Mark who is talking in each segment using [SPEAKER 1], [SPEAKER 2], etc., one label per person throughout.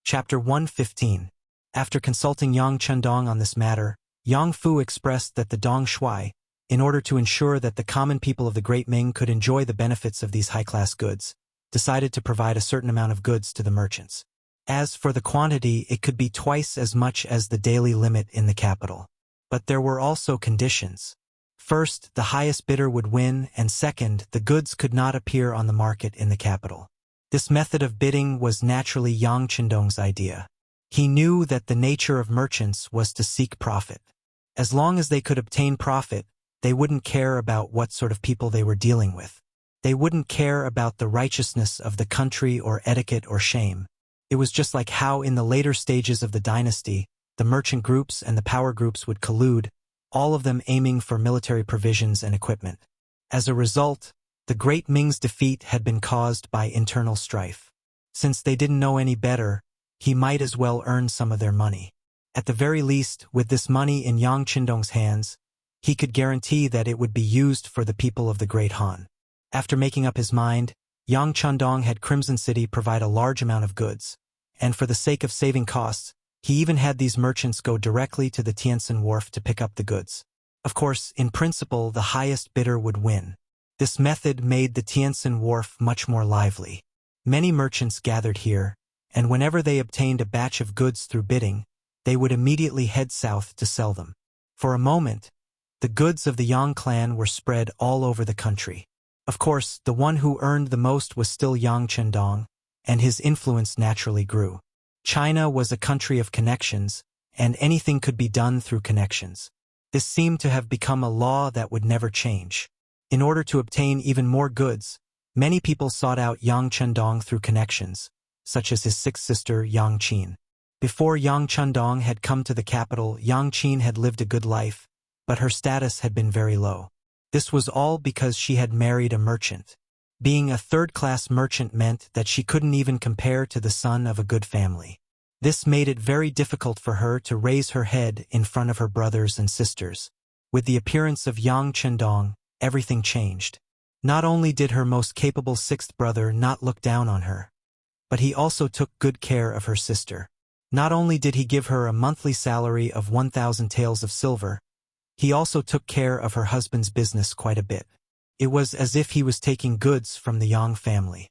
[SPEAKER 1] Chapter 115. After consulting Yang Chendong on this matter, Yang Fu expressed that the Dong Shui, in order to ensure that the common people of the Great Ming could enjoy the benefits of these high-class goods, decided to provide a certain amount of goods to the merchants. As for the quantity, it could be twice as much as the daily limit in the capital. But there were also conditions. First, the highest bidder would win, and second, the goods could not appear on the market in the capital. This method of bidding was naturally Yang Chendong's idea. He knew that the nature of merchants was to seek profit. As long as they could obtain profit, they wouldn't care about what sort of people they were dealing with. They wouldn't care about the righteousness of the country or etiquette or shame. It was just like how in the later stages of the dynasty, the merchant groups and the power groups would collude, all of them aiming for military provisions and equipment. As a result, the Great Ming's defeat had been caused by internal strife. Since they didn't know any better, he might as well earn some of their money. At the very least, with this money in Yang Chendong's hands, he could guarantee that it would be used for the people of the Great Han. After making up his mind, Yang Chendong had Crimson City provide a large amount of goods, and for the sake of saving costs, he even had these merchants go directly to the Tientsin Wharf to pick up the goods. Of course, in principle, the highest bidder would win. This method made the Tientsin Wharf much more lively. Many merchants gathered here, and whenever they obtained a batch of goods through bidding, they would immediately head south to sell them. For a moment, the goods of the Yang clan were spread all over the country. Of course, the one who earned the most was still Yang Chendong, and his influence naturally grew. China was a country of connections, and anything could be done through connections. This seemed to have become a law that would never change. In order to obtain even more goods, many people sought out Yang Chendong through connections, such as his sixth sister Yang Qin. Before Yang Chendong had come to the capital, Yang Qin had lived a good life, but her status had been very low. This was all because she had married a merchant. Being a third-class merchant meant that she couldn't even compare to the son of a good family. This made it very difficult for her to raise her head in front of her brothers and sisters. With the appearance of Yang Chendong, everything changed. Not only did her most capable sixth brother not look down on her, but he also took good care of her sister. Not only did he give her a monthly salary of 1,000 taels of silver, he also took care of her husband's business quite a bit. It was as if he was taking goods from the Yang family.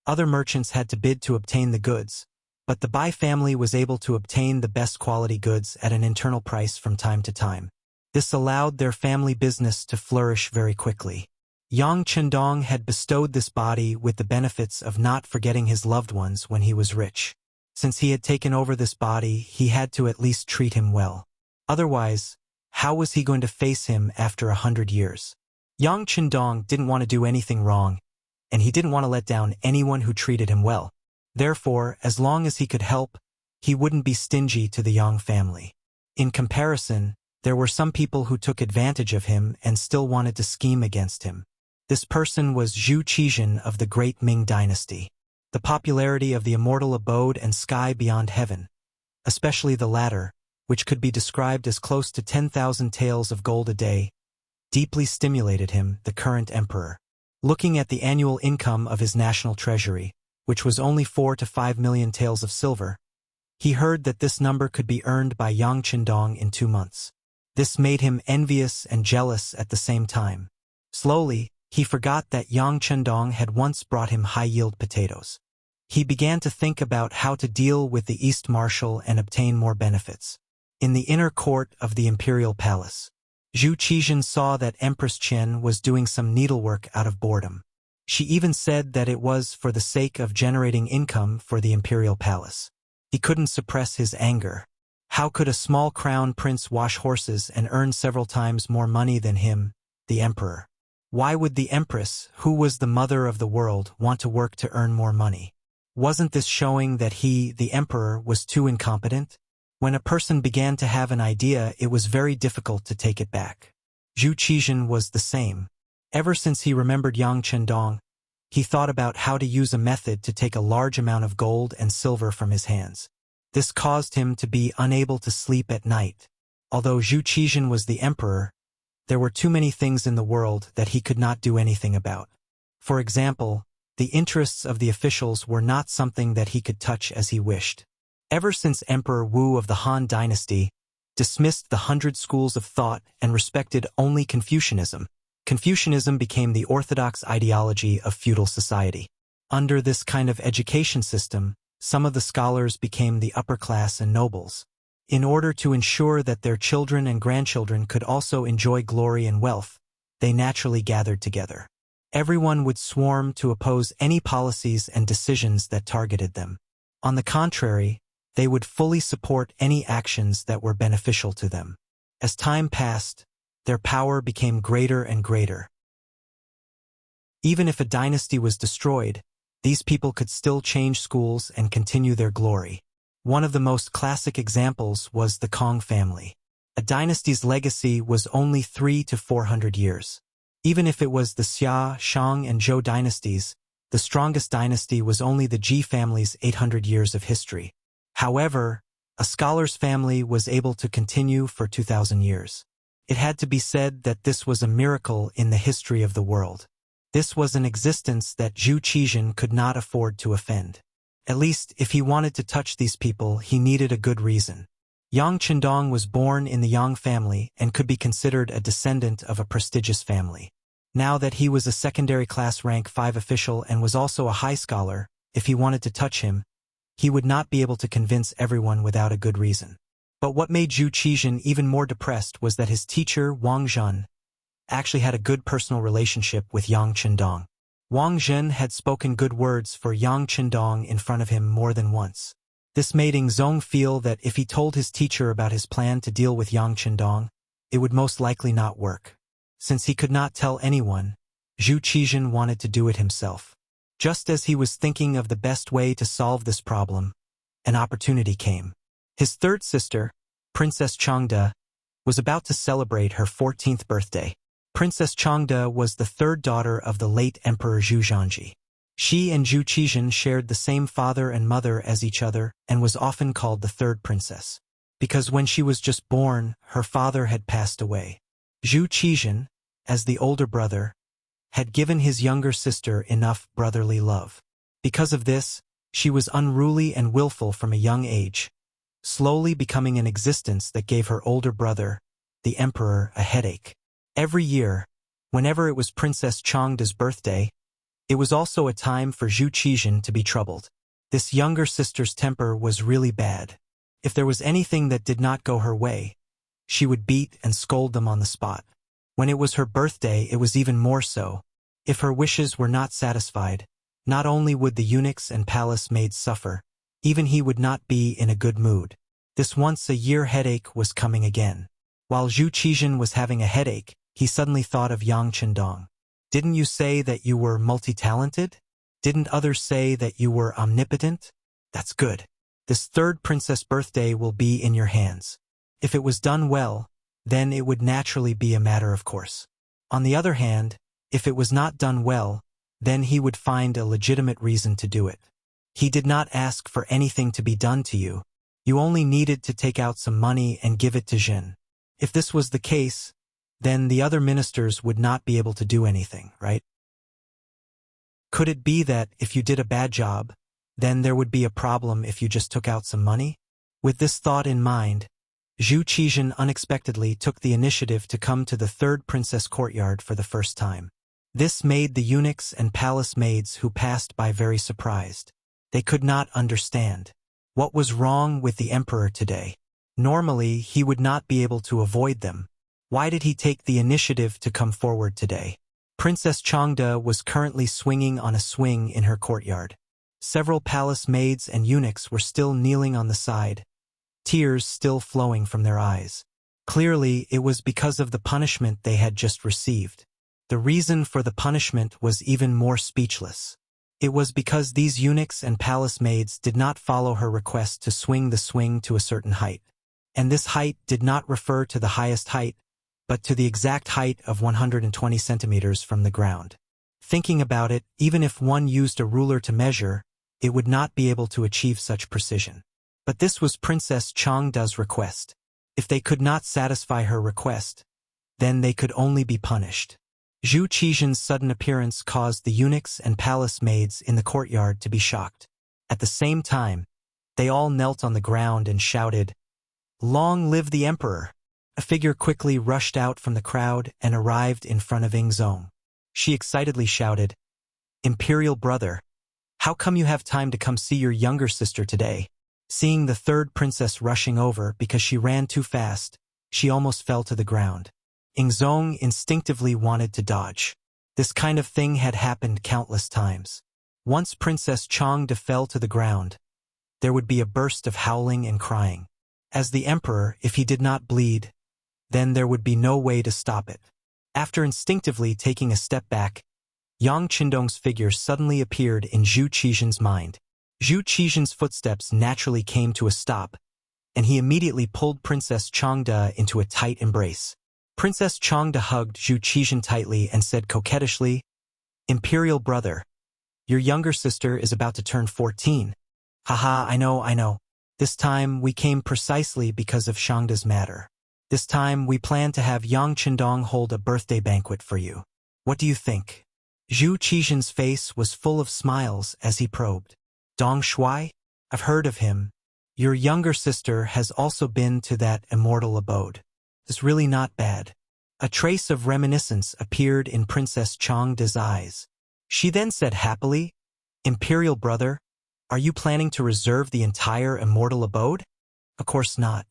[SPEAKER 1] Other merchants had to bid to obtain the goods, but the Bai family was able to obtain the best quality goods at an internal price from time to time. This allowed their family business to flourish very quickly. Yang Chendong had bestowed this body with the benefits of not forgetting his loved ones when he was rich. Since he had taken over this body, he had to at least treat him well. Otherwise, how was he going to face him after 100 years? Yang Chendong didn't want to do anything wrong, and he didn't want to let down anyone who treated him well. Therefore, as long as he could help, he wouldn't be stingy to the Yang family. In comparison, there were some people who took advantage of him and still wanted to scheme against him. This person was Zhu Qizhen of the Great Ming Dynasty. The popularity of the immortal abode and sky beyond heaven, especially the latter, which could be described as close to 10,000 taels of gold a day, deeply stimulated him, the current emperor. Looking at the annual income of his national treasury, which was only 4 to 5 million taels of silver, he heard that this number could be earned by Yang Chendong in 2 months. This made him envious and jealous at the same time. Slowly, he forgot that Yang Chendong had once brought him high-yield potatoes. He began to think about how to deal with the East Marshal and obtain more benefits. In the inner court of the imperial palace, Zhu Qizhen saw that Empress Qian was doing some needlework out of boredom. She even said that it was for the sake of generating income for the imperial palace. He couldn't suppress his anger. How could a small crown prince wash horses and earn several times more money than him, the emperor? Why would the empress, who was the mother of the world, want to work to earn more money? Wasn't this showing that he, the emperor, was too incompetent? When a person began to have an idea, it was very difficult to take it back. Zhu Qizhen was the same. Ever since he remembered Yang Chendong, he thought about how to use a method to take a large amount of gold and silver from his hands. This caused him to be unable to sleep at night. Although Zhu Qizhen was the emperor, there were too many things in the world that he could not do anything about. For example, the interests of the officials were not something that he could touch as he wished. Ever since Emperor Wu of the Han Dynasty dismissed the 100 schools of thought and respected only Confucianism, Confucianism became the orthodox ideology of feudal society. Under this kind of education system, some of the scholars became the upper class and nobles. In order to ensure that their children and grandchildren could also enjoy glory and wealth, they naturally gathered together. Everyone would swarm to oppose any policies and decisions that targeted them. On the contrary, they would fully support any actions that were beneficial to them. As time passed, their power became greater and greater. Even if a dynasty was destroyed, these people could still change schools and continue their glory. One of the most classic examples was the Kong family. A dynasty's legacy was only 300 to 400 years. Even if it was the Xia, Shang, and Zhou dynasties, the strongest dynasty was only the Ji family's 800 years of history. However, a scholar's family was able to continue for 2,000 years. It had to be said that this was a miracle in the history of the world. This was an existence that Zhu Qizhen could not afford to offend. At least, if he wanted to touch these people, he needed a good reason. Yang Qindong was born in the Yang family and could be considered a descendant of a prestigious family. Now that he was a secondary class rank 5 official and was also a high scholar, if he wanted to touch him, he would not be able to convince everyone without a good reason. But what made Zhu Qizhen even more depressed was that his teacher, Wang Zhen, actually had a good personal relationship with Yang Qindong. Wang Zhen had spoken good words for Yang Qindong in front of him more than once. This made Ng Zong feel that if he told his teacher about his plan to deal with Yang Qindong, it would most likely not work. Since he could not tell anyone, Zhu Qizhen wanted to do it himself. Just as he was thinking of the best way to solve this problem, an opportunity came. His third sister, Princess Changde, was about to celebrate her 14th birthday. Princess Changde was the third daughter of the late Emperor Zhu Zhangji. She and Zhu Qizhen shared the same father and mother as each other and was often called the third princess. Because when she was just born, her father had passed away. Zhu Qizhen, as the older brother, had given his younger sister enough brotherly love. Because of this, she was unruly and willful from a young age, slowly becoming an existence that gave her older brother, the emperor, a headache. Every year, whenever it was Princess Changde's birthday, it was also a time for Zhu Qizhen to be troubled. This younger sister's temper was really bad. If there was anything that did not go her way, she would beat and scold them on the spot. When it was her birthday, it was even more so. If her wishes were not satisfied, not only would the eunuchs and palace maids suffer, even he would not be in a good mood. This once-a-year headache was coming again. While Zhu Qizhen was having a headache, he suddenly thought of Yang Qindong. Didn't you say that you were multi-talented? Didn't others say that you were omnipotent? That's good. This third princess birthday will be in your hands. If it was done well, then it would naturally be a matter of course. On the other hand, if it was not done well, then he would find a legitimate reason to do it. He did not ask for anything to be done to you. You only needed to take out some money and give it to Jin. If this was the case, then the other ministers would not be able to do anything, right? Could it be that if you did a bad job, then there would be a problem if you just took out some money? With this thought in mind, Zhu Qizhen unexpectedly took the initiative to come to the third princess courtyard for the first time. This made the eunuchs and palace maids who passed by very surprised. They could not understand. What was wrong with the emperor today? Normally, he would not be able to avoid them. Why did he take the initiative to come forward today? Princess Changde was currently swinging on a swing in her courtyard. Several palace maids and eunuchs were still kneeling on the side, tears still flowing from their eyes. Clearly, it was because of the punishment they had just received. The reason for the punishment was even more speechless. It was because these eunuchs and palace maids did not follow her request to swing the swing to a certain height. And this height did not refer to the highest height, but to the exact height of 120 centimeters from the ground. Thinking about it, even if one used a ruler to measure, it would not be able to achieve such precision. But this was Princess Changde's request. If they could not satisfy her request, then they could only be punished. Zhu Qizhan's sudden appearance caused the eunuchs and palace maids in the courtyard to be shocked. At the same time, they all knelt on the ground and shouted, "Long live the emperor!" A figure quickly rushed out from the crowd and arrived in front of Ingzong. She excitedly shouted, "Imperial brother, how come you have time to come see your younger sister today?" Seeing the third princess rushing over because she ran too fast, she almost fell to the ground. Ingzong instinctively wanted to dodge. This kind of thing had happened countless times. Once Princess Changde fell to the ground, there would be a burst of howling and crying. As the emperor, if he did not bleed, then there would be no way to stop it. After instinctively taking a step back, Yang Qindong's figure suddenly appeared in Zhu Qizhan's mind. Zhu Qizhan's footsteps naturally came to a stop, and he immediately pulled Princess Changde into a tight embrace. Princess Changde hugged Zhu Qizhan tightly and said coquettishly, "Imperial brother, your younger sister is about to turn 14. Haha, I know. This time we came precisely because of Changde's matter. This time we plan to have Yang Qindong hold a birthday banquet for you. What do you think?" Zhu Qizhan's face was full of smiles as he probed. "Dong Shuai? I've heard of him. Your younger sister has also been to that immortal abode. It's really not bad." A trace of reminiscence appeared in Princess Changde's eyes. She then said happily, "Imperial brother, are you planning to reserve the entire immortal abode?" "Of course not."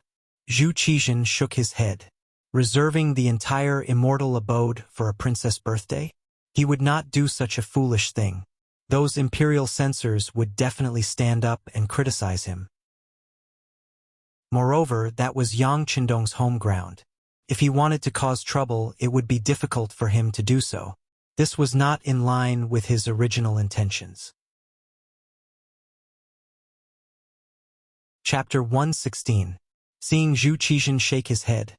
[SPEAKER 1] Zhu Qizhan shook his head. Reserving the entire immortal abode for a princess' birthday? He would not do such a foolish thing. Those imperial censors would definitely stand up and criticize him. Moreover, that was Yang Qindong's home ground. If he wanted to cause trouble, it would be difficult for him to do so. This was not in line with his original intentions. Chapter 116. Seeing Zhu Qizhan shake his head,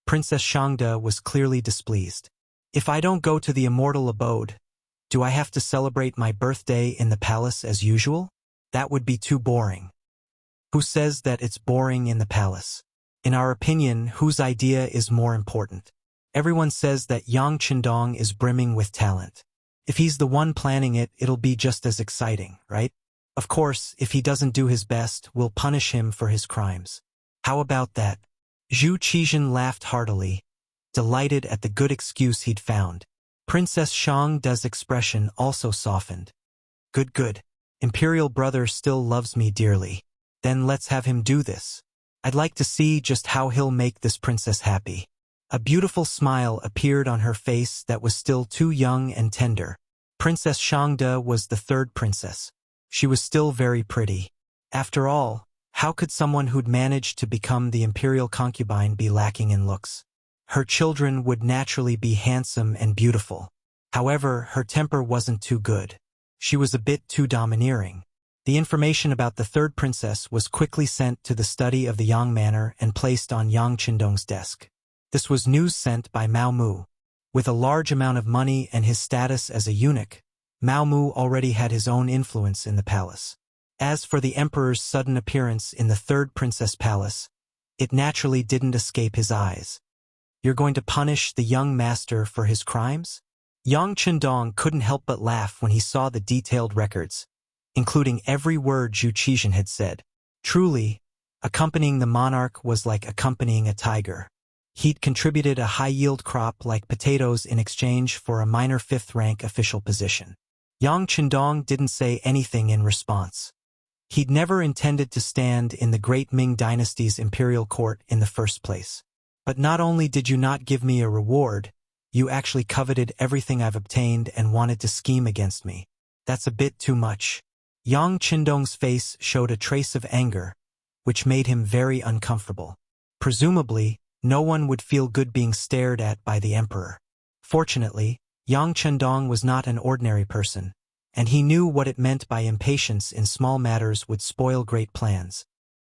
[SPEAKER 1] Princess Changde was clearly displeased. "If I don't go to the immortal abode, do I have to celebrate my birthday in the palace as usual? That would be too boring." "Who says that it's boring in the palace? In our opinion, whose idea is more important? Everyone says that Yang Qindong is brimming with talent. If he's the one planning it, it'll be just as exciting, right? Of course, if he doesn't do his best, we'll punish him for his crimes. How about that?" Zhu Qizhan laughed heartily, delighted at the good excuse he'd found. Princess Changde's expression also softened. Good. Imperial brother still loves me dearly. Then let's have him do this. I'd like to see just how he'll make this princess happy." A beautiful smile appeared on her face that was still too young and tender. Princess Changde was the third princess. She was still very pretty. After all, how could someone who'd managed to become the imperial concubine be lacking in looks? Her children would naturally be handsome and beautiful. However, her temper wasn't too good. She was a bit too domineering. The information about the third princess was quickly sent to the study of the Yang manor and placed on Yang Qindong's desk. This was news sent by Mao Mu. With a large amount of money and his status as a eunuch, Mao Mu already had his own influence in the palace. As for the emperor's sudden appearance in the third princess palace, it naturally didn't escape his eyes. "You're going to punish the young master for his crimes?" Yang Qindong couldn't help but laugh when he saw the detailed records, including every word Zhu Qizhan had said. Truly, accompanying the monarch was like accompanying a tiger. He'd contributed a high-yield crop like potatoes in exchange for a minor fifth-rank official position. Yang Qindong didn't say anything in response. He'd never intended to stand in the great Ming dynasty's imperial court in the first place. "But not only did you not give me a reward, you actually coveted everything I've obtained and wanted to scheme against me. That's a bit too much." Yang Qindong's face showed a trace of anger, which made him very uncomfortable. Presumably, no one would feel good being stared at by the emperor. Fortunately, Yang Qindong was not an ordinary person, and he knew what it meant by impatience in small matters would spoil great plans.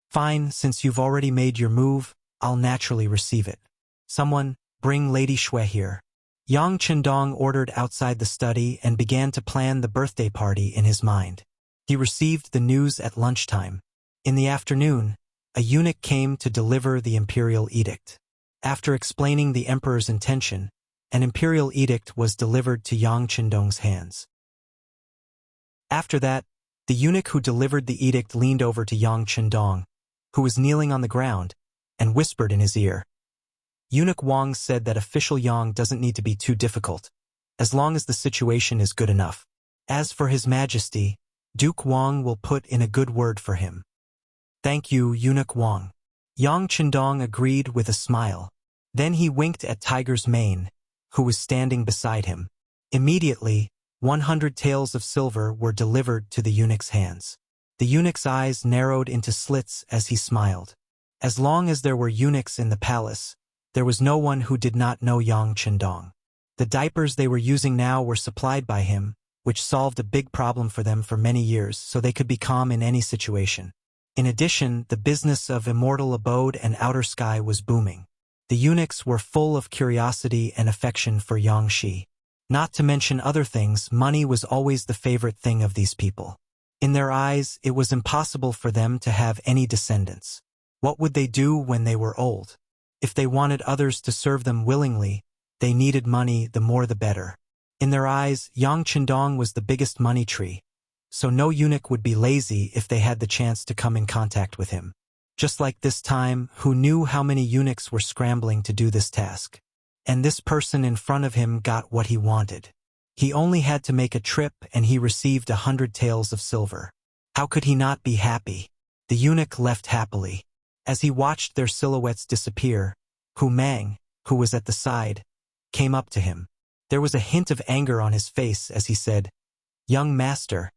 [SPEAKER 1] "Fine, since you've already made your move, I'll naturally receive it. Someone, bring Lady Shui here." Yang Qindong ordered outside the study and began to plan the birthday party in his mind. He received the news at lunchtime. In the afternoon, a eunuch came to deliver the imperial edict. After explaining the emperor's intention, An imperial edict was delivered to Yang Chendong's hands. After that, the eunuch who delivered the edict leaned over to Yang Chendong, who was kneeling on the ground, and whispered in his ear. Eunuch Wang said that official Yang doesn't need to be too difficult, as long as the situation is good enough. As for His Majesty, Duke Wang will put in a good word for him. Thank you, Eunuch Wang. Yang Chendong agreed with a smile. Then he winked at Tiger's mane, who was standing beside him. Immediately, 100 taels of silver were delivered to the eunuch's hands. The eunuch's eyes narrowed into slits as he smiled. As long as there were eunuchs in the palace, there was no one who did not know Yang Chendong. The diapers they were using now were supplied by him, which solved a big problem for them for many years so they could be calm in any situation. In addition, the business of immortal abode and outer sky was booming. The eunuchs were full of curiosity and affection for Yang Shi. Not to mention other things, money was always the favorite thing of these people. In their eyes, it was impossible for them to have any descendants. What would they do when they were old? If they wanted others to serve them willingly, they needed money, the more the better. In their eyes, Yang Chendong was the biggest money tree, so no eunuch would be lazy if they had the chance to come in contact with him. Just like this time, who knew how many eunuchs were scrambling to do this task? And this person in front of him got what he wanted. He only had to make a trip and he received 100 taels of silver. How could he not be happy? The eunuch left happily. As he watched their silhouettes disappear, Hu Mang, who was at the side, came up to him. There was a hint of anger on his face as he said, "Young master,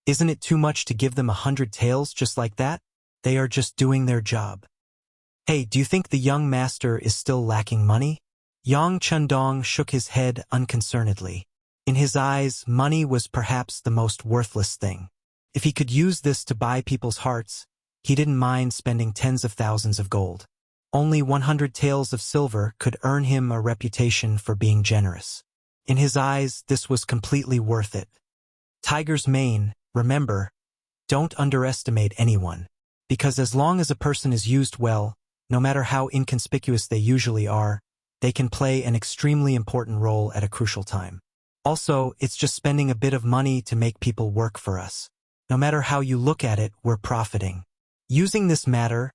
[SPEAKER 1] isn't it too much to give them 100 taels just like that? They are just doing their job." "Hey, do you think the young master is still lacking money?" Yang Chendong shook his head unconcernedly. In his eyes, money was perhaps the most worthless thing. If he could use this to buy people's hearts, he didn't mind spending tens of thousands of gold. Only 100 taels of silver could earn him a reputation for being generous. In his eyes, this was completely worth it. Tiger's mane, remember, don't underestimate anyone. Because as long as a person is used well, no matter how inconspicuous they usually are, they can play an extremely important role at a crucial time. Also, it's just spending a bit of money to make people work for us. No matter how you look at it, we're profiting. Using this matter,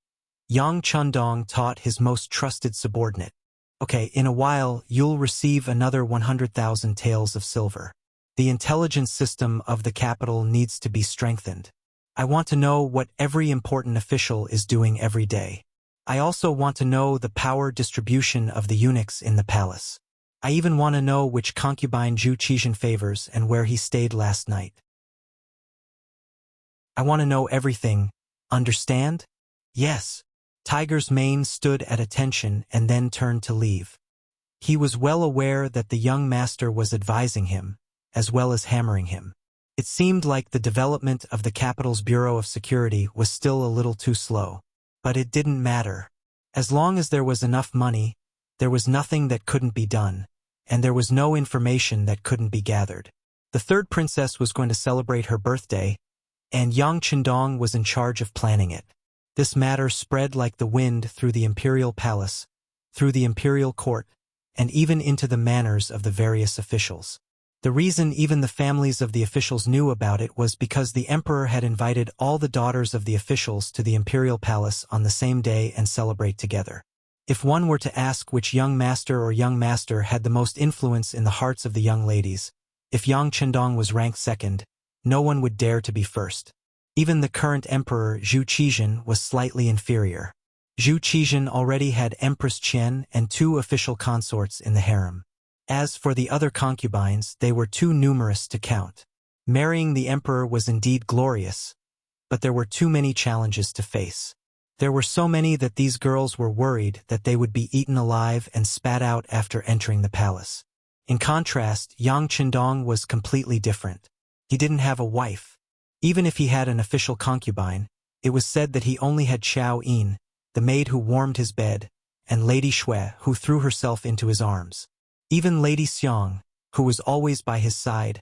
[SPEAKER 1] Yang Chendong taught his most trusted subordinate. "Okay, in a while, you'll receive another 100,000 taels of silver. The intelligence system of the capital needs to be strengthened. I want to know what every important official is doing every day. I also want to know the power distribution of the eunuchs in the palace. I even want to know which concubine Zhu Qizhen favors and where he stayed last night. I want to know everything. Understand?" "Yes." Tiger's mane stood at attention and then turned to leave. He was well aware that the young master was advising him, as well as hammering him. It seemed like the development of the capital's Bureau of Security was still a little too slow. But it didn't matter. As long as there was enough money, there was nothing that couldn't be done, and there was no information that couldn't be gathered. The third princess was going to celebrate her birthday, and Yang Chendong was in charge of planning it. This matter spread like the wind through the imperial palace, through the imperial court, and even into the manners of the various officials. The reason even the families of the officials knew about it was because the emperor had invited all the daughters of the officials to the imperial palace on the same day and celebrate together. If one were to ask which young master had the most influence in the hearts of the young ladies, if Yang Chendong was ranked second, no one would dare to be first. Even the current emperor Zhu Qizhen was slightly inferior. Zhu Qizhen already had Empress Qian and 2 official consorts in the harem. As for the other concubines, they were too numerous to count. Marrying the emperor was indeed glorious, but there were too many challenges to face. There were so many that these girls were worried that they would be eaten alive and spat out after entering the palace. In contrast, Yang Chendong was completely different. He didn't have a wife. Even if he had an official concubine, it was said that he only had Xiao Yin, the maid who warmed his bed, and Lady Shui, who threw herself into his arms. Even Lady Xiang, who was always by his side,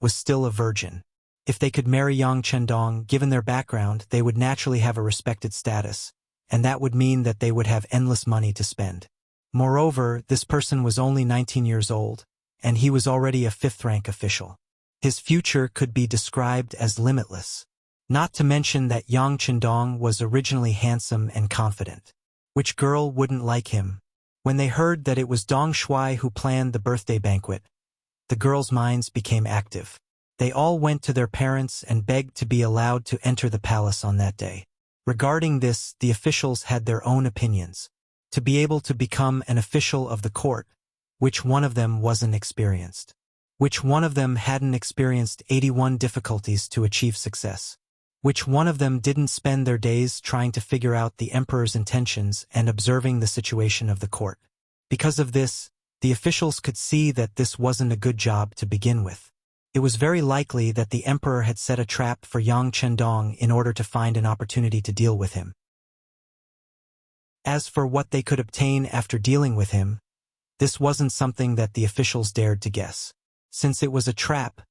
[SPEAKER 1] was still a virgin. If they could marry Yang Chendong, given their background, they would naturally have a respected status, and that would mean that they would have endless money to spend. Moreover, this person was only 19 years old, and he was already a fifth-rank official. His future could be described as limitless. Not to mention that Yang Chendong was originally handsome and confident. Which girl wouldn't like him? When they heard that it was Dong Shuai who planned the birthday banquet, the girls' minds became active. They all went to their parents and begged to be allowed to enter the palace on that day. Regarding this, the officials had their own opinions. To be able to become an official of the court, which one of them wasn't experienced? Which one of them hadn't experienced 81 difficulties to achieve success? Which one of them didn't spend their days trying to figure out the emperor's intentions and observing the situation of the court? Because of this, the officials could see that this wasn't a good job to begin with. It was very likely that the emperor had set a trap for Yang Chendong in order to find an opportunity to deal with him. As for what they could obtain after dealing with him, this wasn't something that the officials dared to guess. Since it was a trap,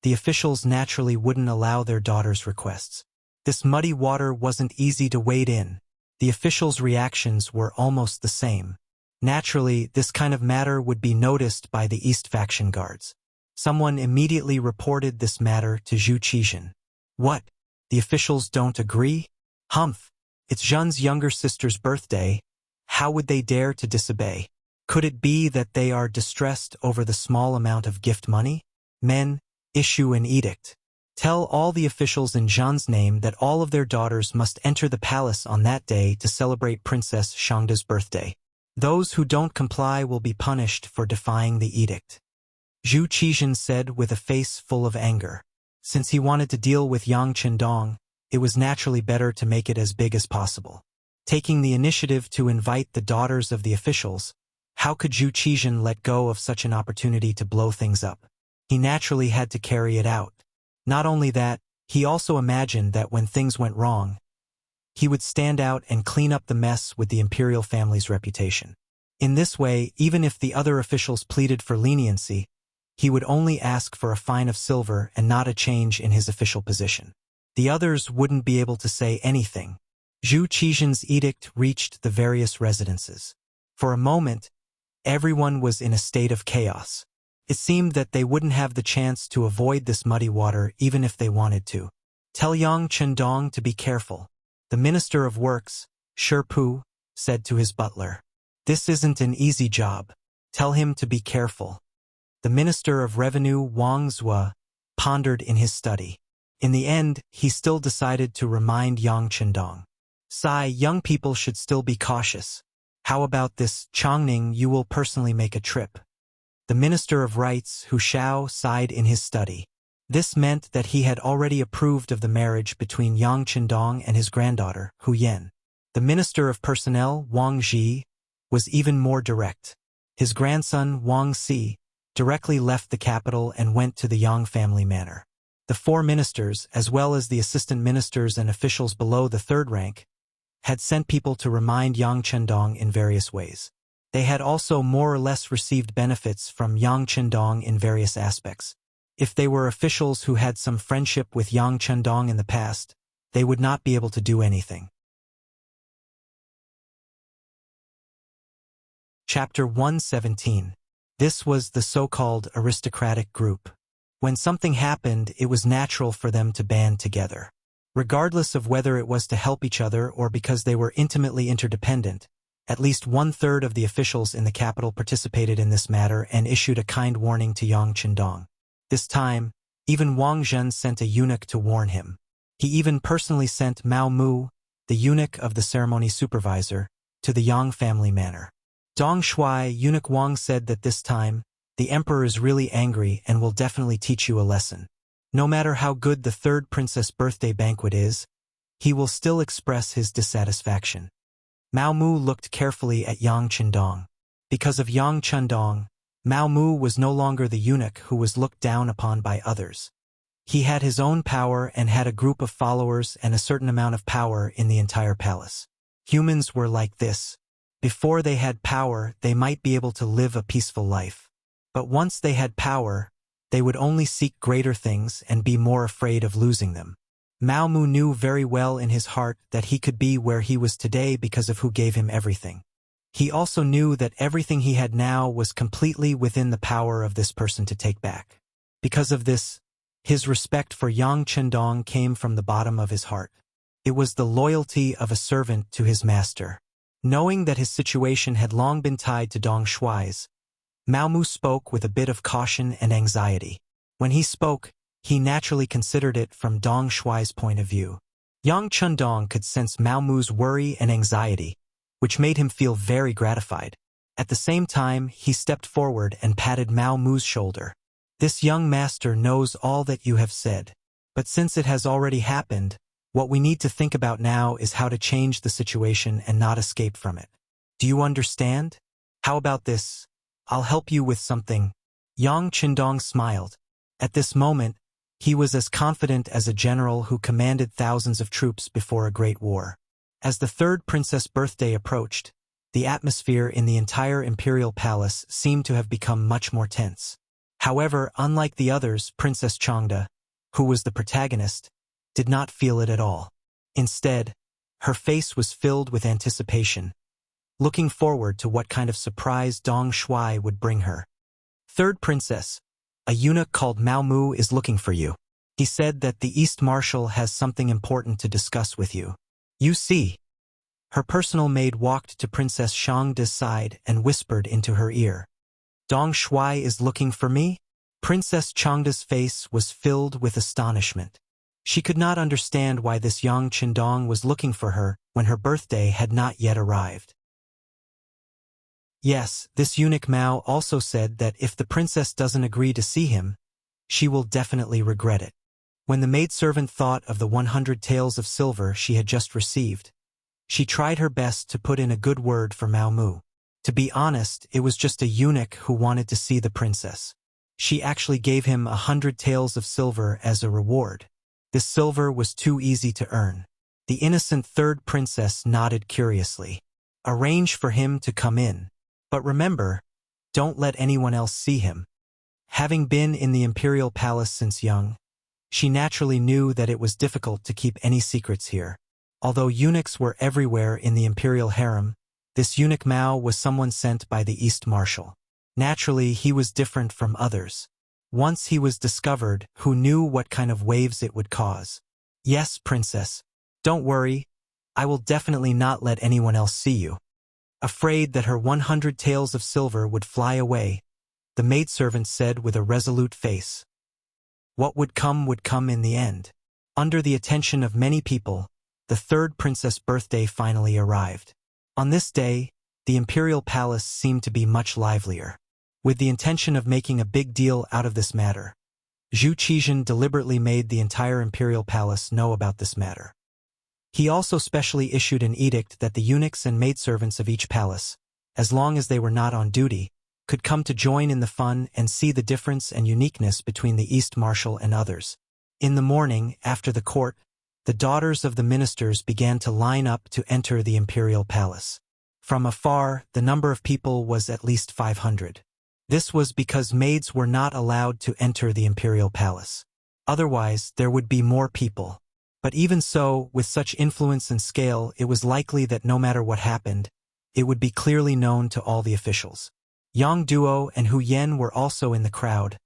[SPEAKER 1] the officials naturally wouldn't allow their daughter's requests. This muddy water wasn't easy to wade in. The officials' reactions were almost the same. Naturally, this kind of matter would be noticed by the East faction guards. Someone immediately reported this matter to Zhu Qizhen. What? The officials don't agree? Humph! It's Zhen's younger sister's birthday. How would they dare to disobey? Could it be that they are distressed over the small amount of gift money? Men, issue an edict. Tell all the officials in Zhen's name that all of their daughters must enter the palace on that day to celebrate Princess Shangda's birthday. Those who don't comply will be punished for defying the edict. Zhu Qizhen said with a face full of anger. Since he wanted to deal with Yang Chendong, it was naturally better to make it as big as possible. Taking the initiative to invite the daughters of the officials, how could Zhu Qizhen let go of such an opportunity to blow things up? He naturally had to carry it out. Not only that, he also imagined that when things went wrong, he would stand out and clean up the mess with the imperial family's reputation. In this way, even if the other officials pleaded for leniency, he would only ask for a fine of silver and not a change in his official position. The others wouldn't be able to say anything. Zhu Qizhen's edict reached the various residences. For a moment, everyone was in a state of chaos. It seemed that they wouldn't have the chance to avoid this muddy water even if they wanted to. Tell Yang Chendong to be careful. The Minister of Works, Sherpu, said to his butler. This isn't an easy job. Tell him to be careful. The Minister of Revenue, Wang Zhua, pondered in his study. In the end, he still decided to remind Yang Chendong. Sai, young people should still be cautious. How about this, Chongning, you will personally make a trip. The Minister of Rights, Hu Xiao, sighed in his study. This meant that he had already approved of the marriage between Yang Chendong and his granddaughter, Hu Yan. The Minister of Personnel, Wang Zhi, was even more direct. His grandson, Wang Si, directly left the capital and went to the Yang family manor. The four ministers, as well as the assistant ministers and officials below the third rank, had sent people to remind Yang Chendong in various ways. They had also more or less received benefits from Yang Chendong in various aspects. If they were officials who had some friendship with Yang Chendong in the past, they would not be able to do anything. Chapter 117. This was the so-called aristocratic group. When something happened, it was natural for them to band together. Regardless of whether it was to help each other or because they were intimately interdependent, at least 1/3 of the officials in the capital participated in this matter and issued a kind warning to Yang Chendong. This time, even Wang Zhen sent a eunuch to warn him. He even personally sent Mao Mu, the eunuch of the ceremony supervisor, to the Yang family manor. Dong Shuai, eunuch Wang said that this time, the emperor is really angry and will definitely teach you a lesson. No matter how good the third princess' birthday banquet is, he will still express his dissatisfaction. Mao Mu looked carefully at Yang Chendong. Because of Yang Chendong, Mao Mu was no longer the eunuch who was looked down upon by others. He had his own power and had a group of followers and a certain amount of power in the entire palace. Humans were like this. Before they had power, they might be able to live a peaceful life. But once they had power, they would only seek greater things and be more afraid of losing them. Mao Mu knew very well in his heart that he could be where he was today because of who gave him everything. He also knew that everything he had now was completely within the power of this person to take back. Because of this, his respect for Yang Chendong came from the bottom of his heart. It was the loyalty of a servant to his master. Knowing that his situation had long been tied to Dong Shuai's, Mao Mu spoke with a bit of caution and anxiety. When he spoke, he naturally considered it from Dong Shuai's point of view. Yang Chendong could sense Mao Mu's worry and anxiety, which made him feel very gratified. At the same time, he stepped forward and patted Mao Mu's shoulder. This young master knows all that you have said, but since it has already happened, what we need to think about now is how to change the situation and not escape from it. Do you understand? How about this? I'll help you with something. Yang Chendong smiled. At this moment, he was as confident as a general who commanded thousands of troops before a great war. As the third princess' birthday approached, the atmosphere in the entire imperial palace seemed to have become much more tense. However, unlike the others, Princess Changde, who was the protagonist, did not feel it at all. Instead, her face was filled with anticipation, looking forward to what kind of surprise Dong Shuai would bring her. Third princess, a eunuch called Mao Mu is looking for you. He said that the East Marshal has something important to discuss with you. You see. Her personal maid walked to Princess Changde's side and whispered into her ear. Dong Shuai is looking for me? Princess Changde's face was filled with astonishment. She could not understand why this Yang Chendong was looking for her when her birthday had not yet arrived. Yes, this eunuch Mao also said that if the princess doesn't agree to see him, she will definitely regret it. When the maidservant thought of the 100 taels of silver she had just received, she tried her best to put in a good word for Mao Mu. To be honest, it was just a eunuch who wanted to see the princess. She actually gave him 100 taels of silver as a reward. This silver was too easy to earn. The innocent third princess nodded curiously. Arrange for him to come in. But remember, don't let anyone else see him. Having been in the imperial palace since young, she naturally knew that it was difficult to keep any secrets here. Although eunuchs were everywhere in the imperial harem, this eunuch Mao was someone sent by the East Marshal. Naturally, he was different from others. Once he was discovered, who knew what kind of waves it would cause? Yes, princess. Don't worry. I will definitely not let anyone else see you. Afraid that her 100 taels of silver would fly away, the maidservant said with a resolute face. What would come in the end. Under the attention of many people, the third princess' birthday finally arrived. On this day, the imperial palace seemed to be much livelier. With the intention of making a big deal out of this matter, Zhu Qizhen deliberately made the entire imperial palace know about this matter. He also specially issued an edict that the eunuchs and maidservants of each palace, as long as they were not on duty, could come to join in the fun and see the difference and uniqueness between the East Marshal and others. In the morning, after the court, the daughters of the ministers began to line up to enter the imperial palace. From afar, the number of people was at least 500. This was because maids were not allowed to enter the imperial palace. Otherwise, there would be more people. But even so, with such influence and scale, it was likely that no matter what happened, it would be clearly known to all the officials. Yang Duo and Hu Yen were also in the crowd,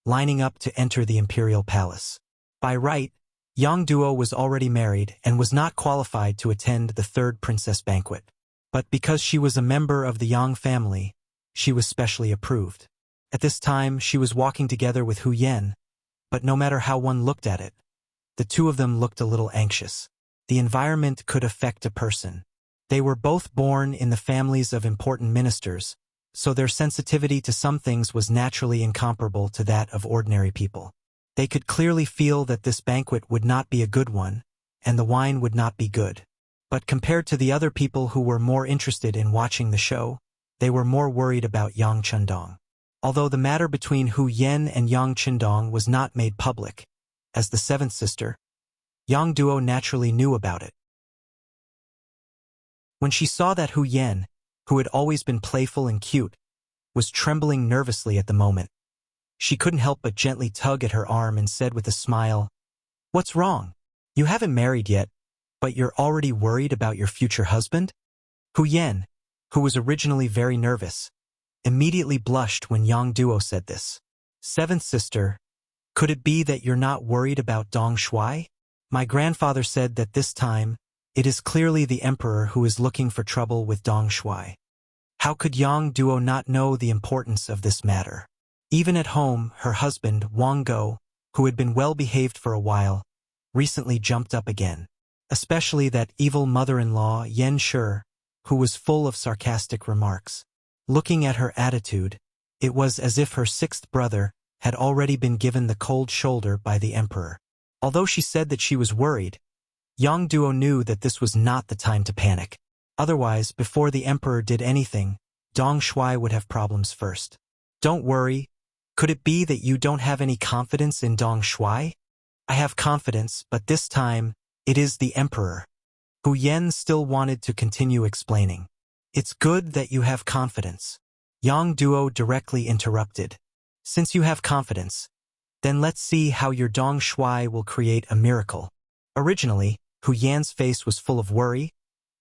[SPEAKER 1] lining up to enter the imperial palace. By right, Yang Duo was already married and was not qualified to attend the third princess banquet. But because she was a member of the Yang family, she was specially approved. At this time, she was walking together with Hu Yen, but no matter how one looked at it, the two of them looked a little anxious. The environment could affect a person. They were both born in the families of important ministers, so their sensitivity to some things was naturally incomparable to that of ordinary people. They could clearly feel that this banquet would not be a good one, and the wine would not be good. But compared to the other people who were more interested in watching the show, they were more worried about Yang Chendong. Although the matter between Hu Yen and Yang Chendong was not made public, as the seventh sister, Yang Duo naturally knew about it. When she saw that Hu Yen, who had always been playful and cute, was trembling nervously at the moment, she couldn't help but gently tug at her arm and said with a smile, "What's wrong? You haven't married yet, but you're already worried about your future husband?" Hu Yen, who was originally very nervous, immediately blushed when Yang Duo said this. Seventh sister, could it be that you're not worried about Dong Shuai? My grandfather said that this time, it is clearly the emperor who is looking for trouble with Dong Shuai. How could Yang Duo not know the importance of this matter? Even at home, her husband, Wang Go, who had been well behaved for a while, recently jumped up again. Especially that evil mother-in-law, Yen Shi, who was full of sarcastic remarks. Looking at her attitude, it was as if her sixth brother had already been given the cold shoulder by the emperor. Although she said that she was worried, Yang Duo knew that this was not the time to panic. Otherwise, before the emperor did anything, Dong Shuai would have problems first. Don't worry. Could it be that you don't have any confidence in Dong Shuai? I have confidence, but this time, it is the emperor. Hu Yen still wanted to continue explaining. It's good that you have confidence. Yang Duo directly interrupted. Since you have confidence, then let's see how your Dong Shuai will create a miracle. Originally, Hu Yan's face was full of worry,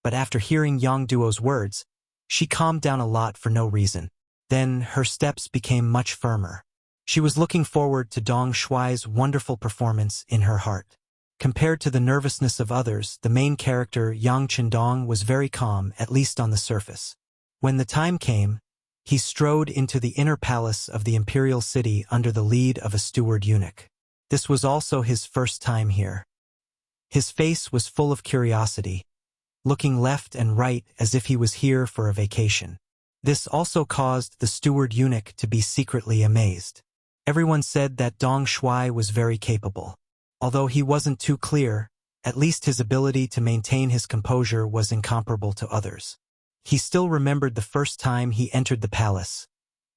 [SPEAKER 1] but after hearing Yang Duo's words, she calmed down a lot for no reason. Then her steps became much firmer. She was looking forward to Dong Shuai's wonderful performance in her heart. Compared to the nervousness of others, the main character, Yang Chendong, was very calm, at least on the surface. When the time came, he strode into the inner palace of the imperial city under the lead of a steward eunuch. This was also his first time here. His face was full of curiosity, looking left and right as if he was here for a vacation. This also caused the steward eunuch to be secretly amazed. Everyone said that Dong Shuai was very capable. Although he wasn't too clear, at least his ability to maintain his composure was incomparable to others. He still remembered the first time he entered the palace.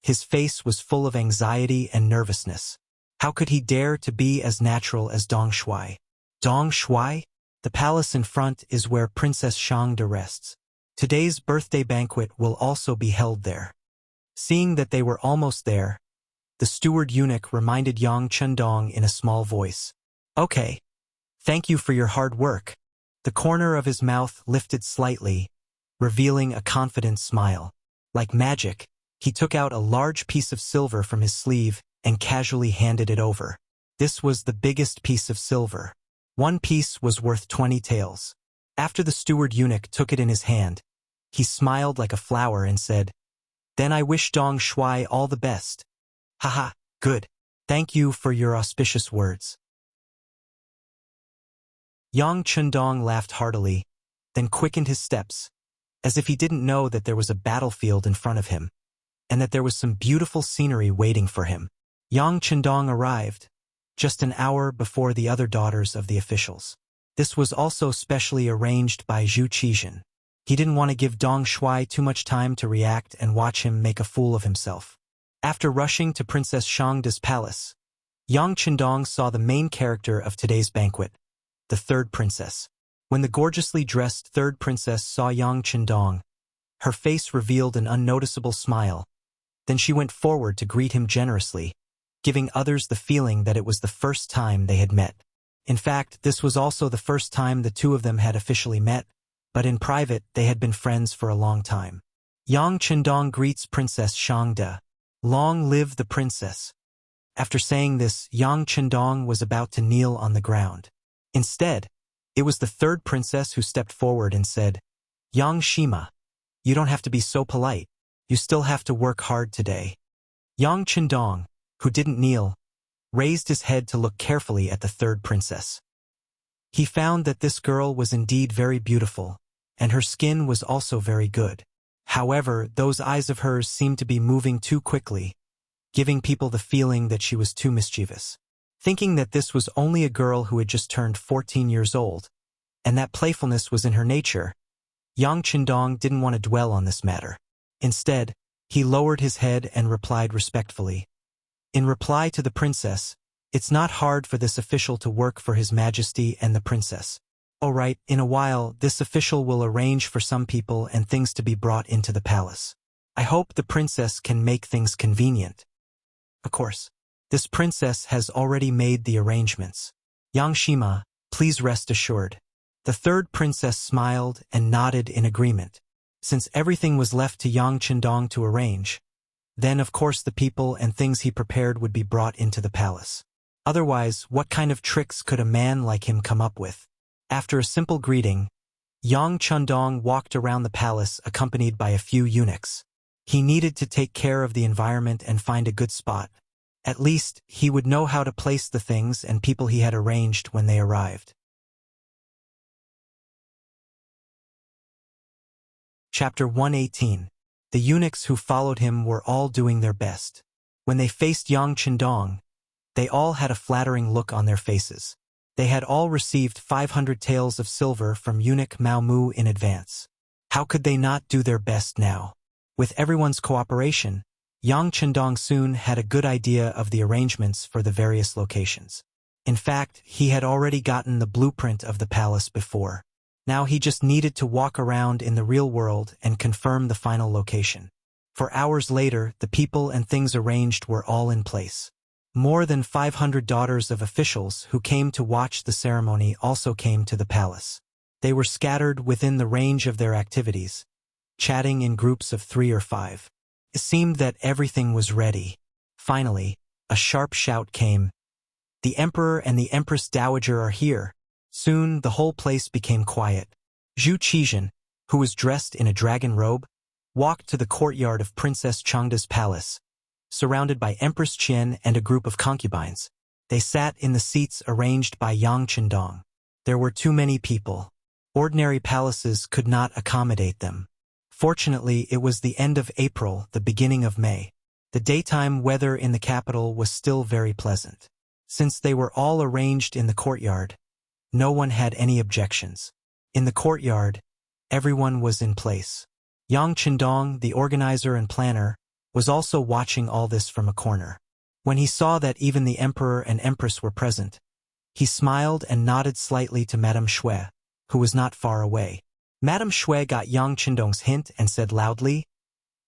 [SPEAKER 1] His face was full of anxiety and nervousness. How could he dare to be as natural as Dong Shuai? Dong Shuai? The palace in front is where Princess Shangde rests. Today's birthday banquet will also be held there. Seeing that they were almost there, the steward eunuch reminded Yang Chendong in a small voice. Okay. Thank you for your hard work. The corner of his mouth lifted slightly, revealing a confident smile. Like magic, he took out a large piece of silver from his sleeve and casually handed it over. This was the biggest piece of silver. One piece was worth 20 taels. After the steward eunuch took it in his hand, he smiled like a flower and said, Then I wish Dong Shuai all the best. Haha, good. Thank you for your auspicious words. Yang Chendong laughed heartily, then quickened his steps, as if he didn't know that there was a battlefield in front of him, and that there was some beautiful scenery waiting for him. Yang Chendong arrived, just an hour before the other daughters of the officials. This was also specially arranged by Zhu Qizhen. He didn't want to give Dong Shuai too much time to react and watch him make a fool of himself. After rushing to Princess Shangde's palace, Yang Chendong saw the main character of today's banquet, the third princess. When the gorgeously dressed third princess saw Yang Chendong, her face revealed an unnoticeable smile. Then she went forward to greet him generously, giving others the feeling that it was the first time they had met. In fact, this was also the first time the two of them had officially met, but in private they had been friends for a long time. Yang Chendong greets Princess Shangde. Long live the princess. After saying this, Yang Chendong was about to kneel on the ground. Instead, it was the third princess who stepped forward and said, Yang Shima, you don't have to be so polite. You still have to work hard today. Yang Chendong, who didn't kneel, raised his head to look carefully at the third princess. He found that this girl was indeed very beautiful, and her skin was also very good. However, those eyes of hers seemed to be moving too quickly, giving people the feeling that she was too mischievous. Thinking that this was only a girl who had just turned 14 years old, and that playfulness was in her nature, Yang Chendong didn't want to dwell on this matter. Instead, he lowered his head and replied respectfully. In reply to the princess, it's not hard for this official to work for His Majesty and the princess. All right, in a while, this official will arrange for some people and things to be brought into the palace. I hope the princess can make things convenient. Of course, this princess has already made the arrangements. Yang Shima, please rest assured. The third princess smiled and nodded in agreement. Since everything was left to Yang Chendong to arrange, then of course the people and things he prepared would be brought into the palace. Otherwise, what kind of tricks could a man like him come up with? After a simple greeting, Yang Chendong walked around the palace accompanied by a few eunuchs. He needed to take care of the environment and find a good spot. At least, he would know how to place the things and people he had arranged when they arrived. Chapter 118. The eunuchs who followed him were all doing their best. When they faced Yang Chendong, they all had a flattering look on their faces. They had all received 500 taels of silver from eunuch Mao Mu in advance. How could they not do their best now? With everyone's cooperation, Yang Chendong soon had a good idea of the arrangements for the various locations. In fact, he had already gotten the blueprint of the palace before. Now he just needed to walk around in the real world and confirm the final location. For hours later, the people and things arranged were all in place. More than 500 daughters of officials who came to watch the ceremony also came to the palace. They were scattered within the range of their activities, chatting in groups of 3 or 5. It seemed that everything was ready. Finally, a sharp shout came. "The Emperor and the Empress Dowager are here." Soon, the whole place became quiet. Zhu Qizhen, who was dressed in a dragon robe, walked to the courtyard of Princess Changda's palace, surrounded by Empress Qian and a group of concubines. They sat in the seats arranged by Yang Chendong. There were too many people. Ordinary palaces could not accommodate them. Fortunately, it was the end of April, the beginning of May. The daytime weather in the capital was still very pleasant. Since they were all arranged in the courtyard, no one had any objections. In the courtyard, everyone was in place. Yang Chendong, the organizer and planner, was also watching all this from a corner. When he saw that even the Emperor and Empress were present, he smiled and nodded slightly to Madame Shui, who was not far away. Madame Shui got Yang Chendong's hint and said loudly,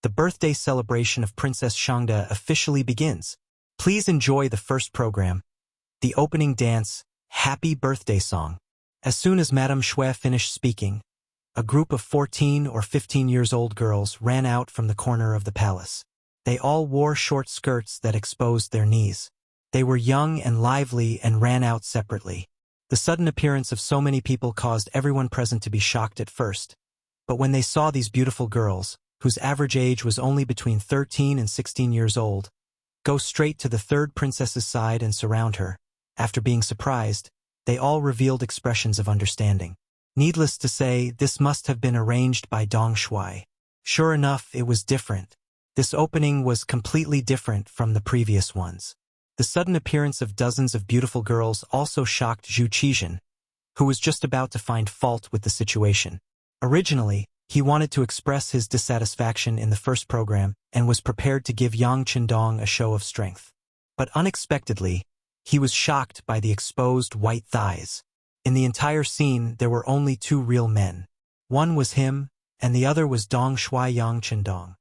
[SPEAKER 1] "The birthday celebration of Princess Changda officially begins. Please enjoy the first program, the opening dance, Happy Birthday Song." As soon as Madame Shui finished speaking, a group of 14 or 15 years old girls ran out from the corner of the palace. They all wore short skirts that exposed their knees. They were young and lively and ran out separately. The sudden appearance of so many people caused everyone present to be shocked at first. But when they saw these beautiful girls, whose average age was only between 13 and 16 years old, go straight to the third princess's side and surround her, after being surprised, they all revealed expressions of understanding. Needless to say, this must have been arranged by Dong Shui. Sure enough, it was different. This opening was completely different from the previous ones. The sudden appearance of dozens of beautiful girls also shocked Zhu Qizhen, who was just about to find fault with the situation. Originally, he wanted to express his dissatisfaction in the first program and was prepared to give Yang Chendong a show of strength. But unexpectedly, he was shocked by the exposed white thighs. In the entire scene, there were only 2 real men. One was him, and the other was Dong Shui Yang Chendong.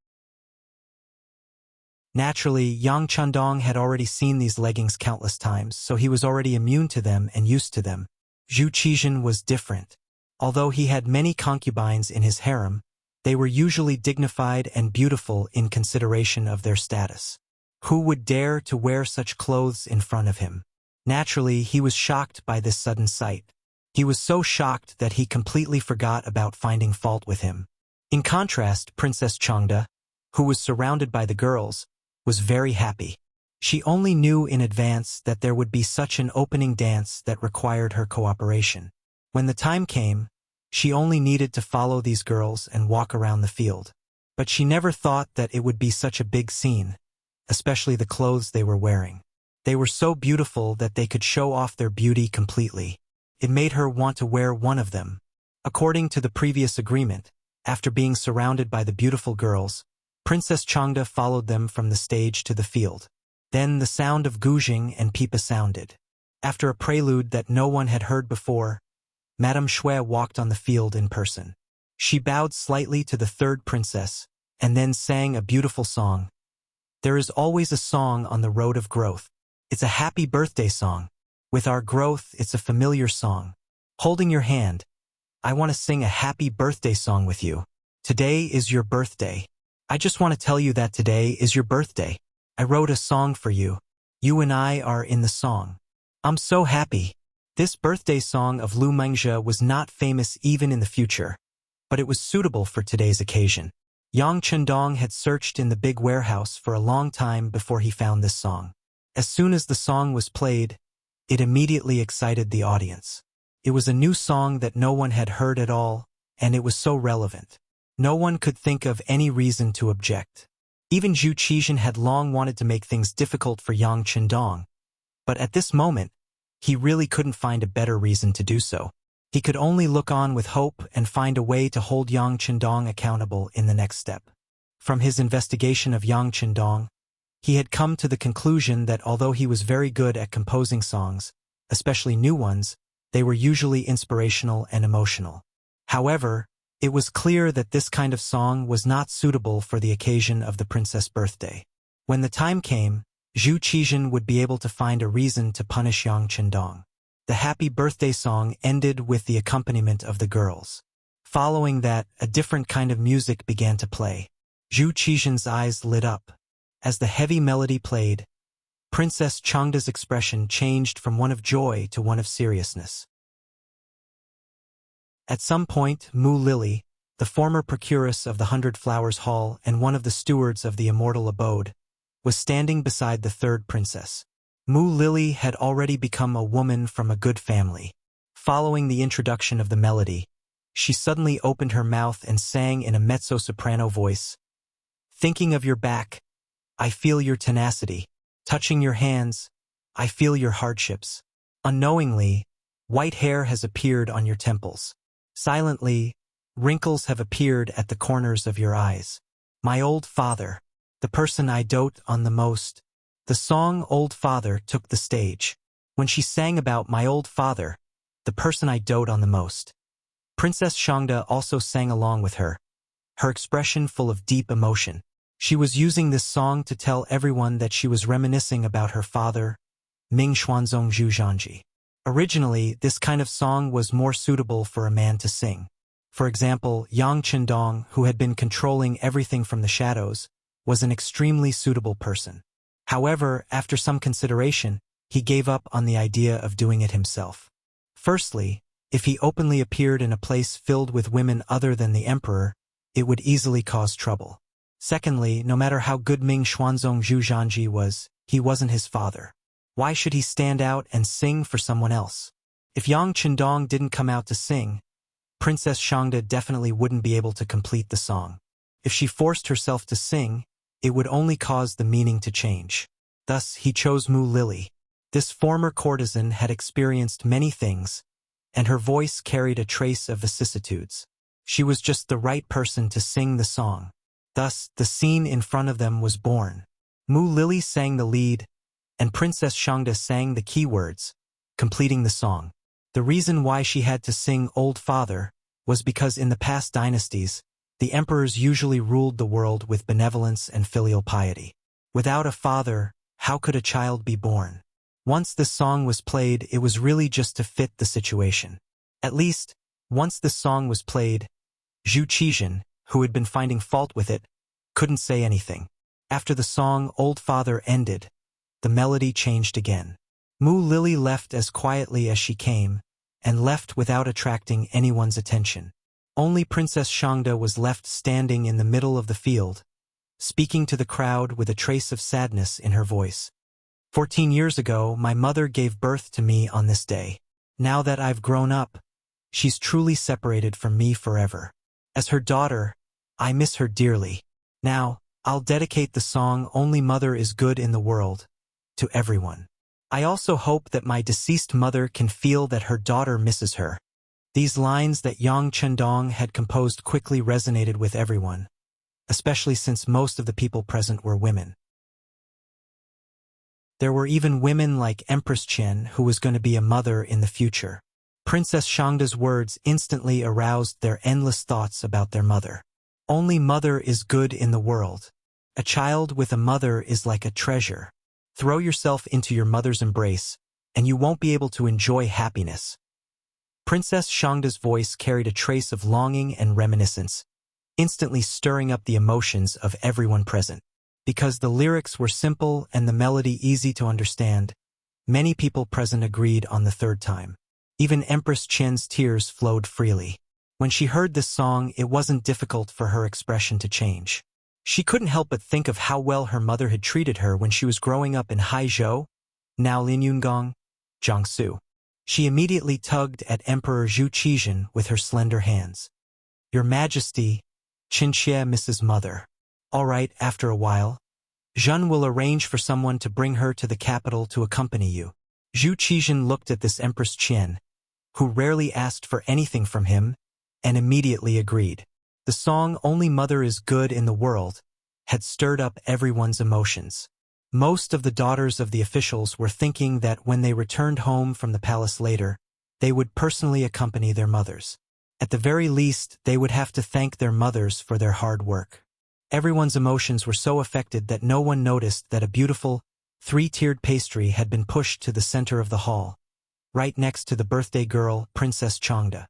[SPEAKER 1] Naturally, Yang Chendong had already seen these leggings countless times, so he was already immune to them and used to them. Zhu Qizhen was different. Although he had many concubines in his harem, they were usually dignified and beautiful in consideration of their status. Who would dare to wear such clothes in front of him? Naturally, he was shocked by this sudden sight. He was so shocked that he completely forgot about finding fault with him. In contrast, Princess Changda, who was surrounded by the girls, was very happy. She only knew in advance that there would be such an opening dance that required her cooperation. When the time came, she only needed to follow these girls and walk around the field. But she never thought that it would be such a big scene, especially the clothes they were wearing. They were so beautiful that they could show off their beauty completely. It made her want to wear one of them. According to the previous agreement, after being surrounded by the beautiful girls, Princess Changda followed them from the stage to the field. Then the sound of guzheng and pipa sounded. After a prelude that no one had heard before, Madame Shui walked on the field in person. She bowed slightly to the third princess, and then sang a beautiful song. There is always a song on the road of growth. It's a happy birthday song. With our growth, it's a familiar song. Holding your hand, I want to sing a happy birthday song with you. Today is your birthday. I just want to tell you that today is your birthday. I wrote a song for you. You and I are in the song. I'm so happy. This birthday song of Lu Mengzhe was not famous even in the future, but it was suitable for today's occasion. Yang Chendong had searched in the big warehouse for a long time before he found this song. As soon as the song was played, it immediately excited the audience. It was a new song that no one had heard at all, and it was so relevant. No one could think of any reason to object. Even Zhu Qizhen had long wanted to make things difficult for Yang Chendong, but at this moment, he really couldn't find a better reason to do so. He could only look on with hope and find a way to hold Yang Chendong accountable in the next step. From his investigation of Yang Chendong, he had come to the conclusion that although he was very good at composing songs, especially new ones, they were usually inspirational and emotional. However, it was clear that this kind of song was not suitable for the occasion of the princess' birthday. When the time came, Zhu Qizhen would be able to find a reason to punish Yang Chendong. The happy birthday song ended with the accompaniment of the girls. Following that, a different kind of music began to play. Zhu Qizhen's eyes lit up. As the heavy melody played, Princess Changda's expression changed from one of joy to one of seriousness. At some point, Mu Lily, the former procuress of the 100 Flowers Hall and one of the stewards of the immortal abode, was standing beside the third princess. Mu Lily had already become a woman from a good family. Following the introduction of the melody, she suddenly opened her mouth and sang in a mezzo-soprano voice, "Thinking of your back, I feel your tenacity. Touching your hands, I feel your hardships. Unknowingly, white hair has appeared on your temples. Silently, wrinkles have appeared at the corners of your eyes. My old father, the person I dote on the most." The song Old Father took the stage. When she sang about my old father, the person I dote on the most, Princess Changda also sang along with her, her expression full of deep emotion. She was using this song to tell everyone that she was reminiscing about her father, Ming Xuanzong Zhu Zhanji. Originally, this kind of song was more suitable for a man to sing. For example, Yang Chendong, who had been controlling everything from the shadows, was an extremely suitable person. However, after some consideration, he gave up on the idea of doing it himself. Firstly, if he openly appeared in a place filled with women other than the emperor, it would easily cause trouble. Secondly, no matter how good Ming Xuanzong Zhu Zhanji was, he wasn't his father. Why should he stand out and sing for someone else? If Yang Chendong didn't come out to sing, Princess Changda definitely wouldn't be able to complete the song. If she forced herself to sing, it would only cause the meaning to change. Thus, he chose Mu Lily. This former courtesan had experienced many things, and her voice carried a trace of vicissitudes. She was just the right person to sing the song. Thus, the scene in front of them was born. Mu Lily sang the lead, and Princess Changda sang the keywords, completing the song. The reason why she had to sing Old Father was because in the past dynasties, the emperors usually ruled the world with benevolence and filial piety. Without a father, how could a child be born? Once this song was played, it was really just to fit the situation. At least, once this song was played, Zhu Qizhen, who had been finding fault with it, couldn't say anything. After the song Old Father ended, the melody changed again. Mu Lily left as quietly as she came, and left without attracting anyone's attention. Only Princess Changda was left standing in the middle of the field, speaking to the crowd with a trace of sadness in her voice. 14 years ago, my mother gave birth to me on this day. Now that I've grown up, she's truly separated from me forever. As her daughter, I miss her dearly. Now, I'll dedicate the song Only Mother is Good in the World to everyone. I also hope that my deceased mother can feel that her daughter misses her. These lines that Yang Chendong had composed quickly resonated with everyone, especially since most of the people present were women. There were even women like Empress Qian, who was going to be a mother in the future. Princess Changda's words instantly aroused their endless thoughts about their mother. Only mother is good in the world. A child with a mother is like a treasure. Throw yourself into your mother's embrace, and you won't be able to enjoy happiness. Princess Changda's voice carried a trace of longing and reminiscence. instantly stirring up the emotions of everyone present. Because the lyrics were simple and the melody easy to understand, many people present agreed on the third time. Even Empress Qian's tears flowed freely. When she heard this song, it wasn't difficult for her expression to change. She couldn't help but think of how well her mother had treated her when she was growing up in Haizhou, now Linyungong, Jiangsu. She immediately tugged at Emperor Zhu Qizhen with her slender hands. "Your Majesty," Qinxie Mrs. Mother. "All right, after a while. Zhen will arrange for someone to bring her to the capital to accompany you." Zhu Qizhen looked at this Empress Qian, who rarely asked for anything from him, and immediately agreed. The song "Only Mother is Good in the World" had stirred up everyone's emotions. Most of the daughters of the officials were thinking that when they returned home from the palace later, they would personally accompany their mothers. At the very least, they would have to thank their mothers for their hard work. Everyone's emotions were so affected that no one noticed that a beautiful, three-tiered pastry had been pushed to the center of the hall, right next to the birthday girl, Princess Changde.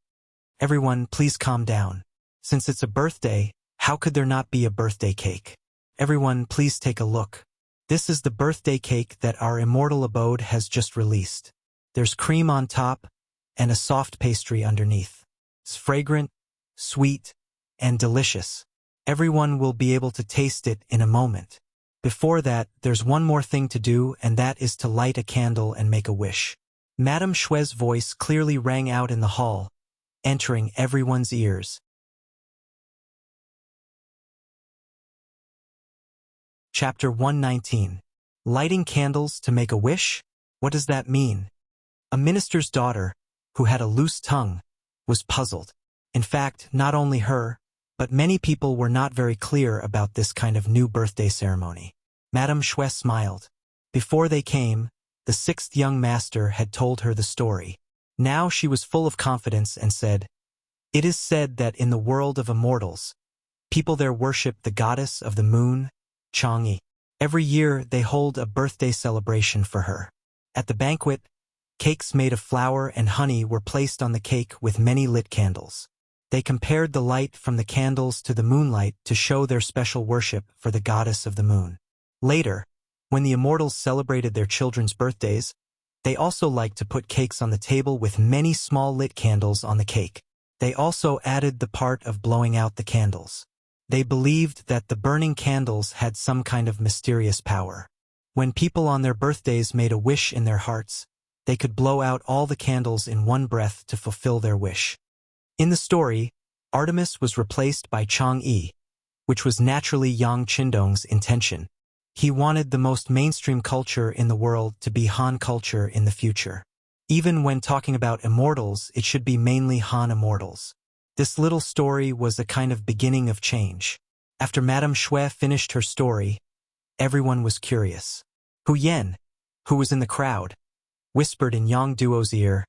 [SPEAKER 1] "Everyone, please calm down. Since it's a birthday, how could there not be a birthday cake? Everyone, please take a look. This is the birthday cake that our immortal abode has just released. There's cream on top and a soft pastry underneath. It's fragrant, sweet, and delicious. Everyone will be able to taste it in a moment. Before that, there's one more thing to do, and that is to light a candle and make a wish." Madame Xue's voice clearly rang out in the hall, entering everyone's ears. Chapter 119. Lighting candles to make a wish? What does that mean? A minister's daughter, who had a loose tongue, was puzzled. In fact, not only her, but many people were not very clear about this kind of new birthday ceremony. Madame Xue smiled. Before they came, the sixth young master had told her the story. Now she was full of confidence and said, "It is said that in the world of immortals, people there worship the goddess of the moon, Chang'e. Every year they hold a birthday celebration for her. At the banquet, cakes made of flour and honey were placed on the cake with many lit candles. They compared the light from the candles to the moonlight to show their special worship for the goddess of the moon. Later, when the immortals celebrated their children's birthdays, they also liked to put cakes on the table with many small lit candles on the cake. They also added the part of blowing out the candles. They believed that the burning candles had some kind of mysterious power. When people on their birthdays made a wish in their hearts, they could blow out all the candles in one breath to fulfill their wish. In the story, Artemis was replaced by Chang'e, which was naturally Yang Qindong's intention. He wanted the most mainstream culture in the world to be Han culture in the future. Even when talking about immortals, it should be mainly Han immortals. This little story was a kind of beginning of change. After Madame Xue finished her story, everyone was curious. Hu Yan, who was in the crowd, whispered in Yang Duo's ear,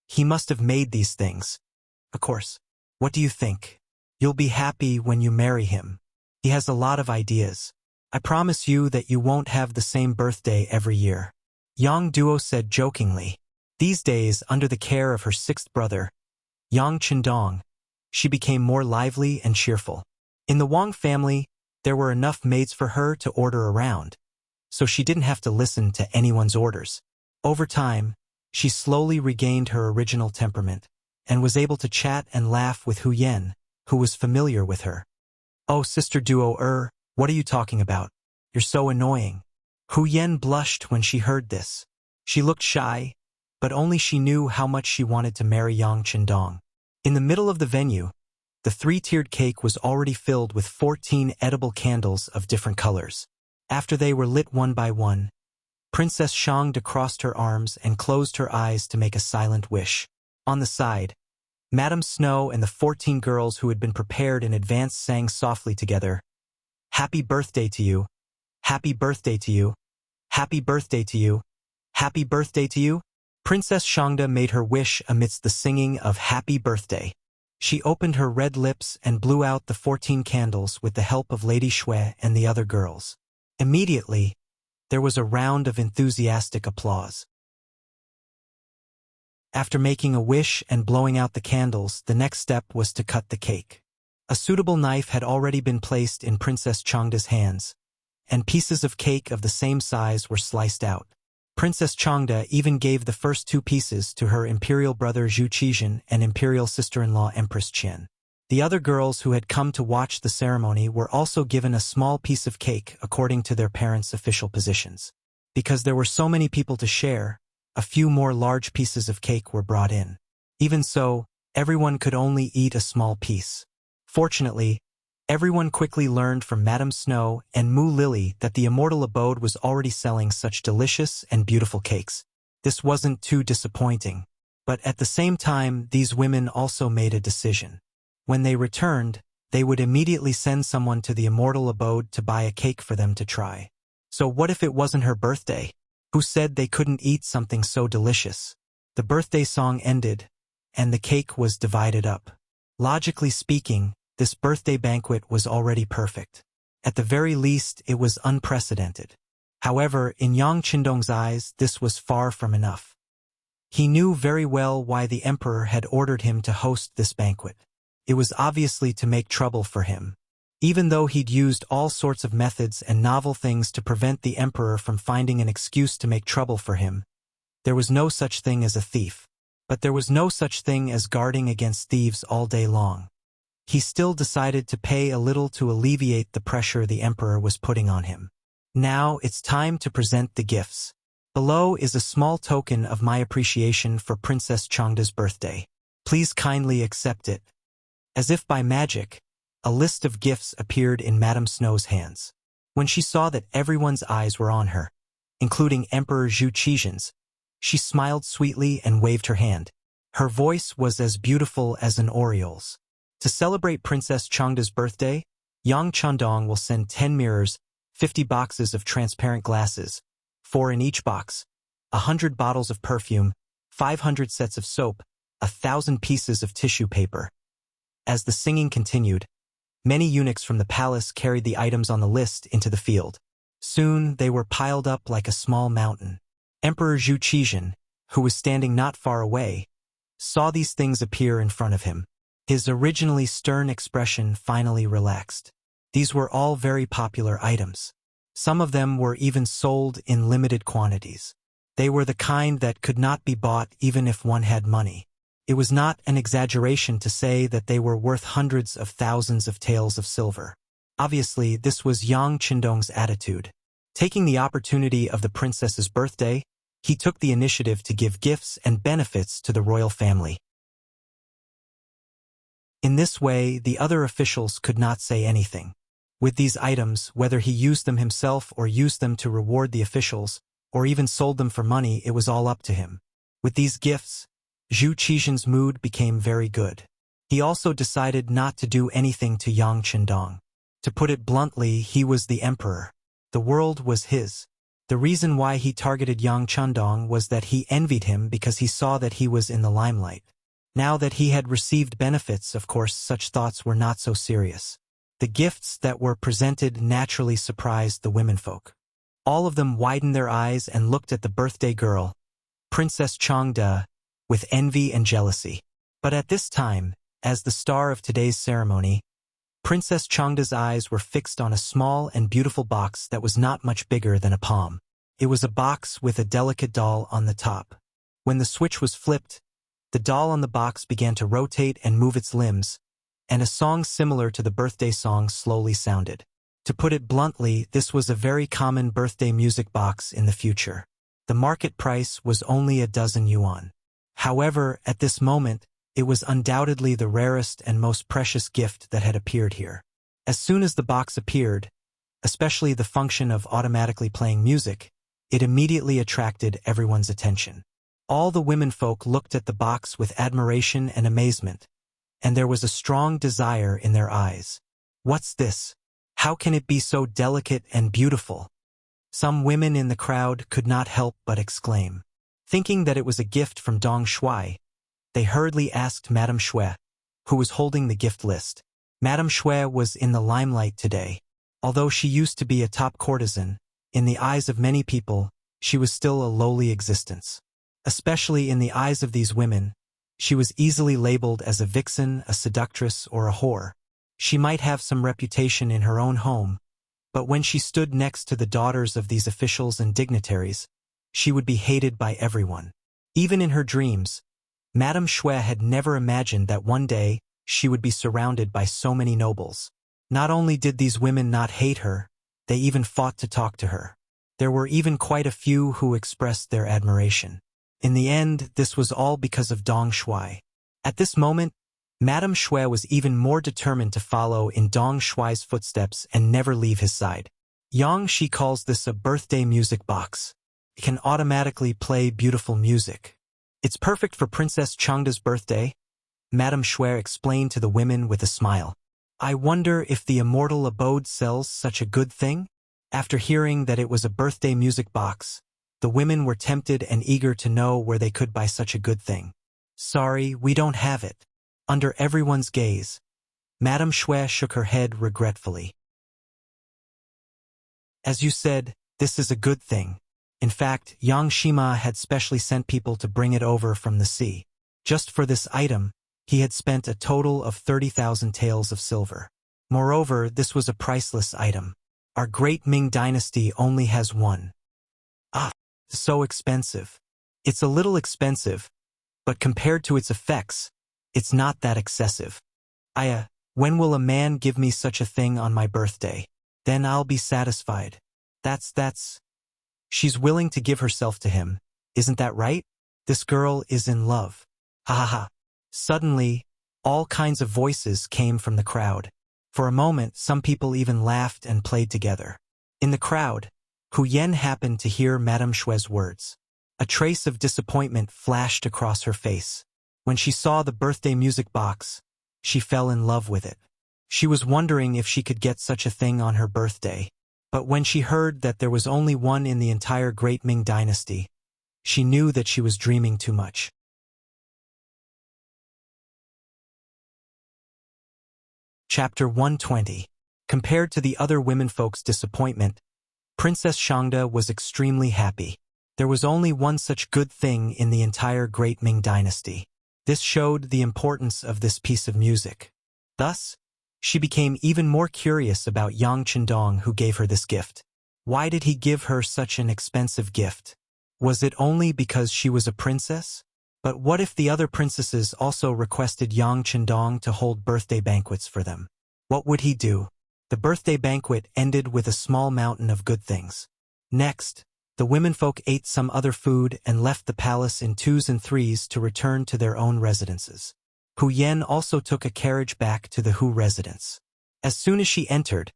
[SPEAKER 1] "He must have made these things. Of course. What do you think? You'll be happy when you marry him. He has a lot of ideas. I promise you that you won't have the same birthday every year." Yang Duo said jokingly. These days, under the care of her sixth brother, Yang Qindong, she became more lively and cheerful. In the Wang family, there were enough maids for her to order around, so she didn't have to listen to anyone's orders. Over time, she slowly regained her original temperament, and was able to chat and laugh with Hu Yan, who was familiar with her. "Oh, Sister Duo, what are you talking about? You're so annoying." Hu Yan blushed when she heard this. She looked shy, but only she knew how much she wanted to marry Yang Qindong. In the middle of the venue, the three-tiered cake was already filled with 14 edible candles of different colors. After they were lit one by one, Princess Changde crossed her arms and closed her eyes to make a silent wish. On the side, Madame Snow and the 14 girls who had been prepared in advance sang softly together, "Happy birthday to you, happy birthday to you, happy birthday to you, happy birthday to you." Princess Changde made her wish amidst the singing of "Happy Birthday." She opened her red lips and blew out the 14 candles with the help of Lady Xue and the other girls. Immediately, there was a round of enthusiastic applause. After making a wish and blowing out the candles, the next step was to cut the cake. A suitable knife had already been placed in Princess Changda's hands, and pieces of cake of the same size were sliced out. Princess Changda even gave the first 2 pieces to her imperial brother Zhu Qizhen and imperial sister-in-law Empress Qian. The other girls who had come to watch the ceremony were also given a small piece of cake according to their parents' official positions. Because there were so many people to share, a few more large pieces of cake were brought in. Even so, everyone could only eat a small piece. Fortunately, everyone quickly learned from Madame Snow and Mu Lily that the immortal abode was already selling such delicious and beautiful cakes. This wasn't too disappointing. But at the same time, these women also made a decision. When they returned, they would immediately send someone to the immortal abode to buy a cake for them to try. So what if it wasn't her birthday? Who said they couldn't eat something so delicious? The birthday song ended, and the cake was divided up. Logically speaking, this birthday banquet was already perfect. At the very least, it was unprecedented. However, in Yang Qindong's eyes, this was far from enough. He knew very well why the emperor had ordered him to host this banquet. It was obviously to make trouble for him. Even though he'd used all sorts of methods and novel things to prevent the emperor from finding an excuse to make trouble for him, there was no such thing as a thief. But there was no such thing as guarding against thieves all day long. He still decided to pay a little to alleviate the pressure the emperor was putting on him. Now it's time to present the gifts. Below is a small token of my appreciation for Princess Changda's birthday. Please kindly accept it. As if by magic, a list of gifts appeared in Madame Snow's hands. When she saw that everyone's eyes were on her, including Emperor Zhu Qizhen's, she smiled sweetly and waved her hand. Her voice was as beautiful as an oriole's. To celebrate Princess Changda's birthday, Yang Chandong will send 10 mirrors, 50 boxes of transparent glasses, 4 in each box, 100 bottles of perfume, 500 sets of soap, 1,000 pieces of tissue paper. As the singing continued, many eunuchs from the palace carried the items on the list into the field. Soon they were piled up like a small mountain. Emperor Zhu Qizhen, who was standing not far away, saw these things appear in front of him. His originally stern expression finally relaxed. These were all very popular items. Some of them were even sold in limited quantities. They were the kind that could not be bought even if one had money. It was not an exaggeration to say that they were worth hundreds of thousands of taels of silver. Obviously, this was Yang Qindong's attitude. Taking the opportunity of the princess's birthday, he took the initiative to give gifts and benefits to the royal family. In this way, the other officials could not say anything. With these items, whether he used them himself or used them to reward the officials, or even sold them for money, it was all up to him. With these gifts, Zhu Qizhen's mood became very good. He also decided not to do anything to Yang Qindong. To put it bluntly, he was the emperor. The world was his. The reason why he targeted Yang Qindong was that he envied him because he saw that he was in the limelight. Now that he had received benefits, of course, such thoughts were not so serious. The gifts that were presented naturally surprised the womenfolk. All of them widened their eyes and looked at the birthday girl, Princess Changda, with envy and jealousy. But at this time, as the star of today's ceremony, Princess Changda's eyes were fixed on a small and beautiful box that was not much bigger than a palm. It was a box with a delicate doll on the top. When the switch was flipped, the doll on the box began to rotate and move its limbs, and a song similar to the birthday song slowly sounded. To put it bluntly, this was a very common birthday music box in the future. The market price was only a dozen yuan. However, at this moment, it was undoubtedly the rarest and most precious gift that had appeared here. As soon as the box appeared, especially the function of automatically playing music, it immediately attracted everyone's attention. All the womenfolk looked at the box with admiration and amazement, and there was a strong desire in their eyes. What's this? How can it be so delicate and beautiful? Some women in the crowd could not help but exclaim. Thinking that it was a gift from Dong Shui, they hurriedly asked Madame Shui, who was holding the gift list. Madame Shui was in the limelight today. Although she used to be a top courtesan, in the eyes of many people, she was still a lowly existence. Especially in the eyes of these women, she was easily labeled as a vixen, a seductress, or a whore. She might have some reputation in her own home, but when she stood next to the daughters of these officials and dignitaries, she would be hated by everyone. Even in her dreams, Madame Shui had never imagined that one day she would be surrounded by so many nobles. Not only did these women not hate her, they even fought to talk to her. There were even quite a few who expressed their admiration. In the end, this was all because of Dong Shui. At this moment, Madame Shui was even more determined to follow in Dong Shui's footsteps and never leave his side. Yang Shi calls this a birthday music box. It can automatically play beautiful music. It's perfect for Princess Changda's birthday, Madame Shui explained to the women with a smile. I wonder if the immortal abode sells such a good thing? After hearing that it was a birthday music box, the women were tempted and eager to know where they could buy such a good thing. Sorry, we don't have it. Under everyone's gaze, Madame Shui shook her head regretfully. As you said, this is a good thing. In fact, Yang Shima had specially sent people to bring it over from the sea. Just for this item, he had spent a total of 30,000 taels of silver. Moreover, this was a priceless item. Our great Ming dynasty only has one. So expensive. It's a little expensive, but compared to its effects, it's not that excessive. When will a man give me such a thing on my birthday? Then I'll be satisfied. She's willing to give herself to him, isn't that right? This girl is in love. Ha ha ha. Suddenly, all kinds of voices came from the crowd. For a moment, some people even laughed and played together. In the crowd, Hu Yan happened to hear Madame Shui's words. A trace of disappointment flashed across her face. When she saw the birthday music box, she fell in love with it. She was wondering if she could get such a thing on her birthday. But when she heard that there was only one in the entire Great Ming dynasty, she knew that she was dreaming too much. Chapter 120. Compared to the other womenfolk's disappointment, Princess Changda was extremely happy. There was only one such good thing in the entire Great Ming dynasty. This showed the importance of this piece of music. Thus, she became even more curious about Yang Chendong, who gave her this gift. Why did he give her such an expensive gift? Was it only because she was a princess? But what if the other princesses also requested Yang Chendong to hold birthday banquets for them? What would he do? The birthday banquet ended with a small mountain of good things. Next, the womenfolk ate some other food and left the palace in 2s and 3s to return to their own residences. Hu Yan also took a carriage back to the Hu residence. As soon as she entered,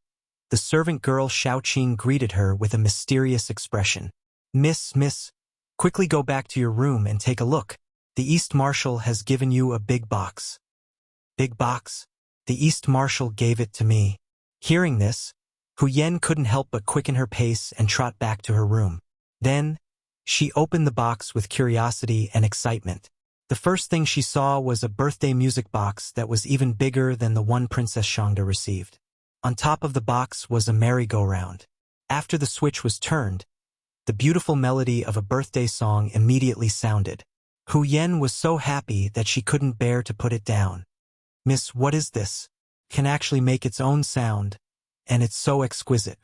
[SPEAKER 1] the servant girl Xiaoqing greeted her with a mysterious expression. Miss, quickly go back to your room and take a look. The East Marshal has given you a big box. Big box? The East Marshal gave it to me. Hearing this, Hu Yan couldn't help but quicken her pace and trot back to her room. Then, she opened the box with curiosity and excitement. The first thing she saw was a birthday music box that was even bigger than the one Princess Changda received. On top of the box was a merry-go-round. After the switch was turned, the beautiful melody of a birthday song immediately sounded. Hu Yan was so happy that she couldn't bear to put it down. Miss, what is this? Can actually make its own sound, and it's so exquisite.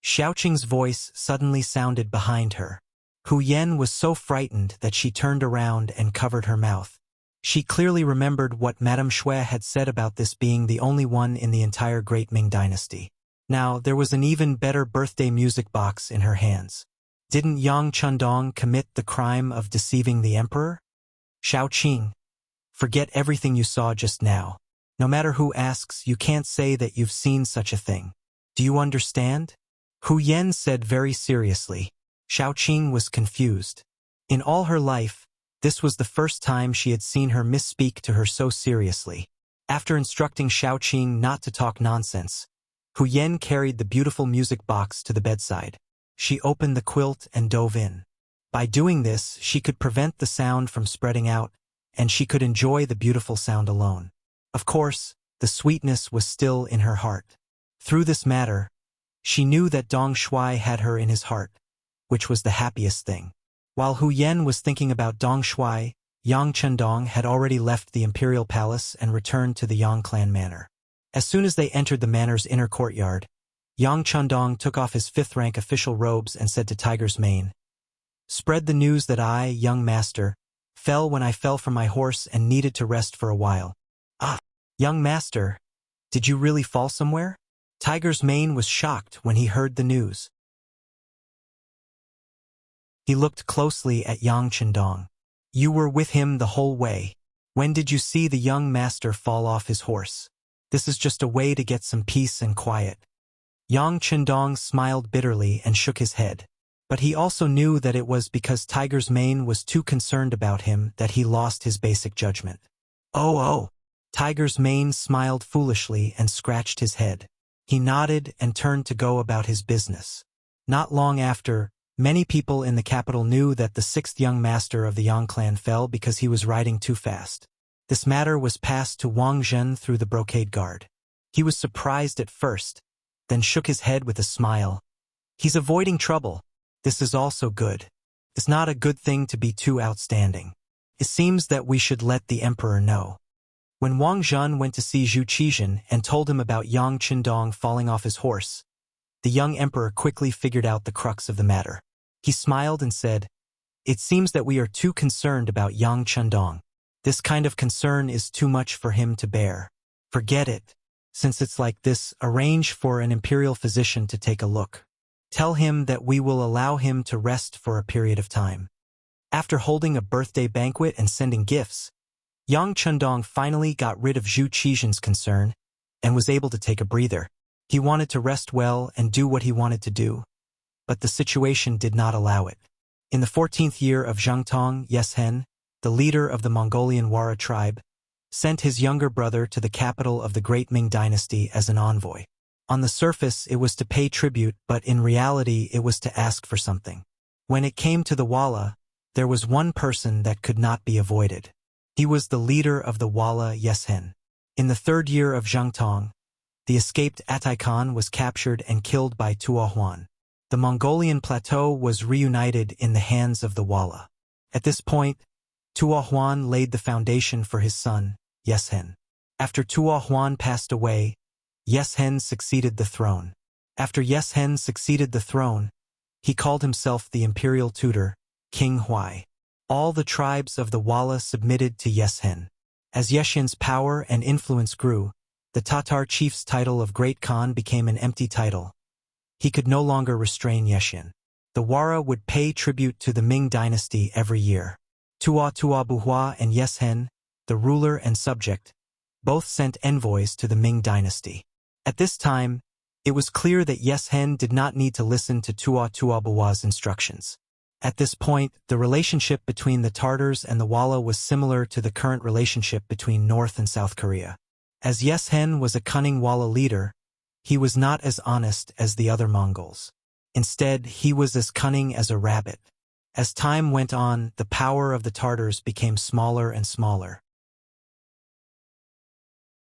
[SPEAKER 1] Xiaoqing's voice suddenly sounded behind her. Hu Yan was so frightened that she turned around and covered her mouth. She clearly remembered what Madame Shui had said about this being the only one in the entire Great Ming dynasty. Now, there was an even better birthday music box in her hands. Didn't Yang Chendong commit the crime of deceiving the emperor? Xiaoqing, forget everything you saw just now. No matter who asks, you can't say that you've seen such a thing. Do you understand? Hu Yan said very seriously. Xiaoqing was confused. In all her life, this was the first time she had seen her misspeak to her so seriously. After instructing Xiaoqing not to talk nonsense, Hu Yan carried the beautiful music box to the bedside. She opened the quilt and dove in. By doing this, she could prevent the sound from spreading out, and she could enjoy the beautiful sound alone. Of course, the sweetness was still in her heart. Through this matter, she knew that Dong Shui had her in his heart, which was the happiest thing. While Hu Yan was thinking about Dong Shui, Yang Chendong had already left the imperial palace and returned to the Yang clan manor. As soon as they entered the manor's inner courtyard, Yang Chandong took off his fifth-rank official robes and said to Tiger's Mane, "Spread the news that I, young master, fell when I fell from my horse and needed to rest for a while." "Ah, young master, did you really fall somewhere?" Tiger's Mane was shocked when he heard the news. He looked closely at Yang Chandong. "You were with him the whole way. When did you see the young master fall off his horse? This is just a way to get some peace and quiet." Yang Chandong smiled bitterly and shook his head. But he also knew that it was because Tiger's Mane was too concerned about him that he lost his basic judgment. Oh. Tiger's Mane smiled foolishly and scratched his head. He nodded and turned to go about his business. Not long after, many people in the capital knew that the sixth young master of the Yang clan fell because he was riding too fast. This matter was passed to Wang Zhen through the brocade guard. He was surprised at first, then shook his head with a smile. "He's avoiding trouble. This is also good. It's not a good thing to be too outstanding. It seems that we should let the emperor know." When Wang Zhen went to see Zhu Qizhen and told him about Yang Chandong falling off his horse, the young emperor quickly figured out the crux of the matter. He smiled and said, "It seems that we are too concerned about Yang Chandong. This kind of concern is too much for him to bear. Forget it. Since it's like this, arrange for an imperial physician to take a look. Tell him that we will allow him to rest for a period of time." After holding a birthday banquet and sending gifts, Yang Chandong finally got rid of Zhu Qizhen's concern and was able to take a breather. He wanted to rest well and do what he wanted to do, but the situation did not allow it. In the 14th year of Zhengtong, Yeshen, the leader of the Mongolian Wara tribe, sent his younger brother to the capital of the Great Ming Dynasty as an envoy. On the surface, it was to pay tribute, but in reality, it was to ask for something. When it came to the Wala, there was one person that could not be avoided. He was the leader of the Wala, Yeshen. In the 3rd year of Zhengtong, the escaped Atai Khan was captured and killed by Tuahuan. The Mongolian plateau was reunited in the hands of the Wala. At this point, Tuahuan laid the foundation for his son, Yeshen. After Tuahuan passed away, Yeshen succeeded the throne. After Yeshen succeeded the throne, he called himself the imperial tutor, King Huai. All the tribes of the Wala submitted to Yeshen. As Yeshen's power and influence grew, the Tatar chief's title of Great Khan became an empty title. He could no longer restrain Yeshen. The Wara would pay tribute to the Ming dynasty every year. Tuabuhua and Yeshen, the ruler and subject, both sent envoys to the Ming dynasty. At this time, it was clear that Yeshen did not need to listen to Tuabuhua's instructions. At this point, the relationship between the Tartars and the Wala was similar to the current relationship between North and South Korea. As Yeshen was a cunning Wala leader, he was not as honest as the other Mongols. Instead, he was as cunning as a rabbit. As time went on, the power of the Tartars became smaller and smaller.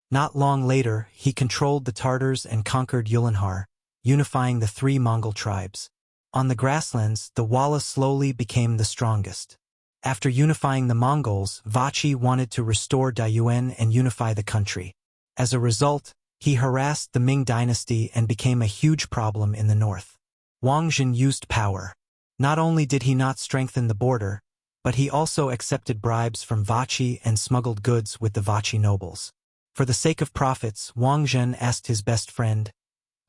[SPEAKER 1] Not long later, he controlled the Tartars and conquered Yulanhar, unifying the 3 Mongol tribes. On the grasslands, the Wala slowly became the strongest. After unifying the Mongols, Vachi wanted to restore Daiyuan and unify the country. As a result, he harassed the Ming dynasty and became a huge problem in the north. Wang Zhen used power. Not only did he not strengthen the border, but he also accepted bribes from Vachi and smuggled goods with the Vachi nobles. For the sake of profits, Wang Zhen asked his best friend,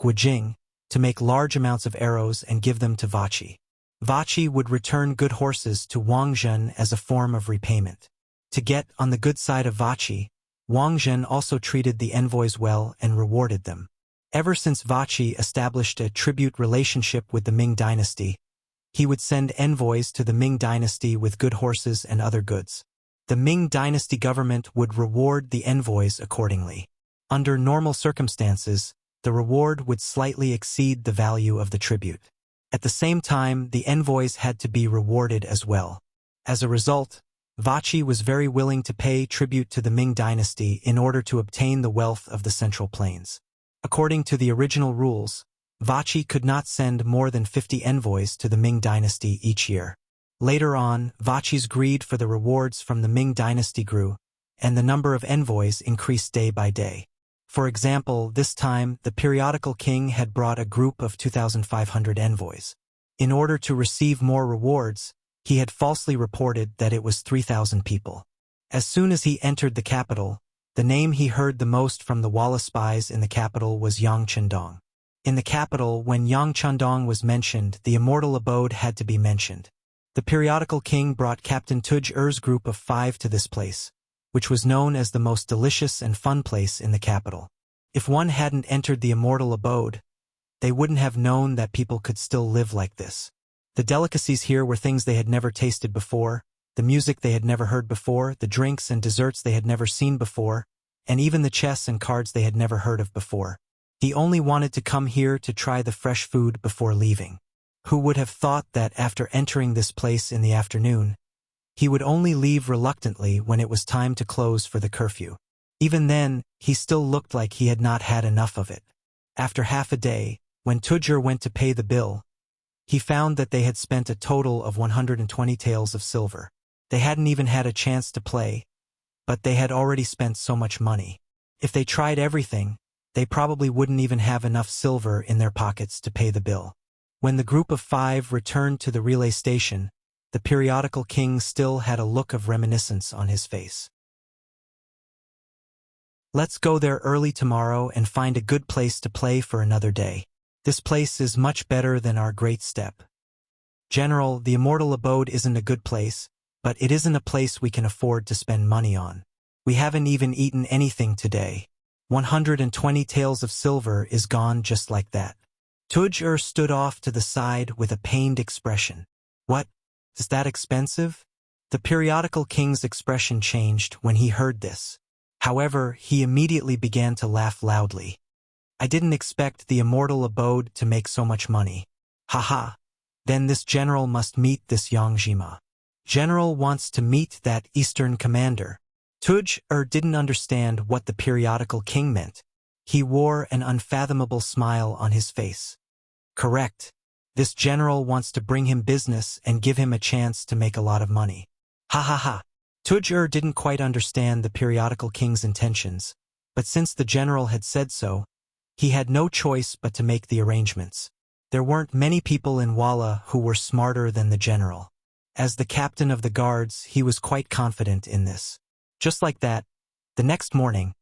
[SPEAKER 1] Guijing, to make large amounts of arrows and give them to Vachi. Vachi would return good horses to Wang Zhen as a form of repayment. To get on the good side of Vachi, Wang Zhen also treated the envoys well and rewarded them. Ever since Vachi established a tribute relationship with the Ming dynasty, he would send envoys to the Ming dynasty with good horses and other goods. The Ming dynasty government would reward the envoys accordingly. Under normal circumstances, the reward would slightly exceed the value of the tribute. At the same time, the envoys had to be rewarded as well. As a result, Vachi was very willing to pay tribute to the Ming dynasty in order to obtain the wealth of the Central Plains. According to the original rules, Vachi could not send more than 50 envoys to the Ming dynasty each year. Later on, Vachi's greed for the rewards from the Ming dynasty grew, and the number of envoys increased day by day. For example, this time, the periodical king had brought a group of 2,500 envoys. In order to receive more rewards, he had falsely reported that it was 3,000 people. As soon as he entered the capital, the name he heard the most from the Walla spies in the capital was Yang Chendong. In the capital, when Yang Chendong was mentioned, the immortal abode had to be mentioned. The periodical king brought Captain Tuj Er's group of 5 to this place, which was known as the most delicious and fun place in the capital. If one hadn't entered the immortal abode, they wouldn't have known that people could still live like this. The delicacies here were things they had never tasted before, the music they had never heard before, the drinks and desserts they had never seen before, and even the chess and cards they had never heard of before. He only wanted to come here to try the fresh food before leaving. Who would have thought that after entering this place in the afternoon, he would only leave reluctantly when it was time to close for the curfew. Even then, he still looked like he had not had enough of it. After half a day, when Tujer went to pay the bill, he found that they had spent a total of 120 taels of silver. They hadn't even had a chance to play, but they had already spent so much money. If they tried everything, they probably wouldn't even have enough silver in their pockets to pay the bill. When the group of 5 returned to the relay station, the periodical king still had a look of reminiscence on his face. Let's go there early tomorrow and find a good place to play for another day. This place is much better than our great steppe. General, the immortal abode isn't a good place, but it isn't a place we can afford to spend money on. We haven't even eaten anything today. 120 taels of silver is gone just like that. Tuj stood off to the side with a pained expression. What? Is that expensive? The periodical king's expression changed when he heard this. However, he immediately began to laugh loudly. I didn't expect the immortal abode to make so much money. Haha. Then this general must meet this Yang Jima. General wants to meet that Eastern commander. Tuj didn't understand what the periodical king meant. He wore an unfathomable smile on his face. Correct. This general wants to bring him business and give him a chance to make a lot of money. Ha ha ha. Tuj didn't quite understand the periodical king's intentions, but since the general had said so, he had no choice but to make the arrangements. There weren't many people in Walla who were smarter than the general. As the captain of the guards, he was quite confident in this. Just like that, the next morning,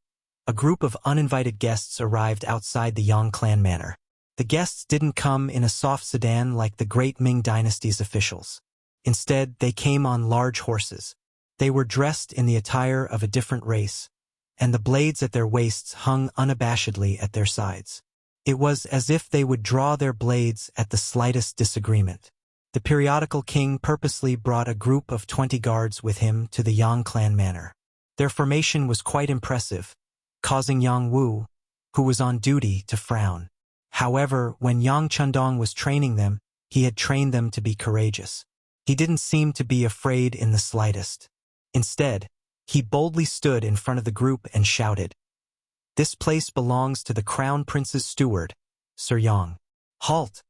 [SPEAKER 1] a group of uninvited guests arrived outside the Yang clan manor. The guests didn't come in a soft sedan like the great Ming dynasty's officials. Instead, they came on large horses. They were dressed in the attire of a different race, and the blades at their waists hung unabashedly at their sides. It was as if they would draw their blades at the slightest disagreement. The periodical king purposely brought a group of 20 guards with him to the Yang clan manor. Their formation was quite impressive, causing Yang Wu, who was on duty, to frown. However, when Yang Chendong was training them, he had trained them to be courageous. He didn't seem to be afraid in the slightest. Instead, he boldly stood in front of the group and shouted, "This place belongs to the Crown Prince's steward, Sir Yang." Halt!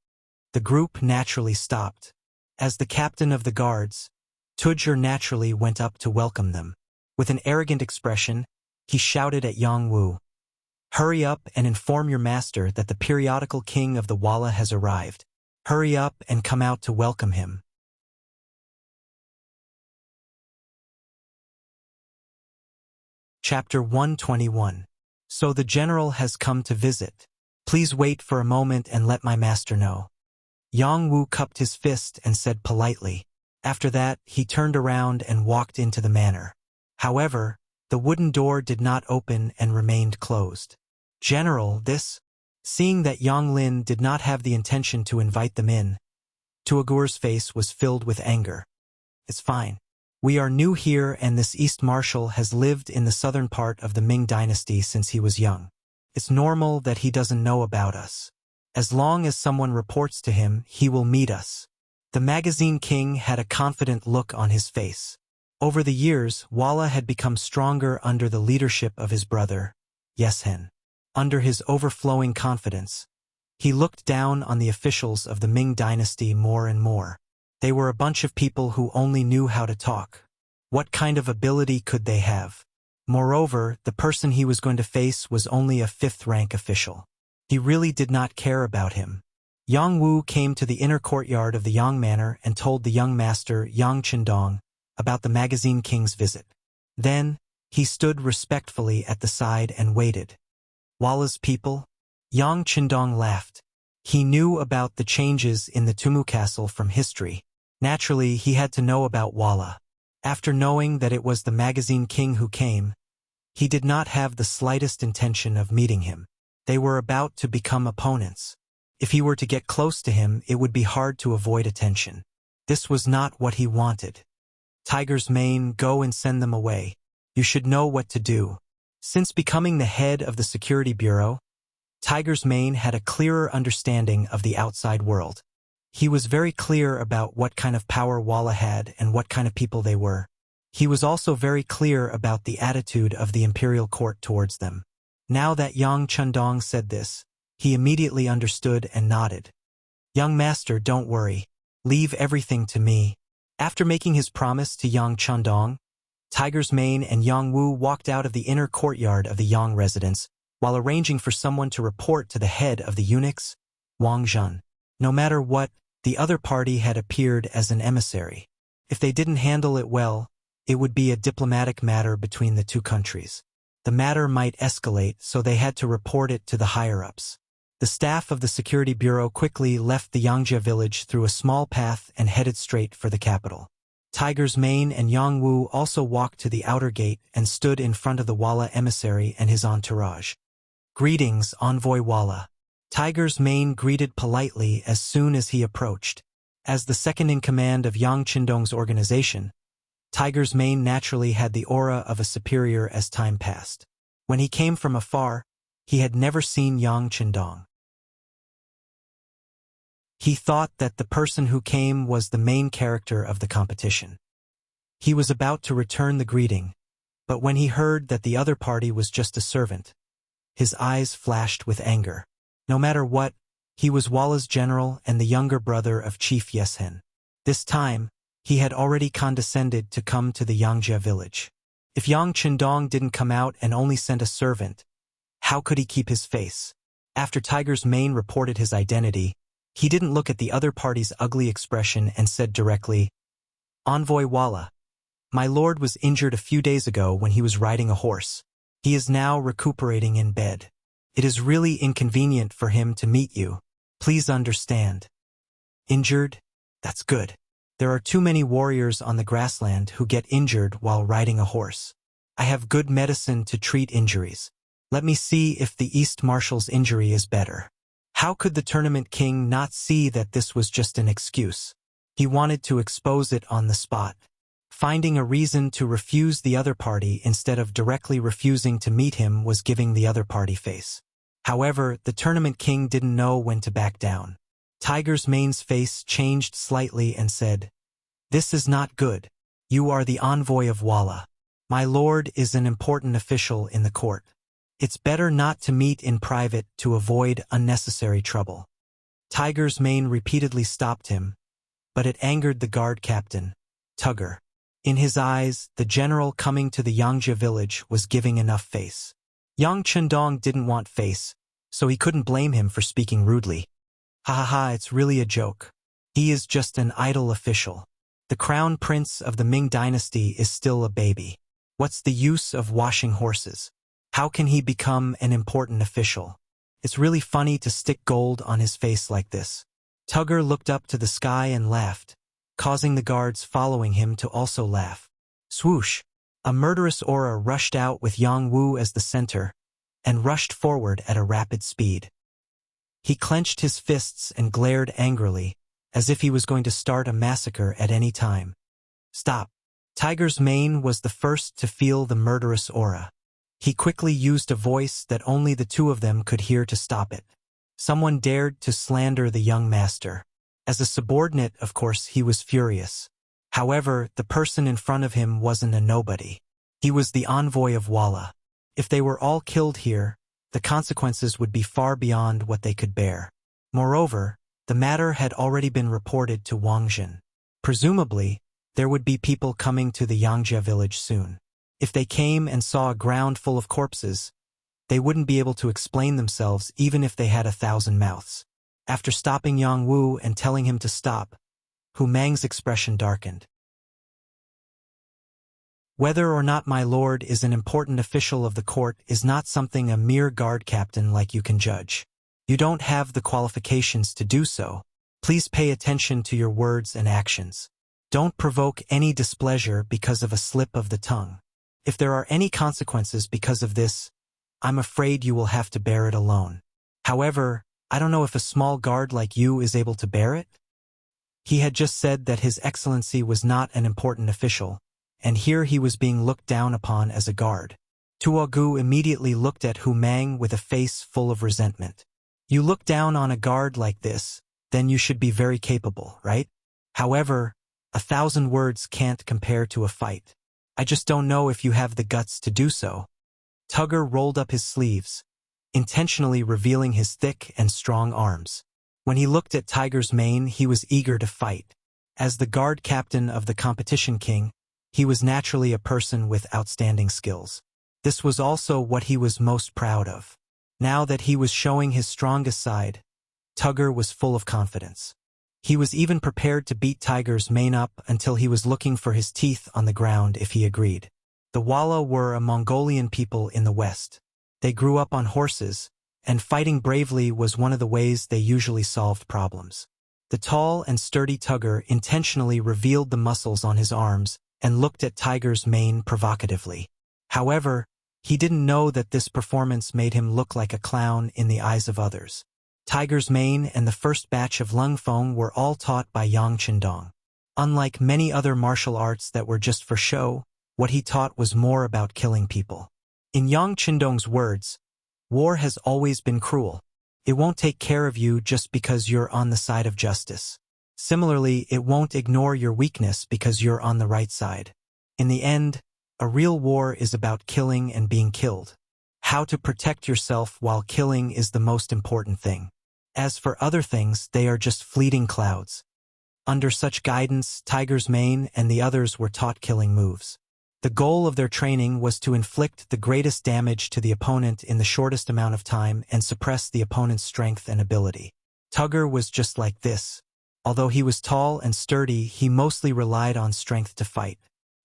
[SPEAKER 1] The group naturally stopped. As the captain of the guards, Tujer naturally went up to welcome them. With an arrogant expression, he shouted at Yang Wu, "Hurry up and inform your master that the periodical king of the Walla has arrived. Hurry up and come out to welcome him." Chapter 121. So the general has come to visit. Please wait for a moment and let my master know. Yang Wu cupped his fist and said politely. After that, he turned around and walked into the manor. However, the wooden door did not open and remained closed. General, this? Seeing that Yang Lin did not have the intention to invite them in, Tuagur's face was filled with anger. It's fine. We are new here and this East Marshal has lived in the southern part of the Ming dynasty since he was young. It's normal that he doesn't know about us. As long as someone reports to him, he will meet us. The magazine king had a confident look on his face. Over the years, Walla had become stronger under the leadership of his brother, Yeshen. Under his overflowing confidence, he looked down on the officials of the Ming dynasty more and more. They were a bunch of people who only knew how to talk. What kind of ability could they have? Moreover, the person he was going to face was only a fifth-rank official. He really did not care about him. Yang Wu came to the inner courtyard of the Yang Manor and told the young master Yang Qindong about the magazine king's visit. Then, he stood respectfully at the side and waited. Walla's people? Yang Qindong laughed. He knew about the changes in the Tumu Castle from history. Naturally, he had to know about Walla. After knowing that it was the magazine king who came, he did not have the slightest intention of meeting him. They were about to become opponents. If he were to get close to him, it would be hard to avoid attention. This was not what he wanted. Tiger's Mane, go and send them away. You should know what to do. Since becoming the head of the Security Bureau, Tiger's Mane had a clearer understanding of the outside world. He was very clear about what kind of power Walla had and what kind of people they were. He was also very clear about the attitude of the imperial court towards them. Now that Yang Qindong said this, he immediately understood and nodded. Young master, don't worry. Leave everything to me. After making his promise to Yang Qindong, Tiger's Mane and Yang Wu walked out of the inner courtyard of the Yang residence while arranging for someone to report to the head of the eunuchs, Wang Zhen. No matter what, the other party had appeared as an emissary. If they didn't handle it well, it would be a diplomatic matter between the two countries. The matter might escalate, so they had to report it to the higher-ups. The staff of the Security Bureau quickly left the Yangjia village through a small path and headed straight for the capital. Tiger's Mane and Yang Wu also walked to the outer gate and stood in front of the Walla emissary and his entourage. Greetings, Envoy Walla. Tiger's Mane greeted politely as soon as he approached. As the second-in-command of Yang Qindong's organization, Tiger's Mane naturally had the aura of a superior as time passed. When he came from afar, he had never seen Yang Qindong. He thought that the person who came was the main character of the competition. He was about to return the greeting, but when he heard that the other party was just a servant, his eyes flashed with anger. No matter what, he was Walla's general and the younger brother of Chief Yeshen. This time, he had already condescended to come to the Yangjia village. If Yang Qindong didn't come out and only sent a servant, how could he keep his face? After Tiger's Mane reported his identity, he didn't look at the other party's ugly expression and said directly, Envoy Walla, my lord was injured a few days ago when he was riding a horse. He is now recuperating in bed. It is really inconvenient for him to meet you. Please understand. Injured? That's good. There are too many warriors on the grassland who get injured while riding a horse. I have good medicine to treat injuries. Let me see if the East Marshal's injury is better. How could the tournament king not see that this was just an excuse? He wanted to expose it on the spot. Finding a reason to refuse the other party instead of directly refusing to meet him was giving the other party face. However, the tournament king didn't know when to back down. Tiger's Mane's face changed slightly and said, This is not good. You are the envoy of Walla. My lord is an important official in the court. It's better not to meet in private to avoid unnecessary trouble. Tiger's Mane repeatedly stopped him, but it angered the guard captain, Tugger. In his eyes, the general coming to the Yangjia village was giving enough face. Yang Qindong didn't want face, so he couldn't blame him for speaking rudely. Ha ha ha, it's really a joke. He is just an idle official. The crown prince of the Ming dynasty is still a baby. What's the use of washing horses? How can he become an important official? It's really funny to stick gold on his face like this. Tugger looked up to the sky and laughed, causing the guards following him to also laugh. Swoosh! A murderous aura rushed out with Yang Wu as the center, and rushed forward at a rapid speed. He clenched his fists and glared angrily, as if he was going to start a massacre at any time. Stop! Tiger's Mane was the first to feel the murderous aura. He quickly used a voice that only the two of them could hear to stop it. Someone dared to slander the young master. As a subordinate, of course, he was furious. However, the person in front of him wasn't a nobody. He was the envoy of Walla. If they were all killed here, the consequences would be far beyond what they could bear. Moreover, the matter had already been reported to Wang Zhen. Presumably, there would be people coming to the Yangjia village soon. If they came and saw a ground full of corpses, they wouldn't be able to explain themselves even if they had 1,000 mouths. After stopping Yang Wu and telling him to stop, Hu Mang's expression darkened. Whether or not my lord is an important official of the court is not something a mere guard captain like you can judge. You don't have the qualifications to do so. Please pay attention to your words and actions. Don't provoke any displeasure because of a slip of the tongue. If there are any consequences because of this, I'm afraid you will have to bear it alone. However, I don't know if a small guard like you is able to bear it. He had just said that His Excellency was not an important official, and here he was being looked down upon as a guard. Tuogu immediately looked at Hu Mang with a face full of resentment. You look down on a guard like this, then you should be very capable, right? However, 1,000 words can't compare to a fight. I just don't know if you have the guts to do so. Tugger rolled up his sleeves, intentionally revealing his thick and strong arms. When he looked at Tiger's mane, he was eager to fight. As the guard captain of the competition king, he was naturally a person with outstanding skills. This was also what he was most proud of. Now that he was showing his strongest side, Tugger was full of confidence. He was even prepared to beat Tiger's mane up until he was looking for his teeth on the ground if he agreed. The Walla were a Mongolian people in the West. They grew up on horses, and fighting bravely was one of the ways they usually solved problems. The tall and sturdy Tugger intentionally revealed the muscles on his arms and looked at Tiger's mane provocatively. However, he didn't know that this performance made him look like a clown in the eyes of others. Tiger's mane and the first batch of Lung Feng were all taught by Yang Qindong. Unlike many other martial arts that were just for show, what he taught was more about killing people. In Yang Qindong's words, war has always been cruel. It won't take care of you just because you're on the side of justice. Similarly, it won't ignore your weakness because you're on the right side. In the end, a real war is about killing and being killed. How to protect yourself while killing is the most important thing. As for other things, they are just fleeting clouds. Under such guidance, Tiger's mane and the others were taught killing moves. The goal of their training was to inflict the greatest damage to the opponent in the shortest amount of time and suppress the opponent's strength and ability. Tugger was just like this. Although he was tall and sturdy, he mostly relied on strength to fight.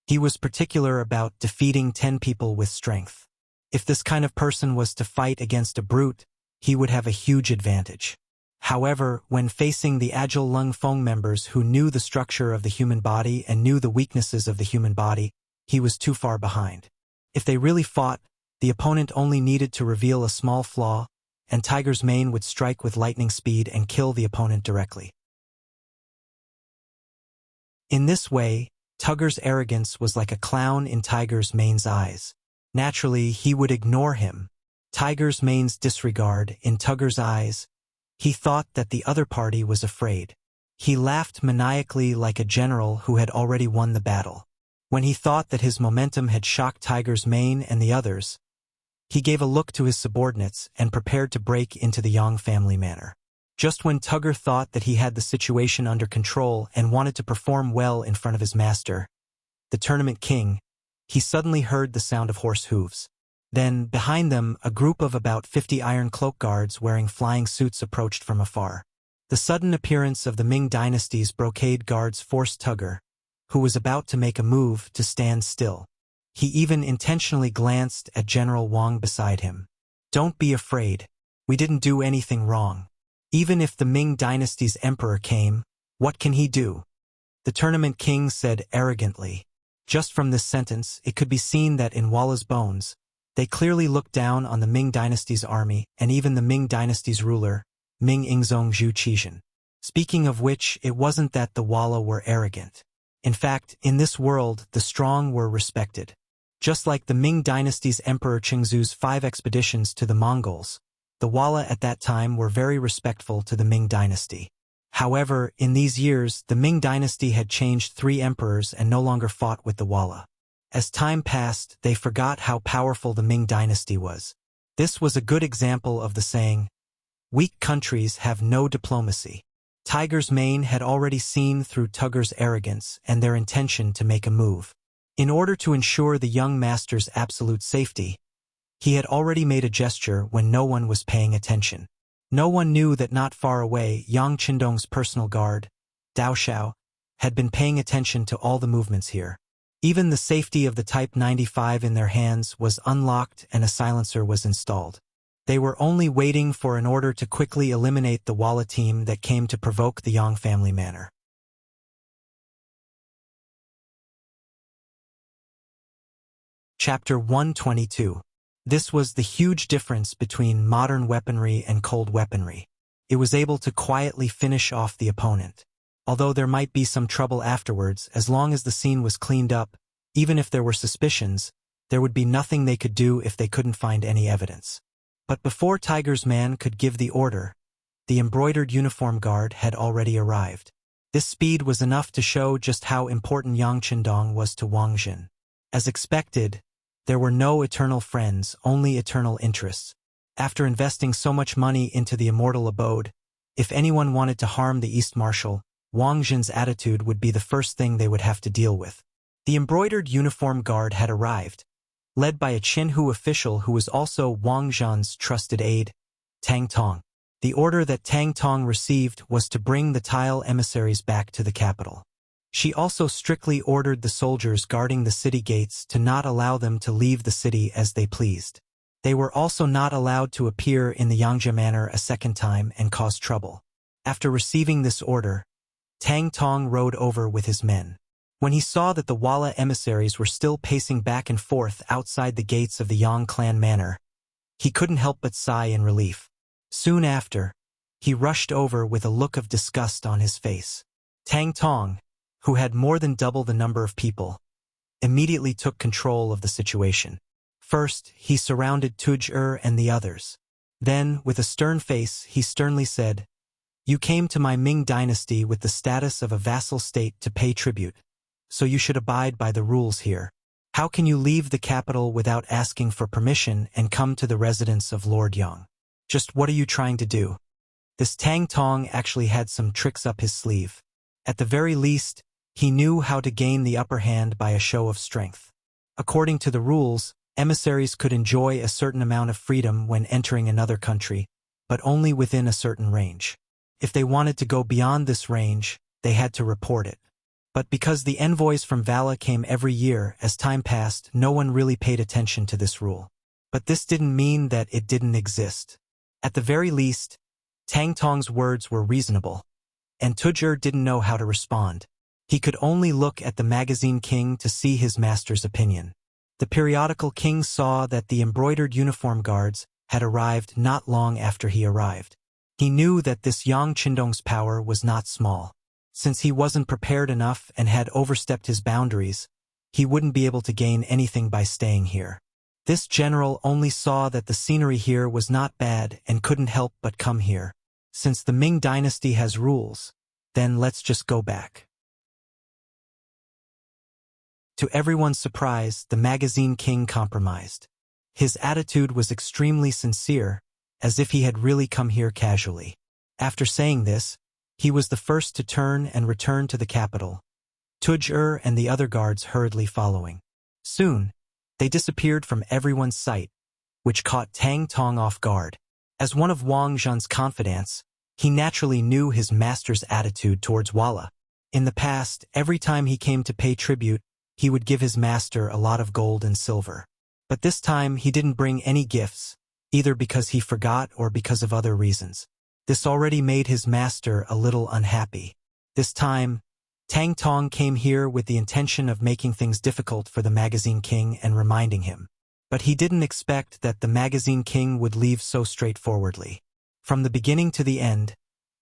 [SPEAKER 1] He was particular about defeating 10 people with strength. If this kind of person was to fight against a brute, he would have a huge advantage. However, when facing the agile Lung Feng members who knew the structure of the human body and knew the weaknesses of the human body, he was too far behind. If they really fought, the opponent only needed to reveal a small flaw, and Tiger's mane would strike with lightning speed and kill the opponent directly. In this way, Tugger's arrogance was like a clown in Tiger's mane's eyes. Naturally, he would ignore him. Tiger's mane's disregard, in Tugger's eyes, he thought that the other party was afraid. He laughed maniacally like a general who had already won the battle. When he thought that his momentum had shocked Tiger's mane and the others, he gave a look to his subordinates and prepared to break into the Yang family manner. Just when Tugger thought that he had the situation under control and wanted to perform well in front of his master, the tournament king, he suddenly heard the sound of horse hooves. Then, behind them, a group of about 50 Iron Cloak guards wearing flying suits approached from afar. The sudden appearance of the Ming dynasty's brocade guards forced Tugger, who was about to make a move, to stand still. He even intentionally glanced at General Wang beside him. "Don't be afraid. We didn't do anything wrong. Even if the Ming dynasty's emperor came, what can he do?" The tournament king said arrogantly. Just from this sentence, it could be seen that in Walla's bones, they clearly looked down on the Ming dynasty's army and even the Ming dynasty's ruler, Ming Ingzong Zhu Qizhen. Speaking of which, it wasn't that the Walla were arrogant. In fact, in this world, the strong were respected. Just like the Ming dynasty's Emperor Qingzu's 5 expeditions to the Mongols, the Walla at that time were very respectful to the Ming dynasty. However, in these years, the Ming dynasty had changed 3 emperors and no longer fought with the Walla. As time passed, they forgot how powerful the Ming dynasty was. This was a good example of the saying, "Weak countries have no diplomacy." Tiger's mane had already seen through Tugger's arrogance and their intention to make a move. In order to ensure the young master's absolute safety, he had already made a gesture when no one was paying attention. No one knew that not far away, Yang Qindong's personal guard, Dao Xiao, had been paying attention to all the movements here. Even the safety of the Type 95 in their hands was unlocked and a silencer was installed. They were only waiting for an order to quickly eliminate the Walla team that came to provoke the Yang family manor. Chapter 122. This was the huge difference between modern weaponry and cold weaponry. It was able to quietly finish off the opponent. Although there might be some trouble afterwards, as long as the scene was cleaned up, even if there were suspicions, there would be nothing they could do if they couldn't find any evidence. But before Tiger's man could give the order, the embroidered uniform guard had already arrived. This speed was enough to show just how important Yang Qindong was to Wang Jin. As expected, there were no eternal friends, only eternal interests. After investing so much money into the immortal abode, if anyone wanted to harm the East Marshal, Wang Jin's attitude would be the first thing they would have to deal with. The embroidered uniform guard had arrived, led by a Qinhu official who was also Wang Zhan's trusted aide, Tang Tong. The order that Tang Tong received was to bring the Tile emissaries back to the capital. She also strictly ordered the soldiers guarding the city gates to not allow them to leave the city as they pleased. They were also not allowed to appear in the Yangzhe manor a second time and cause trouble. After receiving this order, Tang Tong rode over with his men. When he saw that the Walla emissaries were still pacing back and forth outside the gates of the Yang clan manor, he couldn't help but sigh in relief. Soon after, he rushed over with a look of disgust on his face. Tang Tong, who had more than double the number of people, immediately took control of the situation. First, he surrounded Tuj and the others. Then, with a stern face, he sternly said, "You came to my Ming dynasty with the status of a vassal state to pay tribute, so you should abide by the rules here. How can you leave the capital without asking for permission and come to the residence of Lord Yang? Just what are you trying to do?" This Tang Tong actually had some tricks up his sleeve. At the very least, he knew how to gain the upper hand by a show of strength. According to the rules, emissaries could enjoy a certain amount of freedom when entering another country, but only within a certain range. If they wanted to go beyond this range, they had to report it. But because the envoys from Vala came every year, as time passed, no one really paid attention to this rule. But this didn't mean that it didn't exist. At the very least, Tang Tong's words were reasonable, and Tuj didn't know how to respond. He could only look at the magazine king to see his master's opinion. The periodical king saw that the embroidered uniform guards had arrived not long after he arrived. He knew that this Yang Qindong's power was not small. Since he wasn't prepared enough and had overstepped his boundaries, he wouldn't be able to gain anything by staying here. This general only saw that the scenery here was not bad and couldn't help but come here. Since the Ming dynasty has rules, then let's just go back. To everyone's surprise, the magazine king compromised. His attitude was extremely sincere, as if he had really come here casually. After saying this, he was the first to turn and return to the capital, Tuj and the other guards hurriedly following. Soon, they disappeared from everyone's sight, which caught Tang Tong off guard. As one of Wang Zhan's confidants, he naturally knew his master's attitude towards Walla. In the past, every time he came to pay tribute, he would give his master a lot of gold and silver. But this time he didn't bring any gifts, either because he forgot or because of other reasons. This already made his master a little unhappy. This time, Tang Tong came here with the intention of making things difficult for the magazine king and reminding him. But he didn't expect that the magazine king would leave so straightforwardly. From the beginning to the end,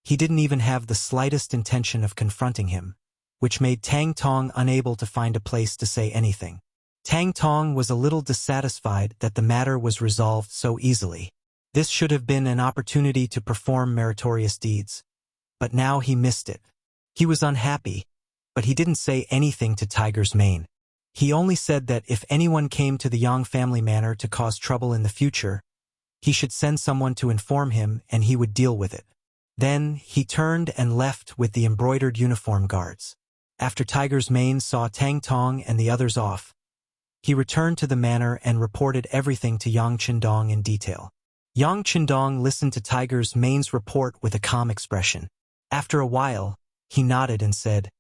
[SPEAKER 1] he didn't even have the slightest intention of confronting him, which made Tang Tong unable to find a place to say anything. Tang Tong was a little dissatisfied that the matter was resolved so easily. This should have been an opportunity to perform meritorious deeds, but now he missed it. He was unhappy, but he didn't say anything to Tiger's mane. He only said that if anyone came to the Yang family manor to cause trouble in the future, he should send someone to inform him and he would deal with it. Then he turned and left with the embroidered uniform guards. After Tiger's Mane saw Tang Tong and the others off, he returned to the manor and reported everything to Yang Qindong in detail. Yang Qindong listened to Tiger's Mane's report with a calm expression. After a while, he nodded and said,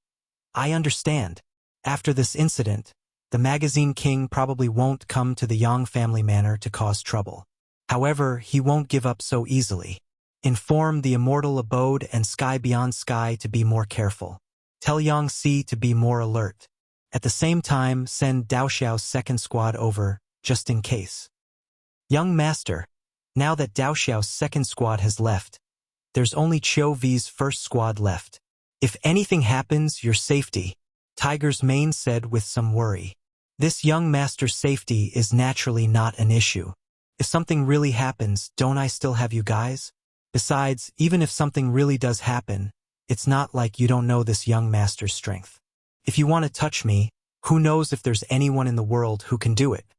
[SPEAKER 1] "I understand. After this incident, the magazine king probably won't come to the Yang family manor to cause trouble. However, he won't give up so easily. Inform the immortal abode and sky beyond sky to be more careful. Tell Yang Si to be more alert. At the same time, send Dao Xiao's second squad over, just in case." "Young master, now that Dao Xiao's second squad has left, there's only Qiu V's first squad left. If anything happens, your safety," Tiger's Mane said with some worry. "This young master's safety is naturally not an issue. If something really happens, don't I still have you guys? Besides, even if something really does happen, it's not like you don't know this young master's strength. If you want to touch me, who knows if there's anyone in the world who can do it."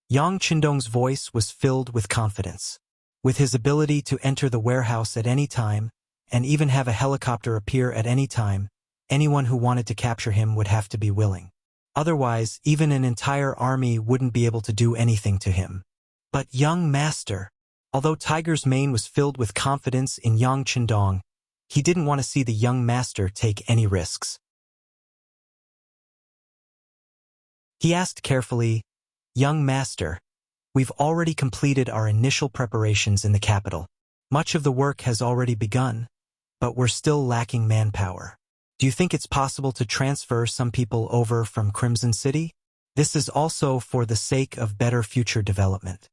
[SPEAKER 1] Yang Qindong's voice was filled with confidence. With his ability to enter the warehouse at any time, and even have a helicopter appear at any time, anyone who wanted to capture him would have to be willing. Otherwise, even an entire army wouldn't be able to do anything to him. But young master, although Tiger's Mane was filled with confidence in Yang Qindong, he didn't want to see the young master take any risks. He asked carefully, "Young master, we've already completed our initial preparations in the capital. Much of the work has already begun, but we're still lacking manpower. Do you think it's possible to transfer some people over from Crimson City? This is also for the sake of better future development."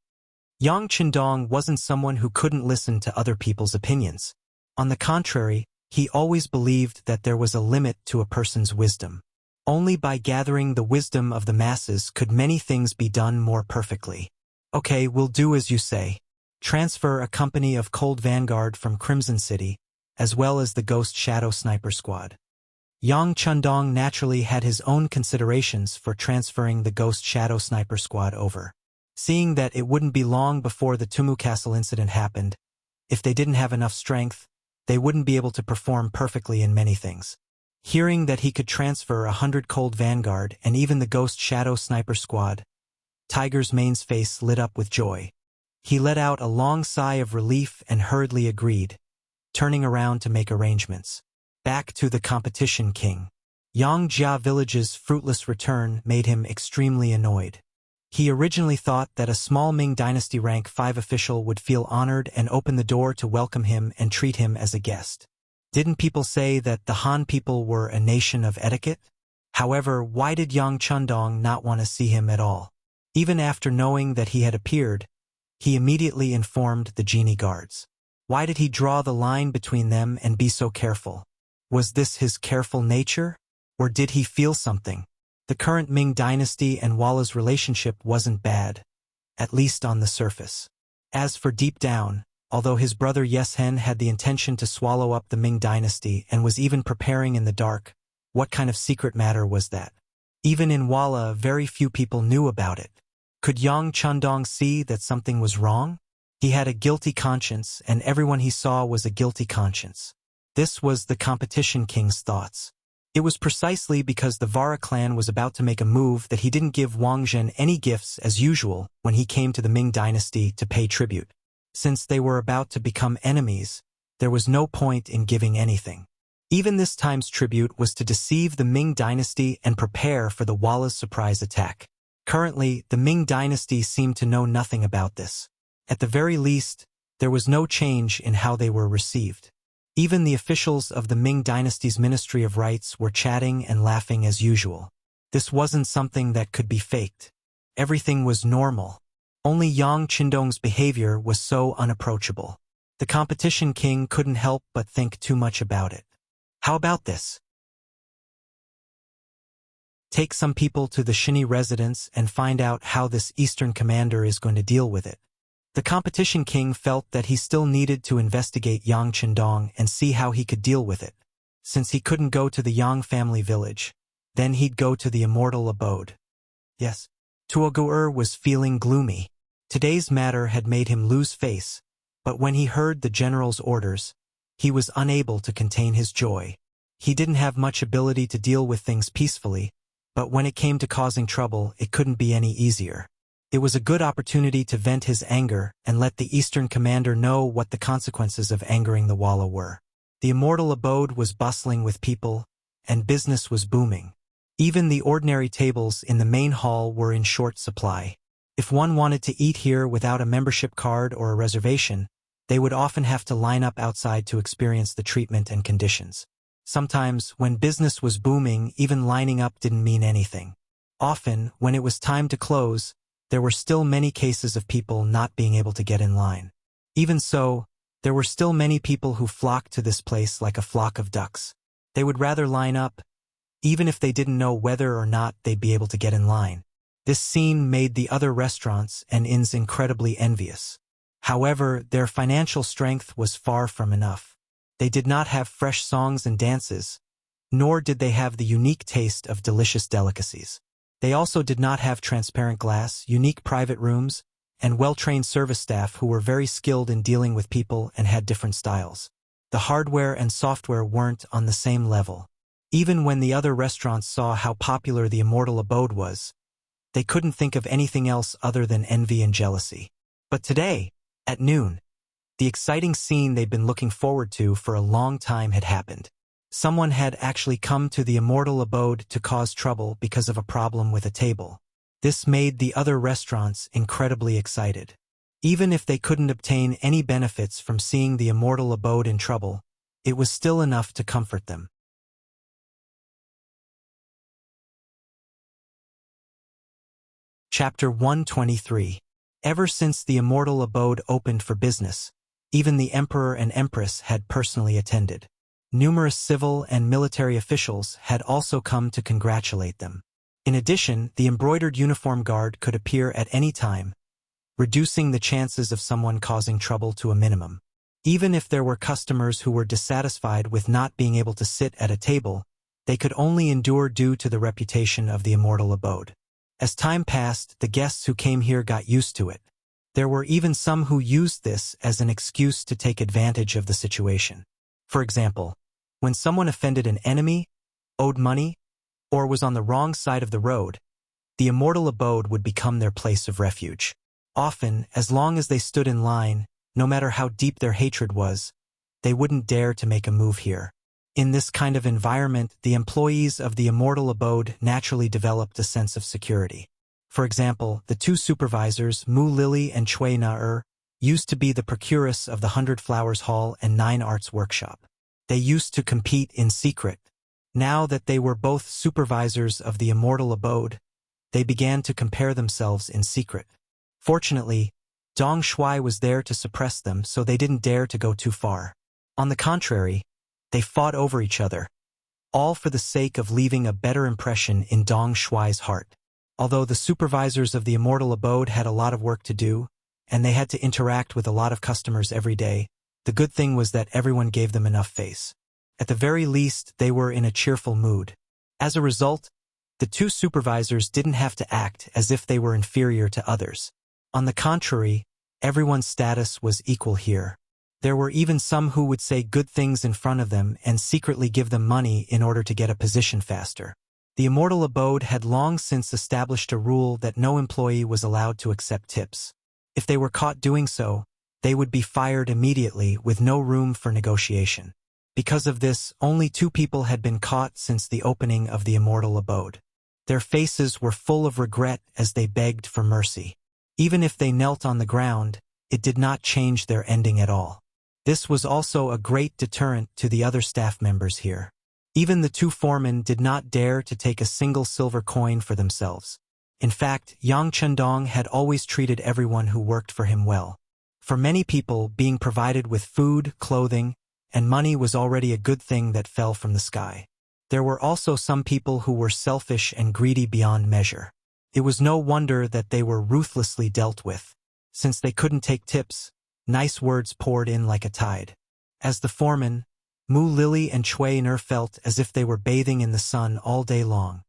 [SPEAKER 1] Yang Qindong wasn't someone who couldn't listen to other people's opinions. On the contrary, he always believed that there was a limit to a person's wisdom. Only by gathering the wisdom of the masses could many things be done more perfectly. "Okay, we'll do as you say. Transfer a company of Cold Vanguard from Crimson City, as well as the Ghost Shadow Sniper Squad." Yang Qindong naturally had his own considerations for transferring the Ghost Shadow Sniper Squad over. Seeing that it wouldn't be long before the Tumu Castle incident happened, if they didn't have enough strength, they wouldn't be able to perform perfectly in many things. Hearing that he could transfer 100 Cold Vanguard and even the Ghost Shadow Sniper Squad, Tiger's Mane's face lit up with joy. He let out a long sigh of relief and hurriedly agreed, turning around to make arrangements. Back to the competition king. Yangjia village's fruitless return made him extremely annoyed. He originally thought that a small Ming Dynasty rank 5 official would feel honored and open the door to welcome him and treat him as a guest. Didn't people say that the Han people were a nation of etiquette? However, why did Yang Qindong not want to see him at all? Even after knowing that he had appeared, he immediately informed the genie guards. Why did he draw the line between them and be so careful? Was this his careful nature? Or did he feel something? The current Ming Dynasty and Walla's relationship wasn't bad, at least on the surface. As for deep down, although his brother Yes Hen had the intention to swallow up the Ming Dynasty and was even preparing in the dark, what kind of secret matter was that? Even in Walla, very few people knew about it. Could Yang Qindong see that something was wrong? He had a guilty conscience, and everyone he saw was a guilty conscience. This was the competition king's thoughts. It was precisely because the Vara clan was about to make a move that he didn't give Wang Zhen any gifts as usual when he came to the Ming Dynasty to pay tribute. Since they were about to become enemies, there was no point in giving anything. Even this time's tribute was to deceive the Ming Dynasty and prepare for the Walla's surprise attack. Currently, the Ming Dynasty seemed to know nothing about this. At the very least, there was no change in how they were received. Even the officials of the Ming Dynasty's Ministry of Rites were chatting and laughing as usual. This wasn't something that could be faked. Everything was normal. Only Yang Qindong's behavior was so unapproachable. The competition king couldn't help but think too much about it. How about this? Take some people to the Shinny residence and find out how this Eastern commander is going to deal with it. The competition king felt that he still needed to investigate Yang Qindong and see how he could deal with it. Since he couldn't go to the Yang family village, then he'd go to the immortal abode. Yes, Tuogu'er was feeling gloomy. Today's matter had made him lose face, but when he heard the general's orders, he was unable to contain his joy. He didn't have much ability to deal with things peacefully, but when it came to causing trouble, it couldn't be any easier. It was a good opportunity to vent his anger and let the Eastern commander know what the consequences of angering the Walla were. The immortal abode was bustling with people, and business was booming. Even the ordinary tables in the main hall were in short supply. If one wanted to eat here without a membership card or a reservation, they would often have to line up outside to experience the treatment and conditions. Sometimes, when business was booming, even lining up didn't mean anything. Often, when it was time to close, there were still many cases of people not being able to get in line. Even so, there were still many people who flocked to this place like a flock of ducks. They would rather line up, even if they didn't know whether or not they'd be able to get in line. This scene made the other restaurants and inns incredibly envious. However, their financial strength was far from enough. They did not have fresh songs and dances, nor did they have the unique taste of delicious delicacies. They also did not have transparent glass, unique private rooms, and well-trained service staff who were very skilled in dealing with people and had different styles. The hardware and software weren't on the same level. Even when the other restaurants saw how popular the immortal abode was, they couldn't think of anything else other than envy and jealousy. But today, at noon, the exciting scene they'd been looking forward to for a long time had happened. Someone had actually come to the immortal abode to cause trouble because of a problem with a table. This made the other restaurants incredibly excited. Even if they couldn't obtain any benefits from seeing the immortal abode in trouble, it was still enough to comfort them. Chapter 123. Ever since the immortal abode opened for business, even the emperor and empress had personally attended. Numerous civil and military officials had also come to congratulate them. In addition, the embroidered uniform guard could appear at any time, reducing the chances of someone causing trouble to a minimum. Even if there were customers who were dissatisfied with not being able to sit at a table, they could only endure due to the reputation of the immortal abode. As time passed, the guests who came here got used to it. There were even some who used this as an excuse to take advantage of the situation. For example, when someone offended an enemy, owed money, or was on the wrong side of the road, the immortal abode would become their place of refuge. Often, as long as they stood in line, no matter how deep their hatred was, they wouldn't dare to make a move here. In this kind of environment, the employees of the immortal abode naturally developed a sense of security. For example, the two supervisors, Mu Lily and Chui Na used to be the procuress of the 100 Flowers Hall and 9 Arts Workshop. They used to compete in secret. Now that they were both supervisors of the immortal abode, they began to compare themselves in secret. Fortunately, Dong Shuai was there to suppress them, so they didn't dare to go too far. On the contrary, they fought over each other, all for the sake of leaving a better impression in Dong Shuai's heart. Although the supervisors of the immortal abode had a lot of work to do, and they had to interact with a lot of customers every day, the good thing was that everyone gave them enough face. At the very least, they were in a cheerful mood. As a result, the two supervisors didn't have to act as if they were inferior to others. On the contrary, everyone's status was equal here. There were even some who would say good things in front of them and secretly give them money in order to get a position faster. The immortal abode had long since established a rule that no employee was allowed to accept tips. If they were caught doing so, they would be fired immediately with no room for negotiation. Because of this, only 2 people had been caught since the opening of the immortal abode. Their faces were full of regret as they begged for mercy. Even if they knelt on the ground, it did not change their ending at all. This was also a great deterrent to the other staff members here. Even the 2 foremen did not dare to take a single silver coin for themselves. In fact, Yang Chendong had always treated everyone who worked for him well. For many people, being provided with food, clothing, and money was already a good thing that fell from the sky. There were also some people who were selfish and greedy beyond measure. It was no wonder that they were ruthlessly dealt with. Since they couldn't take tips, nice words poured in like a tide. As the foreman, Mu Lily and Chui Na felt as if they were bathing in the sun all day long.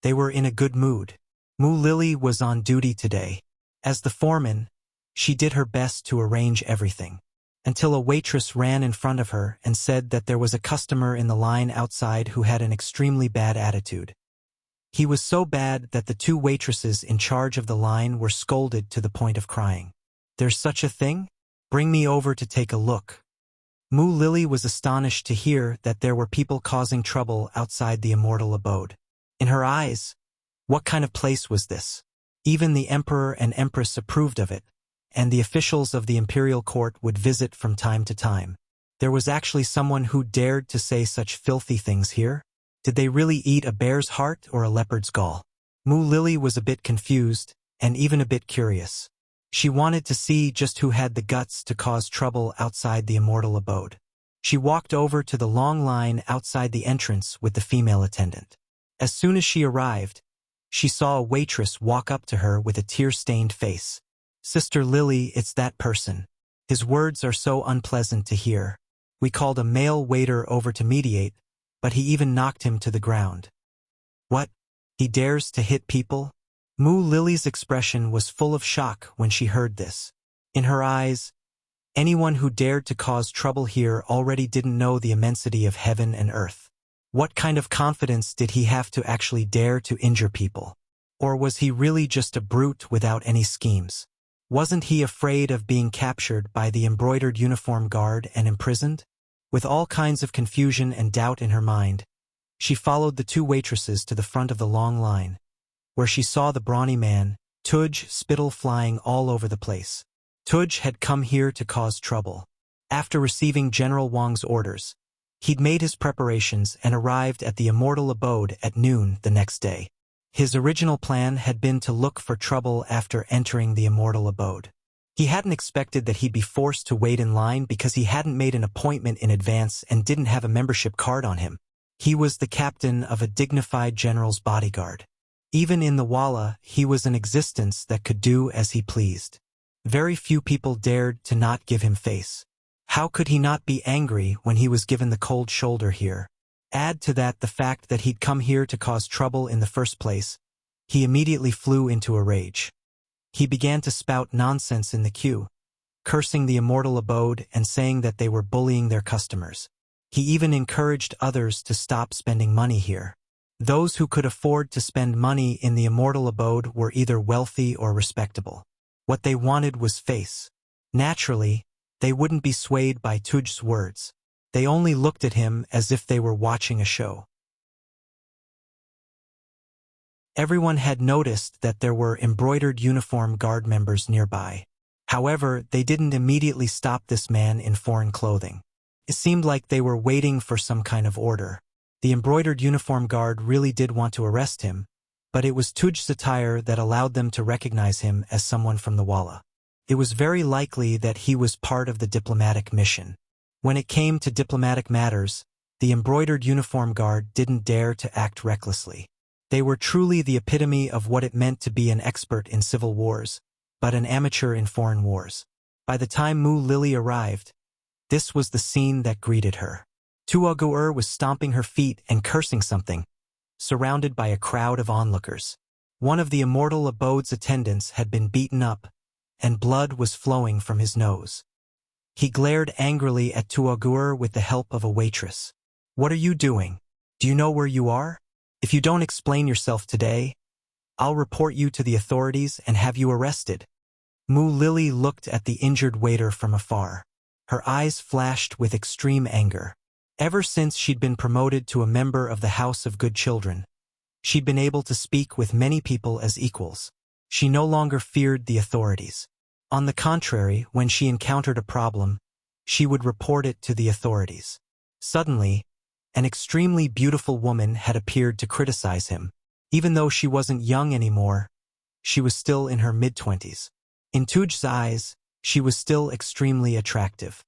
[SPEAKER 1] They were in a good mood. Mu Lily was on duty today. As the foreman, she did her best to arrange everything. until a waitress ran in front of her and said that there was a customer in the line outside who had an extremely bad attitude. He was so bad that the two waitresses in charge of the line were scolded to the point of crying. "There's such a thing? Bring me over to take a look." Mu Lily was astonished to hear that there were people causing trouble outside the immortal abode. In her eyes, what kind of place was this? Even the emperor and empress approved of it, and the officials of the imperial court would visit from time to time. There was actually someone who dared to say such filthy things here? Did they really eat a bear's heart or a leopard's gall? Mu Lily was a bit confused, and even a bit curious. She wanted to see just who had the guts to cause trouble outside the immortal abode. She walked over to the long line outside the entrance with the female attendant. As soon as she arrived, she saw a waitress walk up to her with a tear-stained face. "Sister Lily, it's that person." His words are so unpleasant to hear. We called a male waiter over to mediate, but he even knocked him to the ground. What? He dares to hit people? Mu Lily's expression was full of shock when she heard this. In her eyes, anyone who dared to cause trouble here already didn't know the immensity of heaven and earth. What kind of confidence did he have to actually dare to injure people? Or was he really just a brute without any schemes? Wasn't he afraid of being captured by the embroidered uniform guard and imprisoned? With all kinds of confusion and doubt in her mind, she followed the two waitresses to the front of the long line, where she saw the brawny man, Tuj, spittle flying all over the place. Tuj had come here to cause trouble. After receiving General Wang's orders, he'd made his preparations and arrived at the immortal abode at noon the next day. His original plan had been to look for trouble after entering the immortal abode. He hadn't expected that he'd be forced to wait in line because he hadn't made an appointment in advance and didn't have a membership card on him. He was the captain of a dignified general's bodyguard. Even in the Walla, he was an existence that could do as he pleased. Very few people dared to not give him face. How could he not be angry when he was given the cold shoulder here? Add to that the fact that he'd come here to cause trouble in the first place. He immediately flew into a rage. He began to spout nonsense in the queue, cursing the immortal abode and saying that they were bullying their customers. He even encouraged others to stop spending money here. Those who could afford to spend money in the immortal abode were either wealthy or respectable. What they wanted was face. Naturally, they wouldn't be swayed by Tuj's words. They only looked at him as if they were watching a show. Everyone had noticed that there were embroidered uniform guard members nearby. However, they didn't immediately stop this man in foreign clothing. It seemed like they were waiting for some kind of order. The embroidered uniform guard really did want to arrest him, but it was Tuj's attire that allowed them to recognize him as someone from the Walla. It was very likely that he was part of the diplomatic mission. When it came to diplomatic matters, the embroidered uniform guard didn't dare to act recklessly. They were truly the epitome of what it meant to be an expert in civil wars, but an amateur in foreign wars. By the time Mu Lily arrived, this was the scene that greeted her. Tuogu'er was stomping her feet and cursing something, surrounded by a crowd of onlookers. One of the immortal abode's attendants had been beaten up, and blood was flowing from his nose. He glared angrily at Tuogu'er with the help of a waitress. "What are you doing? Do you know where you are? If you don't explain yourself today, I'll report you to the authorities and have you arrested." Mu Lily looked at the injured waiter from afar. Her eyes flashed with extreme anger. Ever since she'd been promoted to a member of the House of Good Children, she'd been able to speak with many people as equals. She no longer feared the authorities. On the contrary, when she encountered a problem, she would report it to the authorities. Suddenly, an extremely beautiful woman had appeared to criticize him. Even though she wasn't young anymore, she was still in her mid-20s. In Tuj's eyes, she was still extremely attractive.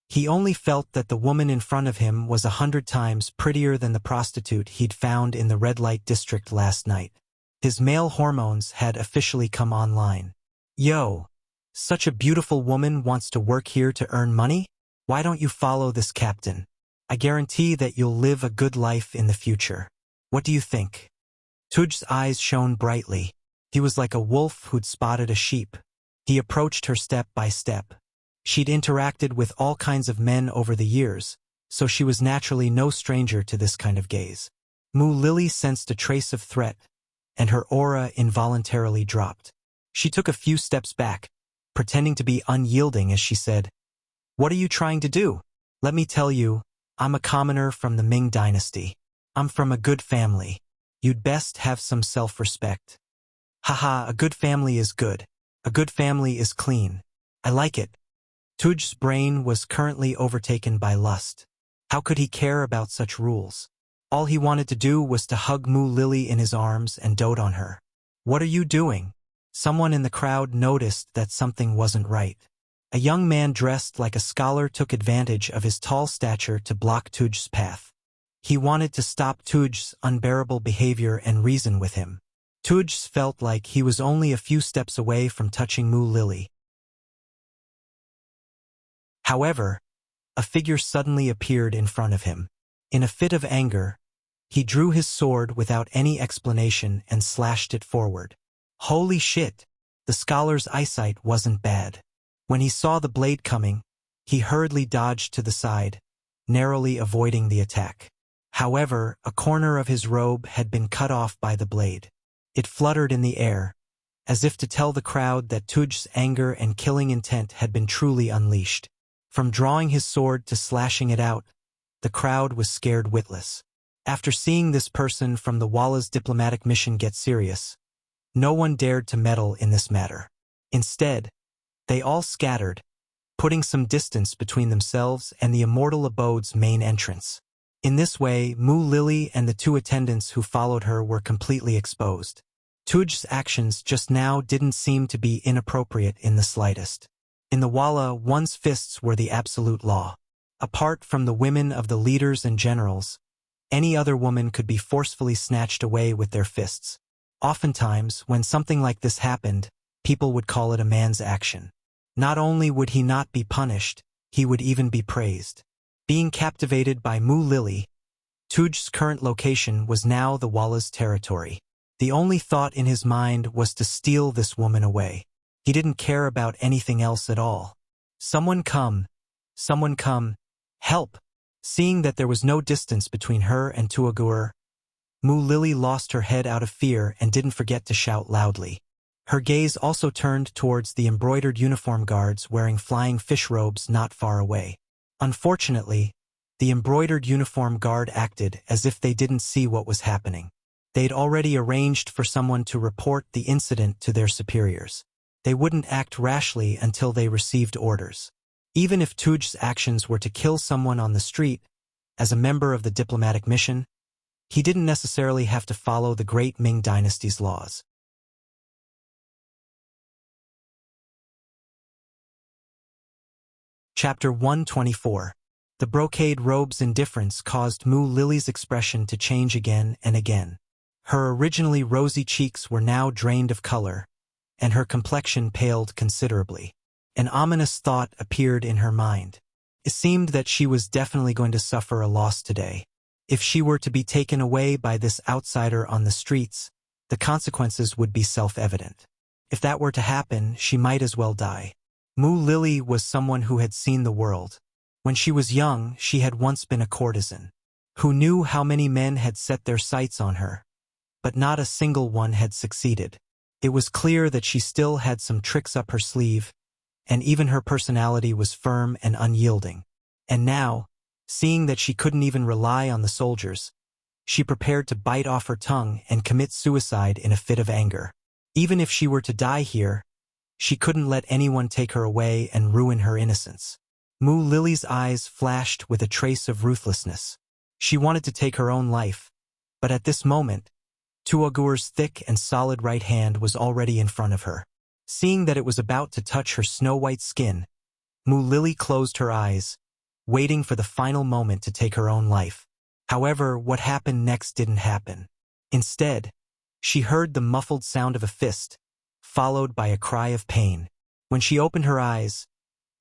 [SPEAKER 1] He only felt that the woman in front of him was 100 times prettier than the prostitute he'd found in the red light district last night. His male hormones had officially come online. "Yo, such a beautiful woman wants to work here to earn money? Why don't you follow this captain? I guarantee that you'll live a good life in the future. What do you think?" Tuj's eyes shone brightly. He was like a wolf who'd spotted a sheep. He approached her step by step. She'd interacted with all kinds of men over the years, so she was naturally no stranger to this kind of gaze. Mu Lily sensed a trace of threat, and her aura involuntarily dropped. She took a few steps back, pretending to be unyielding as she said, "What are you trying to do? Let me tell you, I'm a commoner from the Ming dynasty. I'm from a good family. You'd best have some self-respect." "Haha, a good family is good. A good family is clean. I like it." Tuj's brain was currently overtaken by lust. How could he care about such rules? All he wanted to do was to hug Mu Lily in his arms and dote on her. "What are you doing?" Someone in the crowd noticed that something wasn't right. A young man dressed like a scholar took advantage of his tall stature to block Tuj's path. He wanted to stop Tuj's unbearable behavior and reason with him. Tuj felt like he was only a few steps away from touching Mu Lily. However, a figure suddenly appeared in front of him. In a fit of anger, he drew his sword without any explanation and slashed it forward. Holy shit! The scholar's eyesight wasn't bad. When he saw the blade coming, he hurriedly dodged to the side, narrowly avoiding the attack. However, a corner of his robe had been cut off by the blade. It fluttered in the air, as if to tell the crowd that Tuj's anger and killing intent had been truly unleashed. From drawing his sword to slashing it out, the crowd was scared witless. After seeing this person from the Walla's diplomatic mission get serious, no one dared to meddle in this matter. Instead, they all scattered, putting some distance between themselves and the Immortal Abode's main entrance. In this way, Mu Lily and the two attendants who followed her were completely exposed. Tuj's actions just now didn't seem to be inappropriate in the slightest. In the Walla, one's fists were the absolute law. Apart from the women of the leaders and generals, any other woman could be forcefully snatched away with their fists. Oftentimes, when something like this happened, people would call it a man's action. Not only would he not be punished, he would even be praised. Being captivated by Mu Lily, Tuj's current location was now the Walla's territory. The only thought in his mind was to steal this woman away. He didn't care about anything else at all. Someone come, help! Seeing that there was no distance between her and Tuagur, Mu Lily lost her head out of fear and didn't forget to shout loudly. Her gaze also turned towards the embroidered uniform guards wearing flying fish robes not far away. Unfortunately, the embroidered uniform guard acted as if they didn't see what was happening. They'd already arranged for someone to report the incident to their superiors. They wouldn't act rashly until they received orders. Even if Tuj's actions were to kill someone on the street, as a member of the diplomatic mission, he didn't necessarily have to follow the Great Ming Dynasty's laws. Chapter 124. The brocade robe's indifference caused Mu Lily's expression to change again and again. Her originally rosy cheeks were now drained of color, and her complexion paled considerably. An ominous thought appeared in her mind. It seemed that she was definitely going to suffer a loss today. If she were to be taken away by this outsider on the streets, the consequences would be self-evident. If that were to happen, she might as well die. Mu Lily was someone who had seen the world. When she was young, she had once been a courtesan, who knew how many men had set their sights on her, but not a single one had succeeded. It was clear that she still had some tricks up her sleeve, and even her personality was firm and unyielding. And now, seeing that she couldn't even rely on the soldiers, she prepared to bite off her tongue and commit suicide in a fit of anger. Even if she were to die here, she couldn't let anyone take her away and ruin her innocence. Mu Lily's eyes flashed with a trace of ruthlessness. She wanted to take her own life, but at this moment, Tuagur's thick and solid right hand was already in front of her. Seeing that it was about to touch her snow-white skin, Mu Lily closed her eyes, waiting for the final moment to take her own life. However, what happened next didn't happen. Instead, she heard the muffled sound of a fist, followed by a cry of pain. When she opened her eyes,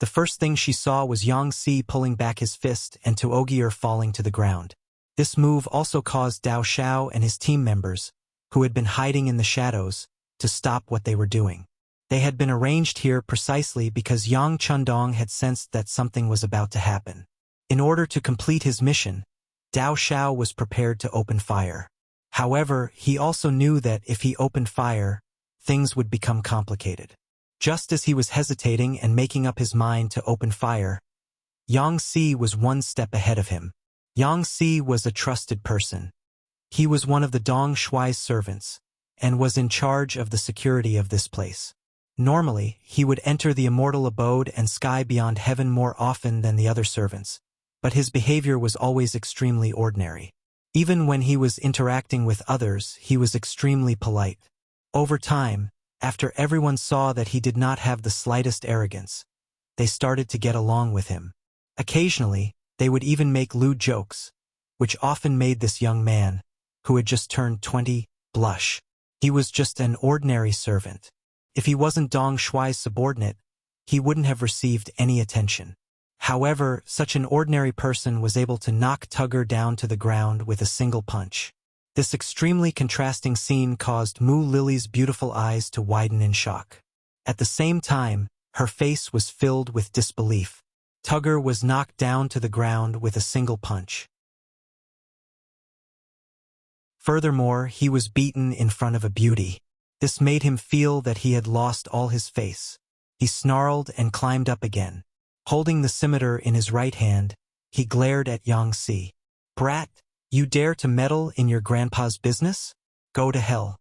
[SPEAKER 1] the first thing she saw was Yang Si pulling back his fist and Tuogier falling to the ground. This move also caused Dao Xiao and his team members, who had been hiding in the shadows, to stop what they were doing. They had been arranged here precisely because Yang Chundong had sensed that something was about to happen. In order to complete his mission, Dao Xiao was prepared to open fire. However, he also knew that if he opened fire, things would become complicated. Just as he was hesitating and making up his mind to open fire, Yang Si was one step ahead of him. Yang Si was a trusted person. He was one of the Dong Shuai's servants, and was in charge of the security of this place. Normally, he would enter the immortal abode and sky beyond heaven more often than the other servants, but his behavior was always extremely ordinary. Even when he was interacting with others, he was extremely polite. Over time, after everyone saw that he did not have the slightest arrogance, they started to get along with him. Occasionally, they would even make lewd jokes, which often made this young man, who had just turned 20, blush. He was just an ordinary servant. If he wasn't Dong Shuai's subordinate, he wouldn't have received any attention. However, such an ordinary person was able to knock Tugger down to the ground with a single punch. This extremely contrasting scene caused Mu Lily's beautiful eyes to widen in shock. At the same time, her face was filled with disbelief. Tugger was knocked down to the ground with a single punch. Furthermore, he was beaten in front of a beauty. This made him feel that he had lost all his face. He snarled and climbed up again. Holding the scimitar in his right hand, he glared at Yang Si. "Brat, you dare to meddle in your grandpa's business? Go to hell."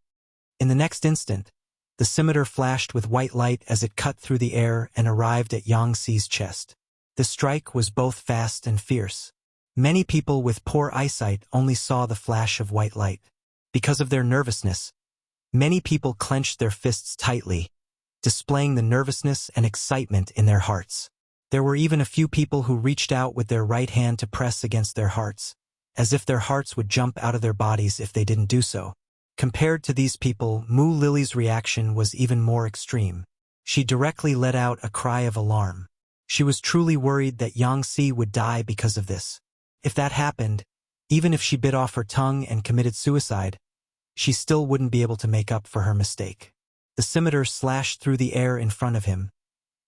[SPEAKER 1] In the next instant, the scimitar flashed with white light as it cut through the air and arrived at Yang Si's chest. The strike was both fast and fierce. Many people with poor eyesight only saw the flash of white light. Because of their nervousness, many people clenched their fists tightly, displaying the nervousness and excitement in their hearts. There were even a few people who reached out with their right hand to press against their hearts, as if their hearts would jump out of their bodies if they didn't do so. Compared to these people, Mu Lily's reaction was even more extreme. She directly let out a cry of alarm. She was truly worried that Yang Si would die because of this. If that happened, even if she bit off her tongue and committed suicide, she still wouldn't be able to make up for her mistake. The scimitar slashed through the air in front of him,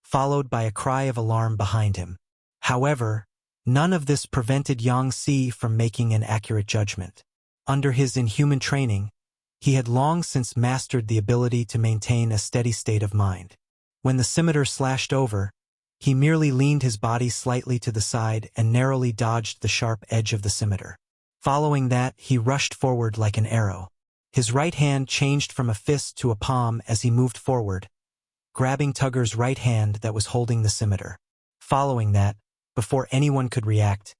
[SPEAKER 1] followed by a cry of alarm behind him. However, none of this prevented Yang Si from making an accurate judgment. Under his inhuman training, he had long since mastered the ability to maintain a steady state of mind. When the scimitar slashed over, he merely leaned his body slightly to the side and narrowly dodged the sharp edge of the scimitar. Following that, he rushed forward like an arrow. His right hand changed from a fist to a palm as he moved forward, grabbing Tugger's right hand that was holding the scimitar. Following that, before anyone could react,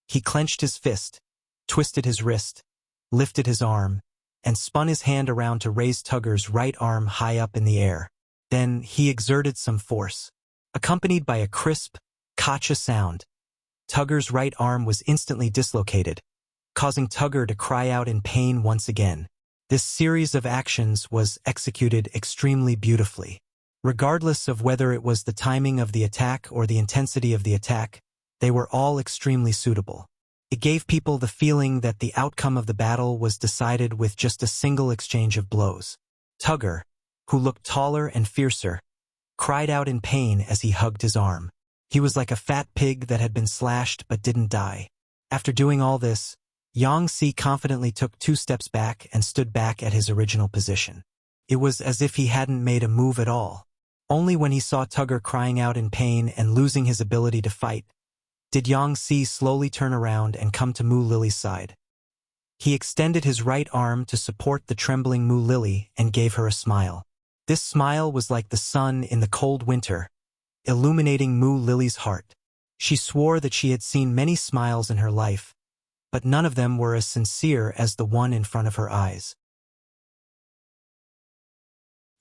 [SPEAKER 1] he clenched his fist, twisted his wrist, lifted his arm, and spun his hand around to raise Tugger's right arm high up in the air. Then he exerted some force. Accompanied by a crisp, "Kacha" sound, Tugger's right arm was instantly dislocated, causing Tugger to cry out in pain once again. This series of actions was executed extremely beautifully. Regardless of whether it was the timing of the attack or the intensity of the attack, they were all extremely suitable. It gave people the feeling that the outcome of the battle was decided with just a single exchange of blows. Tugger, who looked taller and fiercer, cried out in pain as he hugged his arm. He was like a fat pig that had been slashed but didn't die. After doing all this, Yang Si confidently took 2 steps back and stood back at his original position. It was as if he hadn't made a move at all. Only when he saw Tugger crying out in pain and losing his ability to fight, did Yang Si slowly turn around and come to Mu Lily's side. He extended his right arm to support the trembling Mu Lily and gave her a smile. This smile was like the sun in the cold winter, illuminating Mu Lily's heart. She swore that she had seen many smiles in her life, but none of them were as sincere as the one in front of her eyes.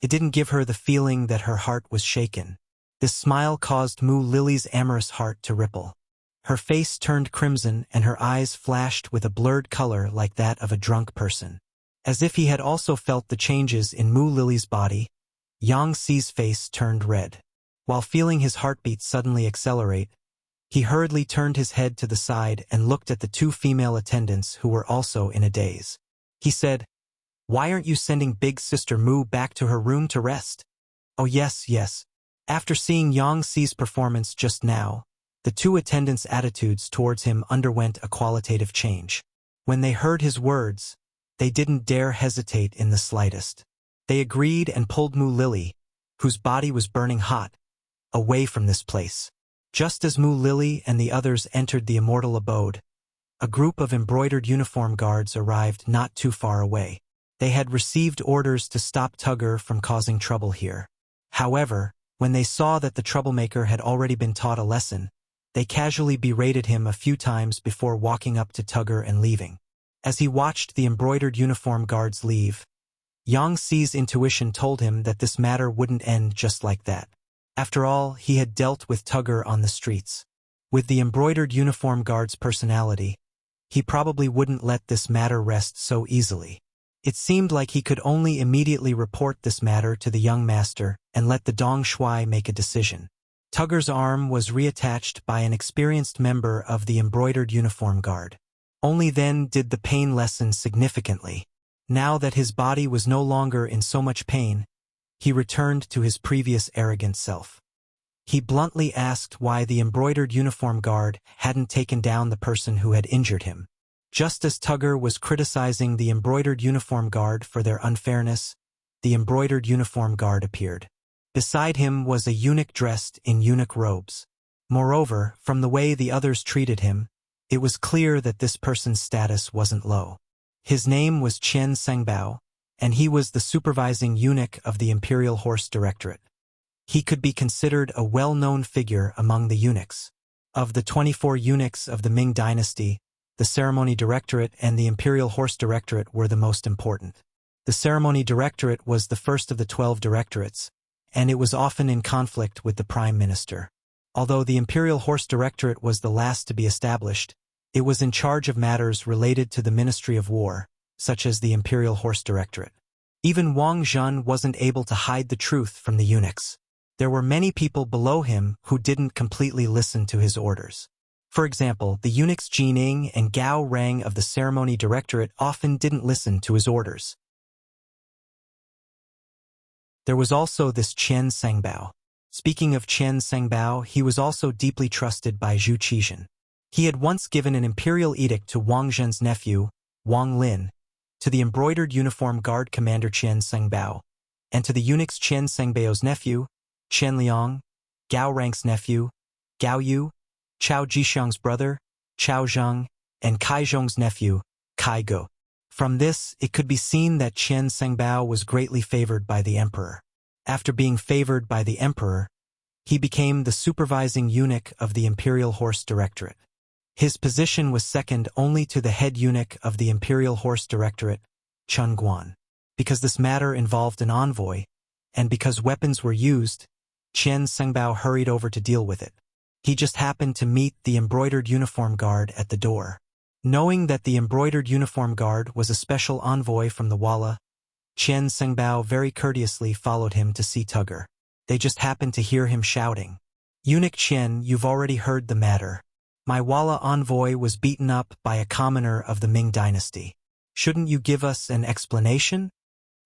[SPEAKER 1] It didn't give her the feeling that her heart was shaken. This smile caused Mu Lily's amorous heart to ripple. Her face turned crimson and her eyes flashed with a blurred color like that of a drunk person. As if he had also felt the changes in Mu Lily's body, Yang Si's face turned red. While feeling his heartbeat suddenly accelerate, he hurriedly turned his head to the side and looked at the 2 female attendants who were also in a daze. He said, "Why aren't you sending Big Sister Mu back to her room to rest? Oh yes, yes. After seeing Yang Xi's performance just now, the two attendants' attitudes towards him underwent a qualitative change. When they heard his words, they didn't dare hesitate in the slightest. They agreed and pulled Mu Lily, whose body was burning hot, away from this place. Just as Mu Lily and the others entered the immortal abode, a group of embroidered uniform guards arrived not too far away. They had received orders to stop Tugger from causing trouble here. However, when they saw that the troublemaker had already been taught a lesson, they casually berated him a few times before walking up to Tugger and leaving. As he watched the embroidered uniform guards leave, Yang Xi's intuition told him that this matter wouldn't end just like that. After all, he had dealt with Tugger on the streets. With the embroidered uniform guard's personality, he probably wouldn't let this matter rest so easily. It seemed like he could only immediately report this matter to the young master and let the Dong Shuai make a decision. Tugger's arm was reattached by an experienced member of the embroidered uniform guard. Only then did the pain lessen significantly. Now that his body was no longer in so much pain, he returned to his previous arrogant self. He bluntly asked why the embroidered uniform guard hadn't taken down the person who had injured him. Just as Tugger was criticizing the embroidered uniform guard for their unfairness, the embroidered uniform guard appeared. Beside him was a eunuch dressed in eunuch robes. Moreover, from the way the others treated him, it was clear that this person's status wasn't low. His name was Chen Sengbao, and he was the supervising eunuch of the Imperial Horse Directorate. He could be considered a well-known figure among the eunuchs. Of the 24 eunuchs of the Ming dynasty, the Ceremony Directorate and the Imperial Horse Directorate were the most important. The Ceremony Directorate was the first of the 12 directorates, and it was often in conflict with the Prime Minister. Although the Imperial Horse Directorate was the last to be established, it was in charge of matters related to the Ministry of War, such as the Imperial Horse Directorate. Even Wang Zhen wasn't able to hide the truth from the eunuchs. There were many people below him who didn't completely listen to his orders. For example, the eunuchs Jining and Gao Rang of the Ceremony Directorate often didn't listen to his orders. There was also this Chen Sengbao. Speaking of Chen Sengbao, he was also deeply trusted by Zhu Qizhen. He had once given an imperial edict to Wang Zhen's nephew, Wang Lin, to the embroidered uniform guard commander Chen Sengbao, and to the eunuchs Chen Sengbao's nephew, Chen Liang, Gao Rang's nephew, Gao Yu, Chao Jixiang's brother, Chao Zheng, and Kai Zhong's nephew, Kai Go. From this, it could be seen that Chen Sengbao was greatly favored by the emperor. After being favored by the emperor, he became the supervising eunuch of the Imperial Horse Directorate. His position was second only to the head eunuch of the Imperial Horse Directorate, Chun Guan. Because this matter involved an envoy, and because weapons were used, Chen Sengbao hurried over to deal with it. He just happened to meet the embroidered uniform guard at the door. Knowing that the embroidered uniform guard was a special envoy from the Walla, Chen Sengbao very courteously followed him to see Tugger. They just happened to hear him shouting, "Eunuch Chen, you've already heard the matter. My Walla envoy was beaten up by a commoner of the Ming dynasty. Shouldn't you give us an explanation?"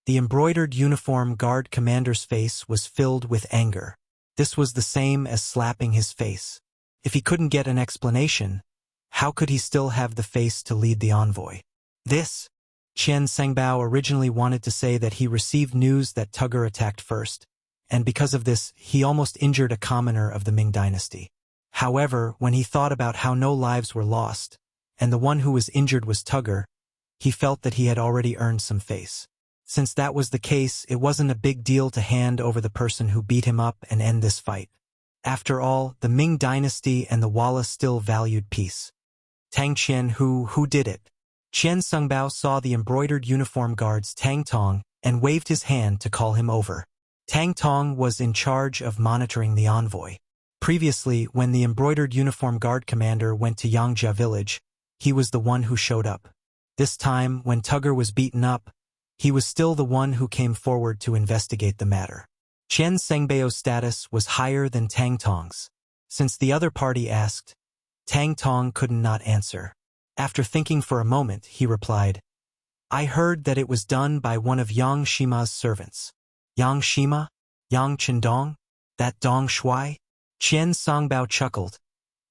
[SPEAKER 1] The embroidered uniform guard commander's face was filled with anger. This was the same as slapping his face. If he couldn't get an explanation, how could he still have the face to lead the envoy? Chen Sengbao originally wanted to say that he received news that Tugger attacked first, and because of this, he almost injured a commoner of the Ming dynasty. However, when he thought about how no lives were lost, and the one who was injured was Tugger, he felt that he had already earned some face. Since that was the case, it wasn't a big deal to hand over the person who beat him up and end this fight. After all, the Ming dynasty and the Walla still valued peace. Tang Qian, who did it? Chen Sengbao saw the embroidered uniform guard's Tang Tong and waved his hand to call him over. Tang Tong was in charge of monitoring the envoy. Previously, when the embroidered uniform guard commander went to Yangjia village, he was the one who showed up. This time, when Tugger was beaten up, he was still the one who came forward to investigate the matter. Chen Sengbao's status was higher than Tang Tong's. Since the other party asked, Tang Tong couldn't not answer. After thinking for a moment, he replied, "I heard that it was done by one of Yang Shima's servants." Yang Shima? Yang Qindong? That Dong Shuai? Qian Songbao chuckled,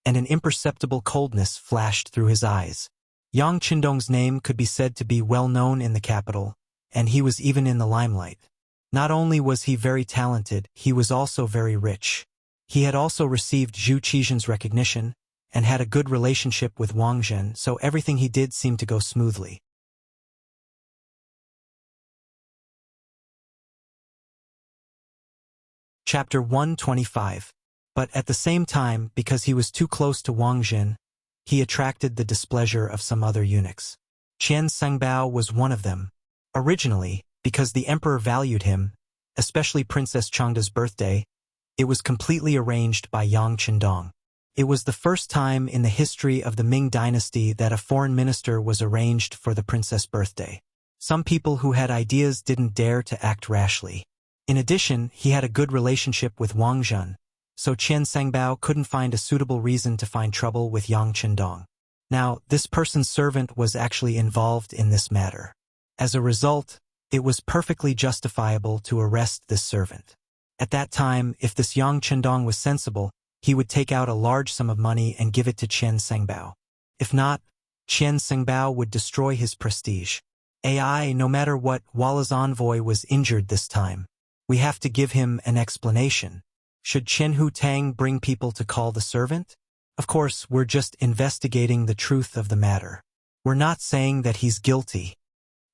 [SPEAKER 1] and an imperceptible coldness flashed through his eyes. Yang Qindong's name could be said to be well known in the capital, and he was even in the limelight. Not only was he very talented, he was also very rich. He had also received Zhu Qizhen's recognition, and had a good relationship with Wang Zhen, so everything he did seemed to go smoothly. Chapter 125. But at the same time, because he was too close to Wang Zhen, he attracted the displeasure of some other eunuchs. Qian Sengbao was one of them. Originally, because the emperor valued him, especially Princess Changda's birthday, it was completely arranged by Yang Qindong. It was the first time in the history of the Ming dynasty that a foreign minister was arranged for the princess' birthday. Some people who had ideas didn't dare to act rashly. In addition, he had a good relationship with Wang Zhen, so Qian Sengbao couldn't find a suitable reason to find trouble with Yang Qindong. Now, this person's servant was actually involved in this matter. As a result, it was perfectly justifiable to arrest this servant. At that time, if this Yang Qindong was sensible, he would take out a large sum of money and give it to Qian Sengbao. If not, Qian Sengbao would destroy his prestige. No matter what, Walla's envoy was injured this time. We have to give him an explanation. Should Chen Hu Tang bring people to call the servant? Of course, we're just investigating the truth of the matter. We're not saying that he's guilty.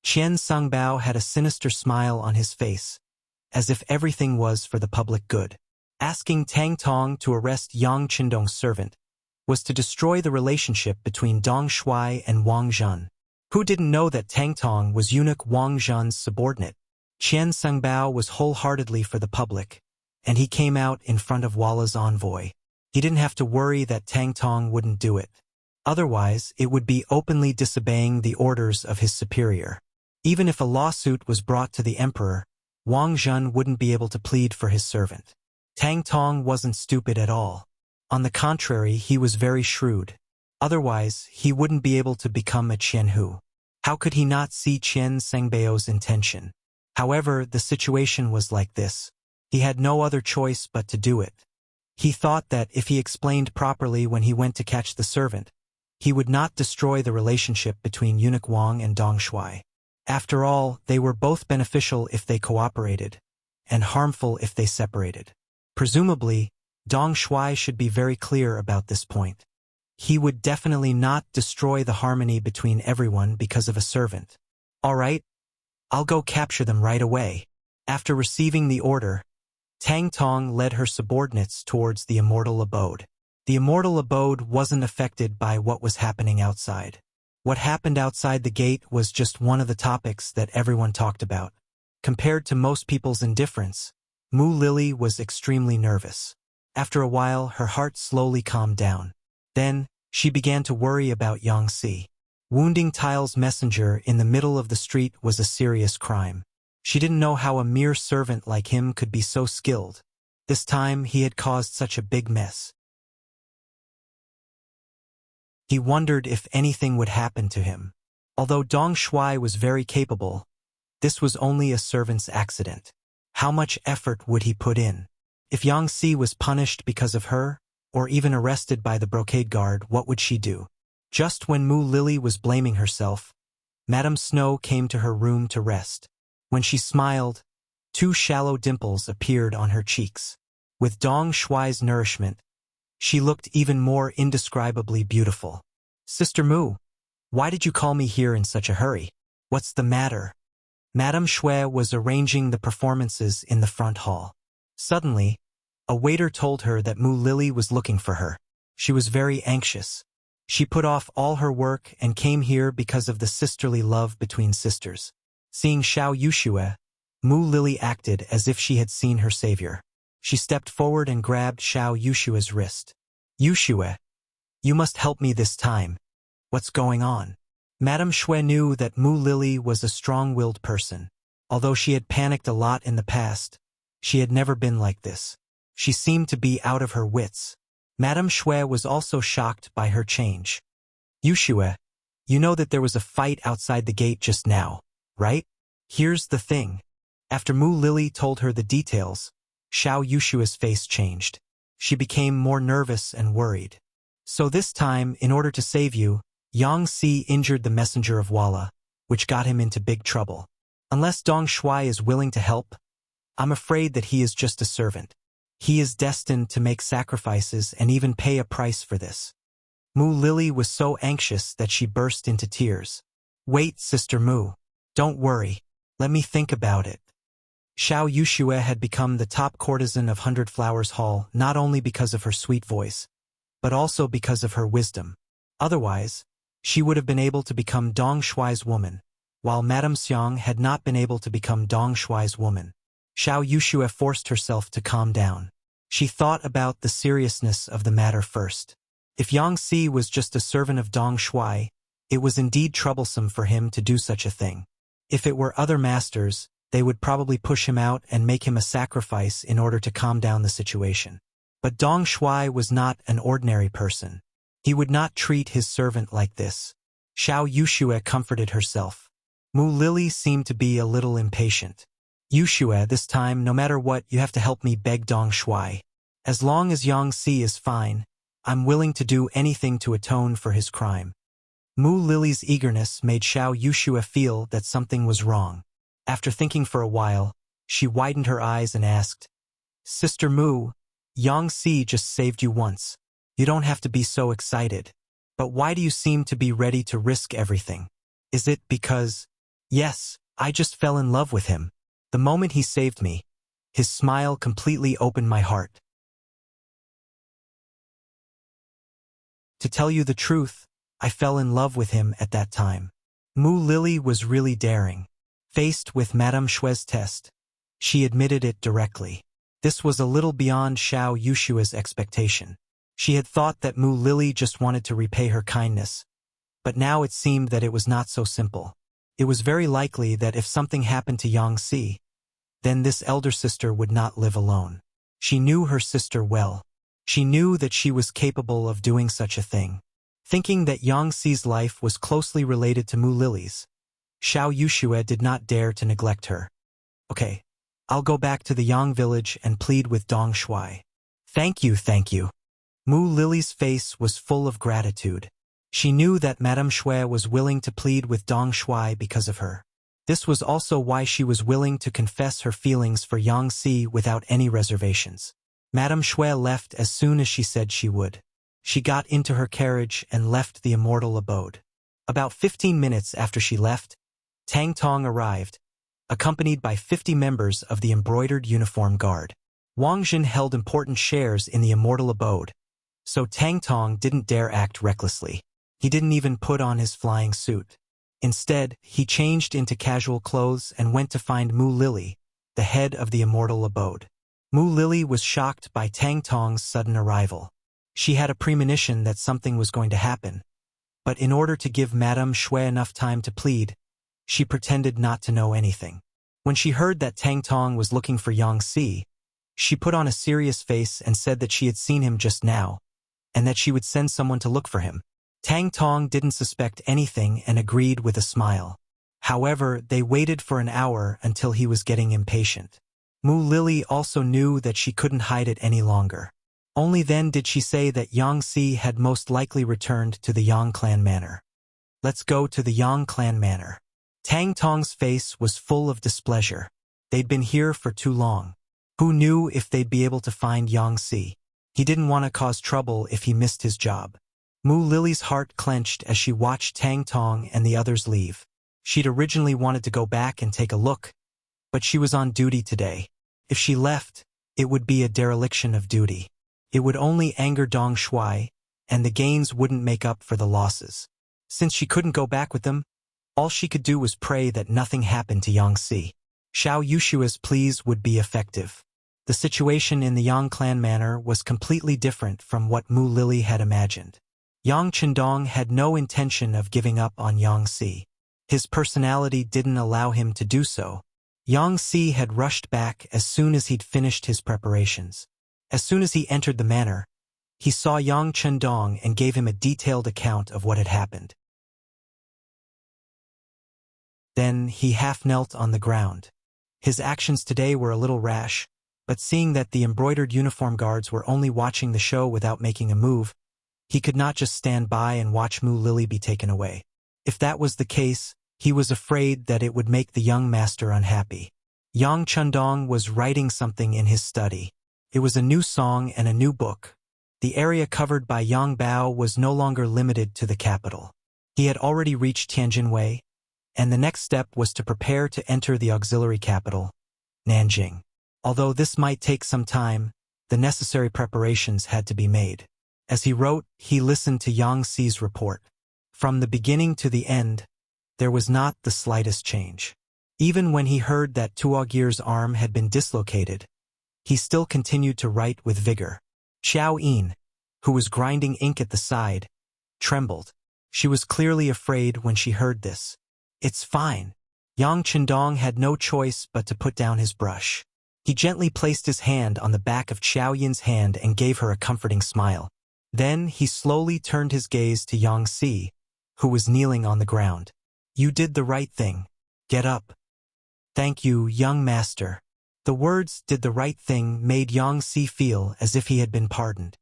[SPEAKER 1] Qian Sengbao had a sinister smile on his face, as if everything was for the public good. Asking Tang Tong to arrest Yang Qindong's servant was to destroy the relationship between Dong Shuai and Wang Zhen. Who didn't know that Tang Tong was eunuch Wang Zhen's subordinate? Qian Sengbao was wholeheartedly for the public, and he came out in front of Walla's envoy. He didn't have to worry that Tang Tong wouldn't do it. Otherwise, it would be openly disobeying the orders of his superior. Even if a lawsuit was brought to the emperor, Wang Zhen wouldn't be able to plead for his servant. Tang Tong wasn't stupid at all. On the contrary, he was very shrewd. Otherwise, he wouldn't be able to become a Qian Hu. How could he not see Qian Sengbao's intention? However, the situation was like this. He had no other choice but to do it. He thought that if he explained properly when he went to catch the servant, he would not destroy the relationship between eunuch Wang and Dong Shuai. After all, they were both beneficial if they cooperated, and harmful if they separated. Presumably, Dong Shuai should be very clear about this point. He would definitely not destroy the harmony between everyone because of a servant. All right, I'll go capture them right away. After receiving the order, Tang Tong led her subordinates towards the immortal abode. The immortal abode wasn't affected by what was happening outside. What happened outside the gate was just one of the topics that everyone talked about. Compared to most people's indifference, Mu Lily was extremely nervous. After a while, her heart slowly calmed down. Then, she began to worry about Yangtze. Wounding Tile's messenger in the middle of the street was a serious crime. She didn't know how a mere servant like him could be so skilled. This time, he had caused such a big mess. He wondered if anything would happen to him. Although Dong Shuai was very capable, this was only a servant's accident. How much effort would he put in? If Yangtze was punished because of her, or even arrested by the brocade guard, what would she do? Just when Mu Lily was blaming herself, Madame Snow came to her room to rest. When she smiled, 2 shallow dimples appeared on her cheeks. With Dong Shuai's nourishment, she looked even more indescribably beautiful. Sister Mu, why did you call me here in such a hurry? What's the matter? Madame Shui was arranging the performances in the front hall. Suddenly, a waiter told her that Mu Lily was looking for her. She was very anxious. She put off all her work and came here because of the sisterly love between sisters. Seeing Xiao Yuxue, Mu Lily acted as if she had seen her savior. She stepped forward and grabbed Xiao Yuxue's wrist. Yuxue, you must help me this time. What's going on? Madame Shui knew that Mu Lily was a strong-willed person. Although she had panicked a lot in the past, she had never been like this. She seemed to be out of her wits. Madame Shui was also shocked by her change. Yuxue, you know that there was a fight outside the gate just now, right? Here's the thing. After Mu Lily told her the details, Xiao Yushua's face changed. She became more nervous and worried. So this time, in order to save you, Yang Si injured the messenger of Walla, which got him into big trouble. Unless Dong Shuai is willing to help, I'm afraid that he is just a servant. He is destined to make sacrifices and even pay a price for this. Mu Lily was so anxious that she burst into tears. Wait, Sister Mu. Don't worry. Let me think about it. Xiao Yushue had become the top courtesan of Hundred Flowers Hall not only because of her sweet voice, but also because of her wisdom. Otherwise, she would have been able to become Dong Shuai's woman, while Madame Xiang had not been able to become Dong Shuai's woman. Xiao Yushue forced herself to calm down. She thought about the seriousness of the matter first. If Yang Si was just a servant of Dong Shuai, it was indeed troublesome for him to do such a thing. If it were other masters, they would probably push him out and make him a sacrifice in order to calm down the situation. But Dong Shuai was not an ordinary person. He would not treat his servant like this. Xiao Yushue comforted herself. Mu Lily seemed to be a little impatient. Yushue, this time, no matter what, you have to help me, beg Dong Shuai. As long as Yang Si is fine, I'm willing to do anything to atone for his crime. Mu Lily's eagerness made Xiao Yushue feel that something was wrong. After thinking for a while, she widened her eyes and asked, Sister Mu, Yang Si just saved you once. You don't have to be so excited. But why do you seem to be ready to risk everything? Is it because... Yes, I just fell in love with him. The moment he saved me, his smile completely opened my heart. To tell you the truth, I fell in love with him at that time. Mu Lily was really daring. Faced with Madame Shue's test, she admitted it directly. This was a little beyond Xiao Yushue's expectation. She had thought that Mu Lily just wanted to repay her kindness, but now it seemed that it was not so simple. It was very likely that if something happened to Yang Si, then this elder sister would not live alone. She knew her sister well. She knew that she was capable of doing such a thing. Thinking that Yang Si's life was closely related to Mu Lily's, Xiao Yushue did not dare to neglect her. Okay, I'll go back to the Yang village and plead with Dong Shuai. Thank you, thank you. Mu Lily's face was full of gratitude. She knew that Madame Shui was willing to plead with Dong Shuai because of her. This was also why she was willing to confess her feelings for Yang Si without any reservations. Madame Shui left as soon as she said she would. She got into her carriage and left the immortal abode. About 15 minutes after she left, Tang Tong arrived, accompanied by 50 members of the embroidered uniform guard. Wang Jin held important shares in the immortal abode, so Tang Tong didn't dare act recklessly. He didn't even put on his flying suit. Instead, he changed into casual clothes and went to find Mu Lily, the head of the immortal abode. Mu Lily was shocked by Tang Tong's sudden arrival. She had a premonition that something was going to happen, but in order to give Madame Shui enough time to plead, she pretended not to know anything. When she heard that Tang Tong was looking for Yang Si, she put on a serious face and said that she had seen him just now, and that she would send someone to look for him. Tang Tong didn't suspect anything and agreed with a smile. However, they waited for an hour until he was getting impatient. Mu Lily also knew that she couldn't hide it any longer. Only then did she say that Yang Si had most likely returned to the Yang clan manor. Let's go to the Yang clan manor. Tang Tong's face was full of displeasure. They'd been here for too long. Who knew if they'd be able to find Yang Si? He didn't want to cause trouble if he missed his job. Mu Lily's heart clenched as she watched Tang Tong and the others leave. She'd originally wanted to go back and take a look, but she was on duty today. If she left, it would be a dereliction of duty. It would only anger Dong Shuai, and the gains wouldn't make up for the losses. Since she couldn't go back with them, all she could do was pray that nothing happened to Yang Si. Xiao Yushua's pleas would be effective. The situation in the Yang clan manor was completely different from what Mu Lily had imagined. Yang Chendong had no intention of giving up on Yang Si. His personality didn't allow him to do so. Yang Si had rushed back as soon as he'd finished his preparations. As soon as he entered the manor, he saw Yang Chendong and gave him a detailed account of what had happened. Then he half knelt on the ground. His actions today were a little rash, but seeing that the embroidered uniform guards were only watching the show without making a move, he could not just stand by and watch Mu Lily be taken away. If that was the case, he was afraid that it would make the young master unhappy. Yang Chundong was writing something in his study. It was a new song and a new book. The area covered by Yang Bao was no longer limited to the capital. He had already reached Tianjinwei, and the next step was to prepare to enter the auxiliary capital, Nanjing. Although this might take some time, the necessary preparations had to be made. As he wrote, he listened to Yang Xi's report. From the beginning to the end, there was not the slightest change. Even when he heard that Tuogir's arm had been dislocated, he still continued to write with vigor. Xiao Yin, who was grinding ink at the side, trembled. She was clearly afraid when she heard this. It's fine. Yang Chundong had no choice but to put down his brush. He gently placed his hand on the back of Xiao Yin's hand and gave her a comforting smile. Then he slowly turned his gaze to Yang Xi, who was kneeling on the ground. You did the right thing. Get up. Thank you, young master. The words "did the right thing" made Yang Xi feel as if he had been pardoned.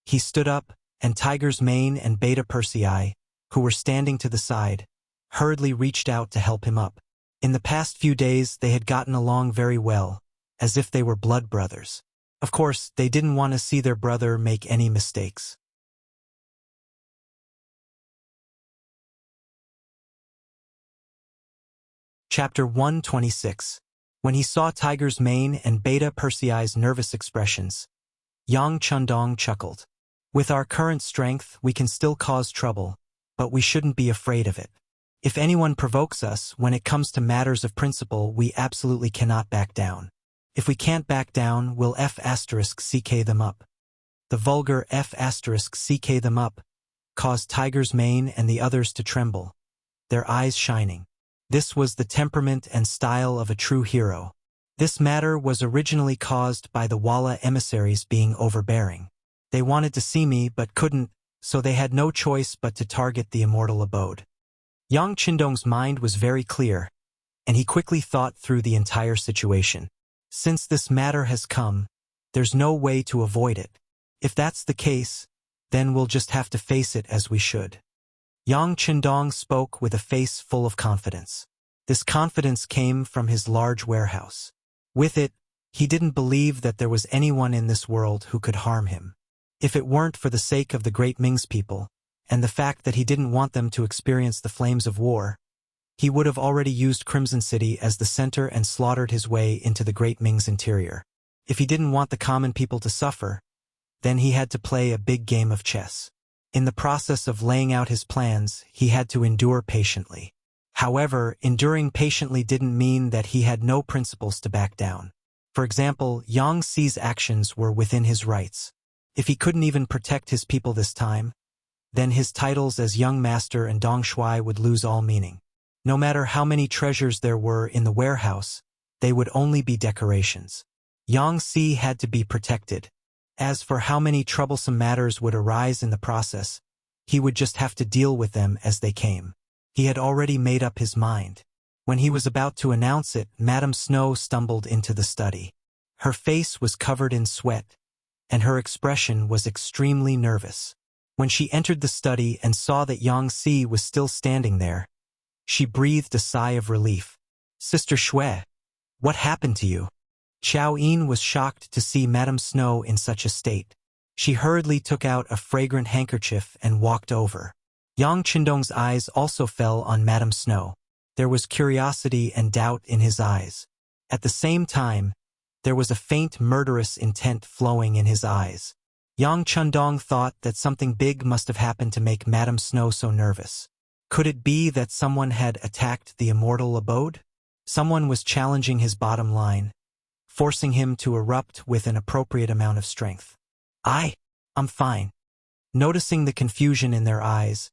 [SPEAKER 1] He stood up, and Tiger's Mane and Beta Persei, who were standing to the side, hurriedly reached out to help him up. In the past few days they had gotten along very well, as if they were blood brothers. Of course, they didn't want to see their brother make any mistakes. Chapter 126. When he saw Tiger's Mane and Beta Persei's nervous expressions, Yang Chundong chuckled. With our current strength, we can still cause trouble, but we shouldn't be afraid of it. If anyone provokes us, when it comes to matters of principle, we absolutely cannot back down. If we can't back down, we'll F***ck them up. The vulgar F***ck them up caused Tiger's Mane and the others to tremble, their eyes shining. This was the temperament and style of a true hero. This matter was originally caused by the Walla emissaries being overbearing. They wanted to see me but couldn't, so they had no choice but to target the immortal abode. Yang Chundong's mind was very clear, and he quickly thought through the entire situation. Since this matter has come, there's no way to avoid it. If that's the case, then we'll just have to face it as we should. Yang Chundong spoke with a face full of confidence. This confidence came from his large warehouse. With it, he didn't believe that there was anyone in this world who could harm him. If it weren't for the sake of the great Ming's people, and the fact that he didn't want them to experience the flames of war, he would have already used Crimson City as the center and slaughtered his way into the great Ming's interior. If he didn't want the common people to suffer, then he had to play a big game of chess. In the process of laying out his plans, he had to endure patiently. However, enduring patiently didn't mean that he had no principles to back down. For example, Yang Xi's actions were within his rights. If he couldn't even protect his people this time, then his titles as Young Master and Dong Shuai would lose all meaning. No matter how many treasures there were in the warehouse, they would only be decorations. Yang Xi had to be protected. As for how many troublesome matters would arise in the process, he would just have to deal with them as they came. He had already made up his mind. When he was about to announce it, Madame Snow stumbled into the study. Her face was covered in sweat, and her expression was extremely nervous. When she entered the study and saw that Yang Xi was still standing there, she breathed a sigh of relief. Sister Shui, what happened to you? Xiao Yin was shocked to see Madame Snow in such a state. She hurriedly took out a fragrant handkerchief and walked over. Yang Chundong's eyes also fell on Madame Snow. There was curiosity and doubt in his eyes. At the same time, there was a faint murderous intent flowing in his eyes. Yang Chundong thought that something big must have happened to make Madame Snow so nervous. Could it be that someone had attacked the immortal abode? Someone was challenging his bottom line, forcing him to erupt with an appropriate amount of strength. I'm fine. Noticing the confusion in their eyes,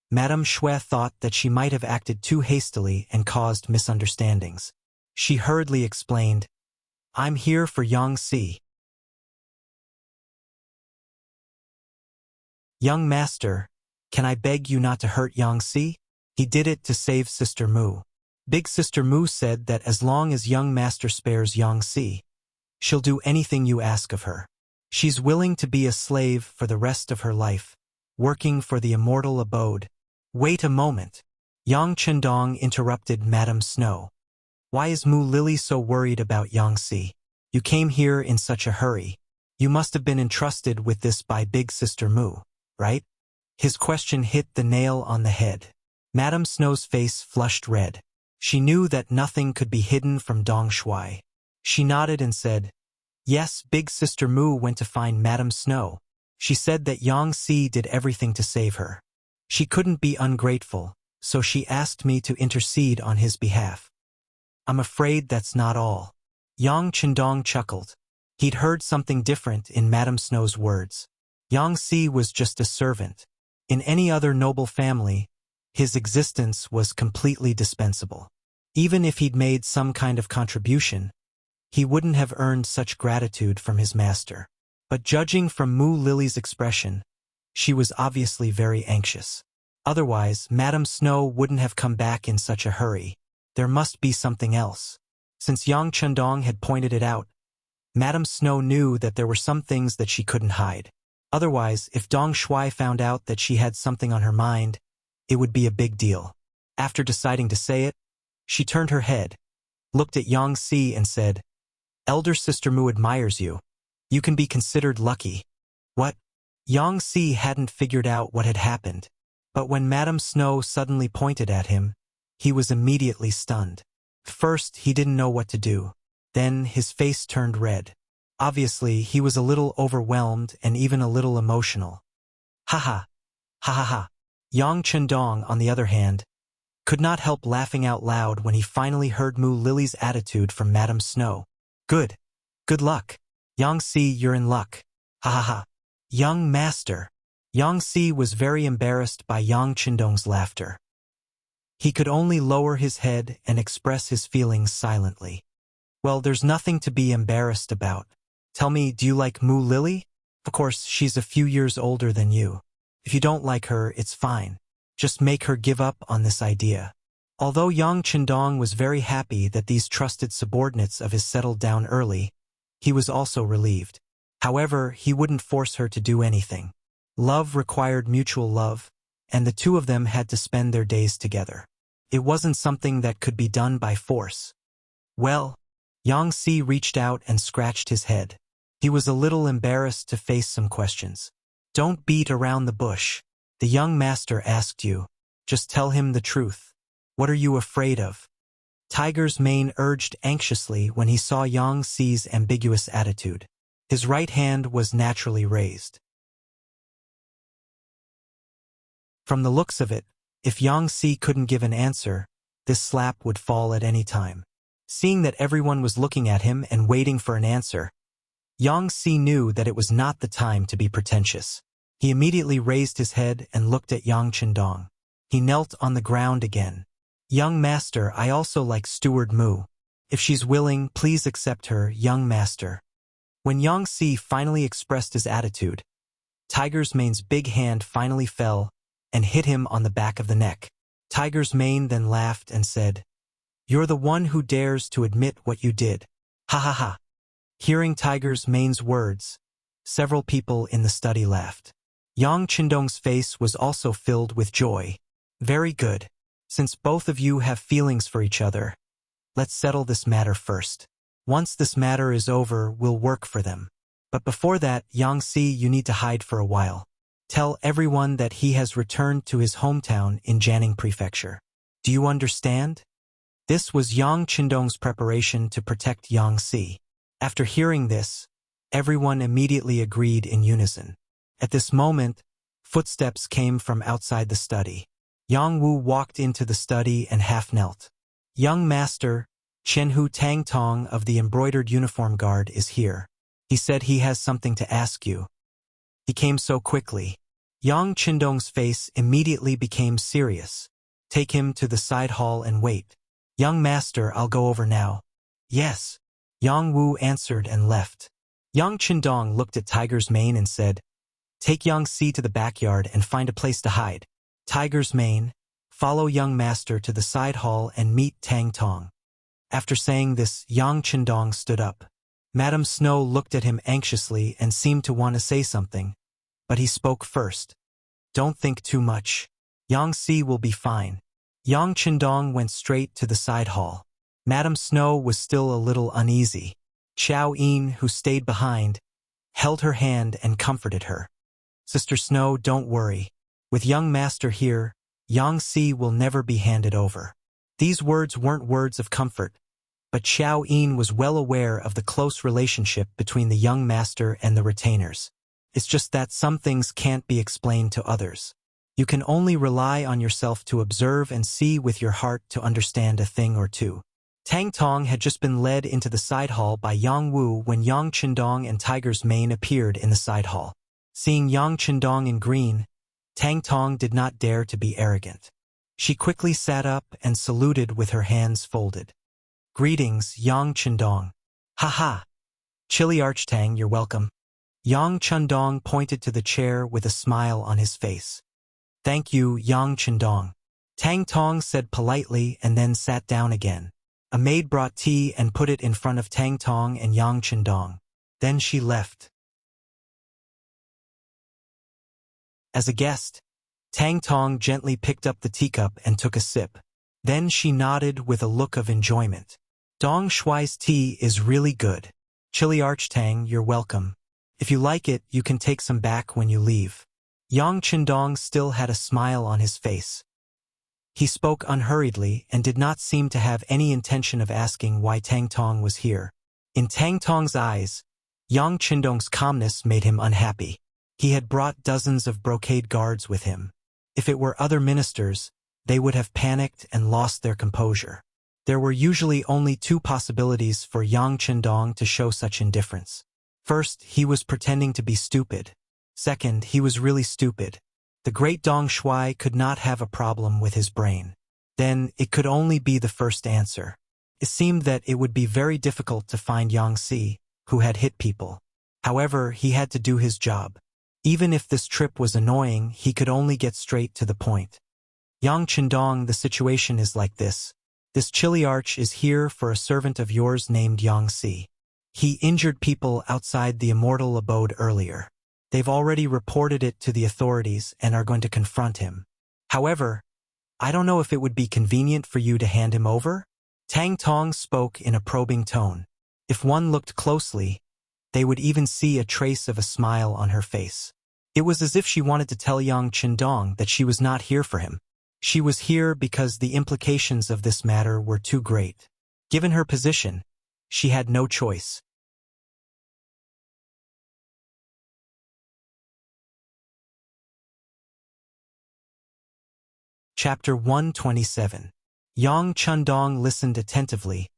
[SPEAKER 1] Madame Shui thought that she might have acted too hastily and caused misunderstandings. She hurriedly explained, I'm here for Yang Xi. Young master, can I beg you not to hurt Yang Xi? He did it to save Sister Mu. Big Sister Mu said that as long as young master spares Yang Xi, She'll do anything you ask of her. She's willing to be a slave for the rest of her life, working for the immortal abode. Wait a moment. Yang Chendong interrupted Madame Snow. Why is Mu Lily so worried about Yangtze? You came here in such a hurry. You must have been entrusted with this by Big Sister Mu, right? His question hit the nail on the head. Madame Snow's face flushed red. She knew that nothing could be hidden from Dong Shuai. She nodded and said, "Yes, Big Sister Mu went to find Madame Snow. She said that Yangtze did everything to save her. She couldn't be ungrateful, so she asked me to intercede on his behalf." "I'm afraid that's not all." Yang Chendong chuckled. He'd heard something different in Madame Snow's words. Yangtze was just a servant. In any other noble family, his existence was completely dispensable. Even if he'd made some kind of contribution, he wouldn't have earned such gratitude from his master. But judging from Mu Lily's expression, she was obviously very anxious. Otherwise, Madame Snow wouldn't have come back in such a hurry. There must be something else. Since Yang Chendong had pointed it out, Madame Snow knew that there were some things that she couldn't hide. Otherwise, if Dong Shuai found out that she had something on her mind, it would be a big deal. After deciding to say it, she turned her head, looked at Yangtze and said, "Elder Sister Mu admires you. You can be considered lucky." What? Yangtze hadn't figured out what had happened, but when Madame Snow suddenly pointed at him, he was immediately stunned. First, he didn't know what to do. Then his face turned red. Obviously, he was a little overwhelmed and even a little emotional. Ha ha. Ha ha ha. Yang Chendong, on the other hand, could not help laughing out loud when he finally heard Mu Lily's attitude from Madame Snow. Good. Good luck. Yangtze, you're in luck. Ha ha ha. Young master. Yangtze was very embarrassed by Yang Chendong's laughter. He could only lower his head and express his feelings silently. Well, there's nothing to be embarrassed about. Tell me, do you like Mu Lily? Of course, she's a few years older than you. If you don't like her, it's fine. Just make her give up on this idea. Although Yang Chendong was very happy that these trusted subordinates of his settled down early, he was also relieved. However, he wouldn't force her to do anything. Love required mutual love, and the two of them had to spend their days together. It wasn't something that could be done by force. Well, Yangtze reached out and scratched his head. He was a little embarrassed to face some questions. Don't beat around the bush. The young master asked you. Just tell him the truth. What are you afraid of? Tiger's mane urged anxiously when he saw Yangtze's ambiguous attitude. His right hand was naturally raised. From the looks of it, if Yangtze couldn't give an answer, this slap would fall at any time. Seeing that everyone was looking at him and waiting for an answer, Yangtze knew that it was not the time to be pretentious. He immediately raised his head and looked at Yang Chendong. He knelt on the ground again. Young master, I also like Steward Mu. If she's willing, please accept her, young master. When Yangtze finally expressed his attitude, Tiger's Mane's big hand finally fell and hit him on the back of the neck. Tiger's Mane then laughed and said, "You're the one who dares to admit what you did. Ha ha ha." Hearing Tiger's Mane's words, several people in the study laughed. Yang Chendong's face was also filled with joy. Very good. Since both of you have feelings for each other, let's settle this matter first. Once this matter is over, we'll work for them. But before that, Yangtze, you need to hide for a while. Tell everyone that he has returned to his hometown in Jianing Prefecture. Do you understand? This was Yang Chendong's preparation to protect Yangtze. After hearing this, everyone immediately agreed in unison. At this moment, footsteps came from outside the study. Yang Wu walked into the study and half knelt. Young master, Chenhu Tang Tong of the Embroidered Uniform Guard is here. He said he has something to ask you. He came so quickly. Yang Chendong's face immediately became serious. Take him to the side hall and wait. Young master, I'll go over now. Yes. Yang Wu answered and left. Yang Chendong looked at Tiger's Mane and said, Take Yangtze to the backyard and find a place to hide. Tiger's Mane, follow young master to the side hall and meet Tang Tong. After saying this, Yang Chendong stood up. Madame Snow looked at him anxiously and seemed to want to say something, but he spoke first. Don't think too much. Yang Si will be fine. Yang Qindong went straight to the side hall. Madame Snow was still a little uneasy. Xiao Yin, who stayed behind, held her hand and comforted her. Sister Snow, don't worry. With young master here, Yang Si will never be handed over. These words weren't words of comfort, but Xiao Yin was well aware of the close relationship between the young master and the retainers. It's just that some things can't be explained to others. You can only rely on yourself to observe and see with your heart to understand a thing or two. Tang Tong had just been led into the side hall by Yang Wu when Yang Qindong and Tiger's Mane appeared in the side hall. Seeing Yang Qindong in green, Tang Tong did not dare to be arrogant. She quickly sat up and saluted with her hands folded. Greetings, Yang Qindong. Ha! Chili Archtang, you're welcome. Yang Qindong pointed to the chair with a smile on his face. Thank you, Yang Qindong. Tang Tong said politely and then sat down again. A maid brought tea and put it in front of Tang Tong and Yang Qindong. Then she left. As a guest, Tang Tong gently picked up the teacup and took a sip. Then she nodded with a look of enjoyment. Dong Shuai's tea is really good. Chili Archtang, you're welcome. If you like it, you can take some back when you leave. Yang Qindong still had a smile on his face. He spoke unhurriedly and did not seem to have any intention of asking why Tang Tong was here. In Tang Tong's eyes, Yang Qindong's calmness made him unhappy. He had brought dozens of brocade guards with him. If it were other ministers, they would have panicked and lost their composure. There were usually only two possibilities for Yang Qindong to show such indifference. First, he was pretending to be stupid. Second, he was really stupid. The great Dong Shuai could not have a problem with his brain. Then, it could only be the first answer. It seemed that it would be very difficult to find Yang Si, who had hit people. However, he had to do his job. Even if this trip was annoying, he could only get straight to the point. Yang Qindong, the situation is like this. This chili arch is here for a servant of yours named Yang Si. He injured people outside the immortal abode earlier. They've already reported it to the authorities and are going to confront him. However, I don't know if it would be convenient for you to hand him over? Tang Tong spoke in a probing tone. If one looked closely, they would even see a trace of a smile on her face. It was as if she wanted to tell Yang Qindong that she was not here for him. She was here because the implications of this matter were too great. Given her position, she had no choice. Chapter 127. Yang Qindong listened attentively,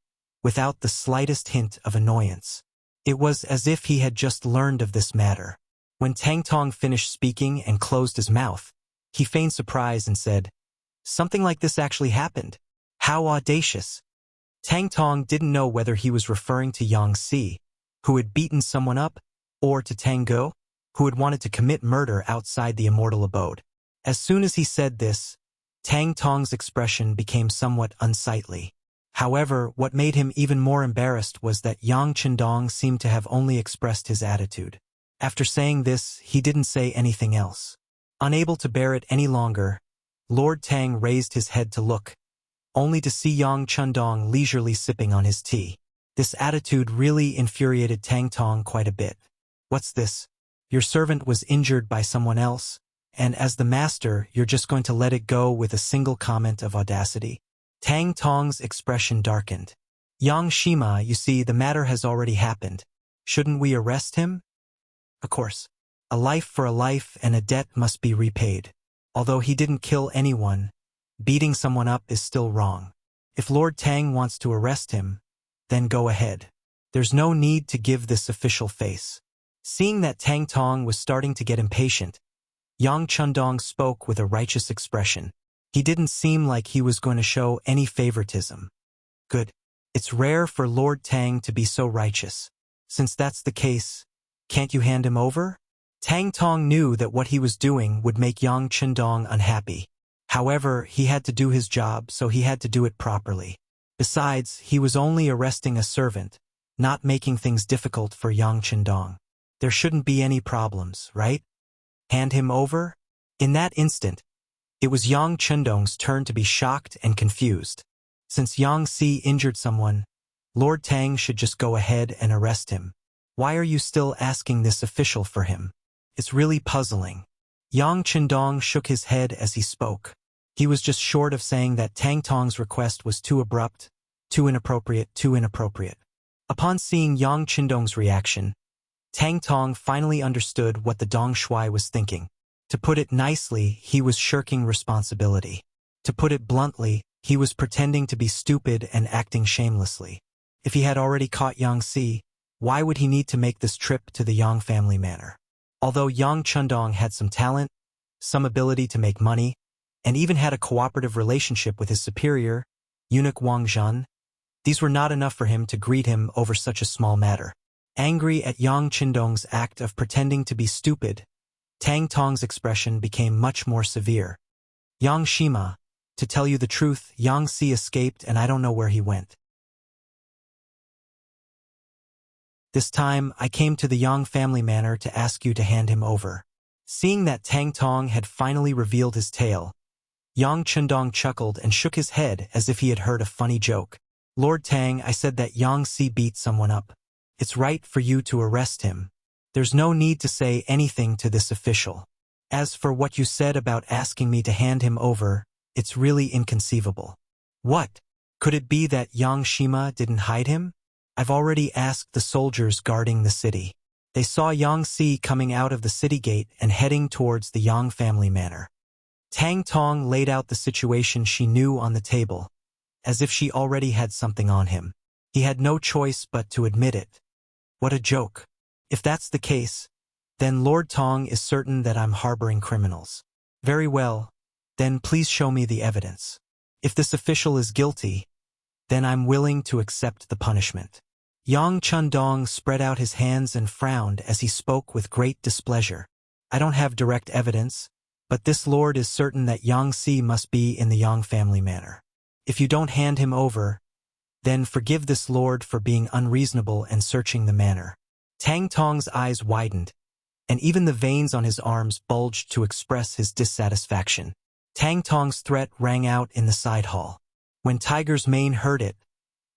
[SPEAKER 1] without the slightest hint of annoyance. It was as if he had just learned of this matter. When Tang Tong finished speaking and closed his mouth, he feigned surprise and said, "Something like this actually happened. How audacious." Tang Tong didn't know whether he was referring to Yang Si, who had beaten someone up, or to Tang Go, who had wanted to commit murder outside the immortal abode. As soon as he said this, Tang Tong's expression became somewhat unsightly. However, what made him even more embarrassed was that Yang Qindong seemed to have only expressed his attitude. After saying this, he didn't say anything else. Unable to bear it any longer, Lord Tang raised his head to look, only to see Yang Qindong leisurely sipping on his tea. This attitude really infuriated Tang Tong quite a bit. "What's this? Your servant was injured by someone else, and as the master, you're just going to let it go with a single comment of audacity?" Tang Tong's expression darkened. "Yang Shima, you see, the matter has already happened. Shouldn't we arrest him?" "Of course. A life for a life and a debt must be repaid. Although he didn't kill anyone, beating someone up is still wrong. If Lord Tang wants to arrest him, then go ahead. There's no need to give this official face." Seeing that Tang Tong was starting to get impatient, Yang Qindong spoke with a righteous expression. He didn't seem like he was going to show any favoritism. "Good. It's rare for Lord Tang to be so righteous. Since that's the case, can't you hand him over?" Tang Tong knew that what he was doing would make Yang Qindong unhappy. However, he had to do his job, so he had to do it properly. Besides, he was only arresting a servant, not making things difficult for Yang Chendong. There shouldn't be any problems, right? Hand him over? In that instant, it was Yang Chendong's turn to be shocked and confused. Since Yang Si injured someone, Lord Tang should just go ahead and arrest him. Why are you still asking this official for him? It's really puzzling. Yang Chendong shook his head as he spoke. He was just short of saying that Tang Tong's request was too abrupt, too inappropriate. Upon seeing Yang Chendong's reaction, Tang Tong finally understood what the Dong Shuai was thinking. To put it nicely, he was shirking responsibility. To put it bluntly, he was pretending to be stupid and acting shamelessly. If he had already caught Yang Si, why would he need to make this trip to the Yang family manor? Although Yang Chendong had some talent, some ability to make money, and even had a cooperative relationship with his superior, eunuch Wang Zhan, these were not enough for him to greet him over such a small matter. Angry at Yang Chendong's act of pretending to be stupid, Tang Tong's expression became much more severe. Yang Shima, to tell you the truth, Yang Si escaped and I don't know where he went. This time, I came to the Yang family manor to ask you to hand him over. Seeing that Tang Tong had finally revealed his tale, Yang Chendong chuckled and shook his head as if he had heard a funny joke. Lord Tang, I said that Yang Si beat someone up. It's right for you to arrest him. There's no need to say anything to this official. As for what you said about asking me to hand him over, it's really inconceivable. What? Could it be that Yang Shima didn't hide him? I've already asked the soldiers guarding the city. They saw Yang Si coming out of the city gate and heading towards the Yang family manor. Tang Tong laid out the situation she knew on the table, as if she already had something on him. He had no choice but to admit it. What a joke. If that's the case, then Lord Tong is certain that I'm harboring criminals. Very well, then please show me the evidence. If this official is guilty, then I'm willing to accept the punishment. Yang Chendong spread out his hands and frowned as he spoke with great displeasure. I don't have direct evidence, but this lord is certain that Yang Si must be in the Yang family manor. If you don't hand him over, then forgive this lord for being unreasonable and searching the manor. Tang Tong's eyes widened, and even the veins on his arms bulged to express his dissatisfaction. Tang Tong's threat rang out in the side hall. When Tiger's Mane heard it,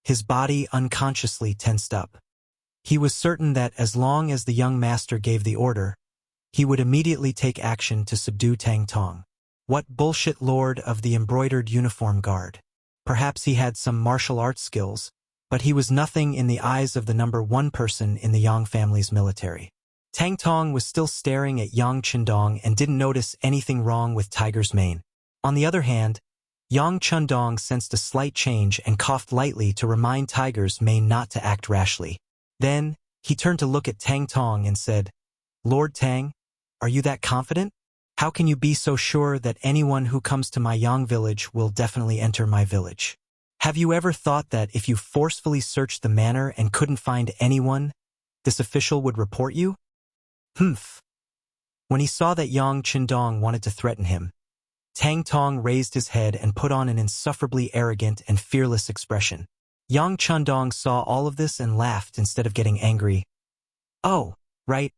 [SPEAKER 1] his body unconsciously tensed up. He was certain that as long as the young master gave the order, he would immediately take action to subdue Tang Tong. What bullshit lord of the embroidered uniform guard. Perhaps he had some martial arts skills, but he was nothing in the eyes of the number one person in the Yang family's military. Tang Tong was still staring at Yang Chendong and didn't notice anything wrong with Tiger's Mane. On the other hand, Yang Chendong sensed a slight change and coughed lightly to remind Tiger's Mane not to act rashly. Then, he turned to look at Tang Tong and said, Lord Tang, are you that confident? How can you be so sure that anyone who comes to my Yang village will definitely enter my village? Have you ever thought that if you forcefully searched the manor and couldn't find anyone, this official would report you? Humph. When he saw that Yang Chendong wanted to threaten him, Tang Tong raised his head and put on an insufferably arrogant and fearless expression. Yang Chendong saw all of this and laughed instead of getting angry. Oh, right.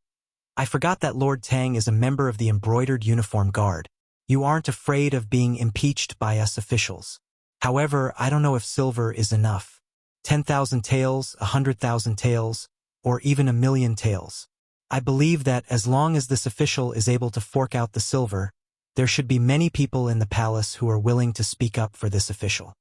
[SPEAKER 1] I forgot that Lord Tang is a member of the embroidered uniform guard. You aren't afraid of being impeached by us officials. However, I don't know if silver is enough. 10,000 taels, 100,000 taels, or even 1,000,000 taels. I believe that as long as this official is able to fork out the silver, there should be many people in the palace who are willing to speak up for this official.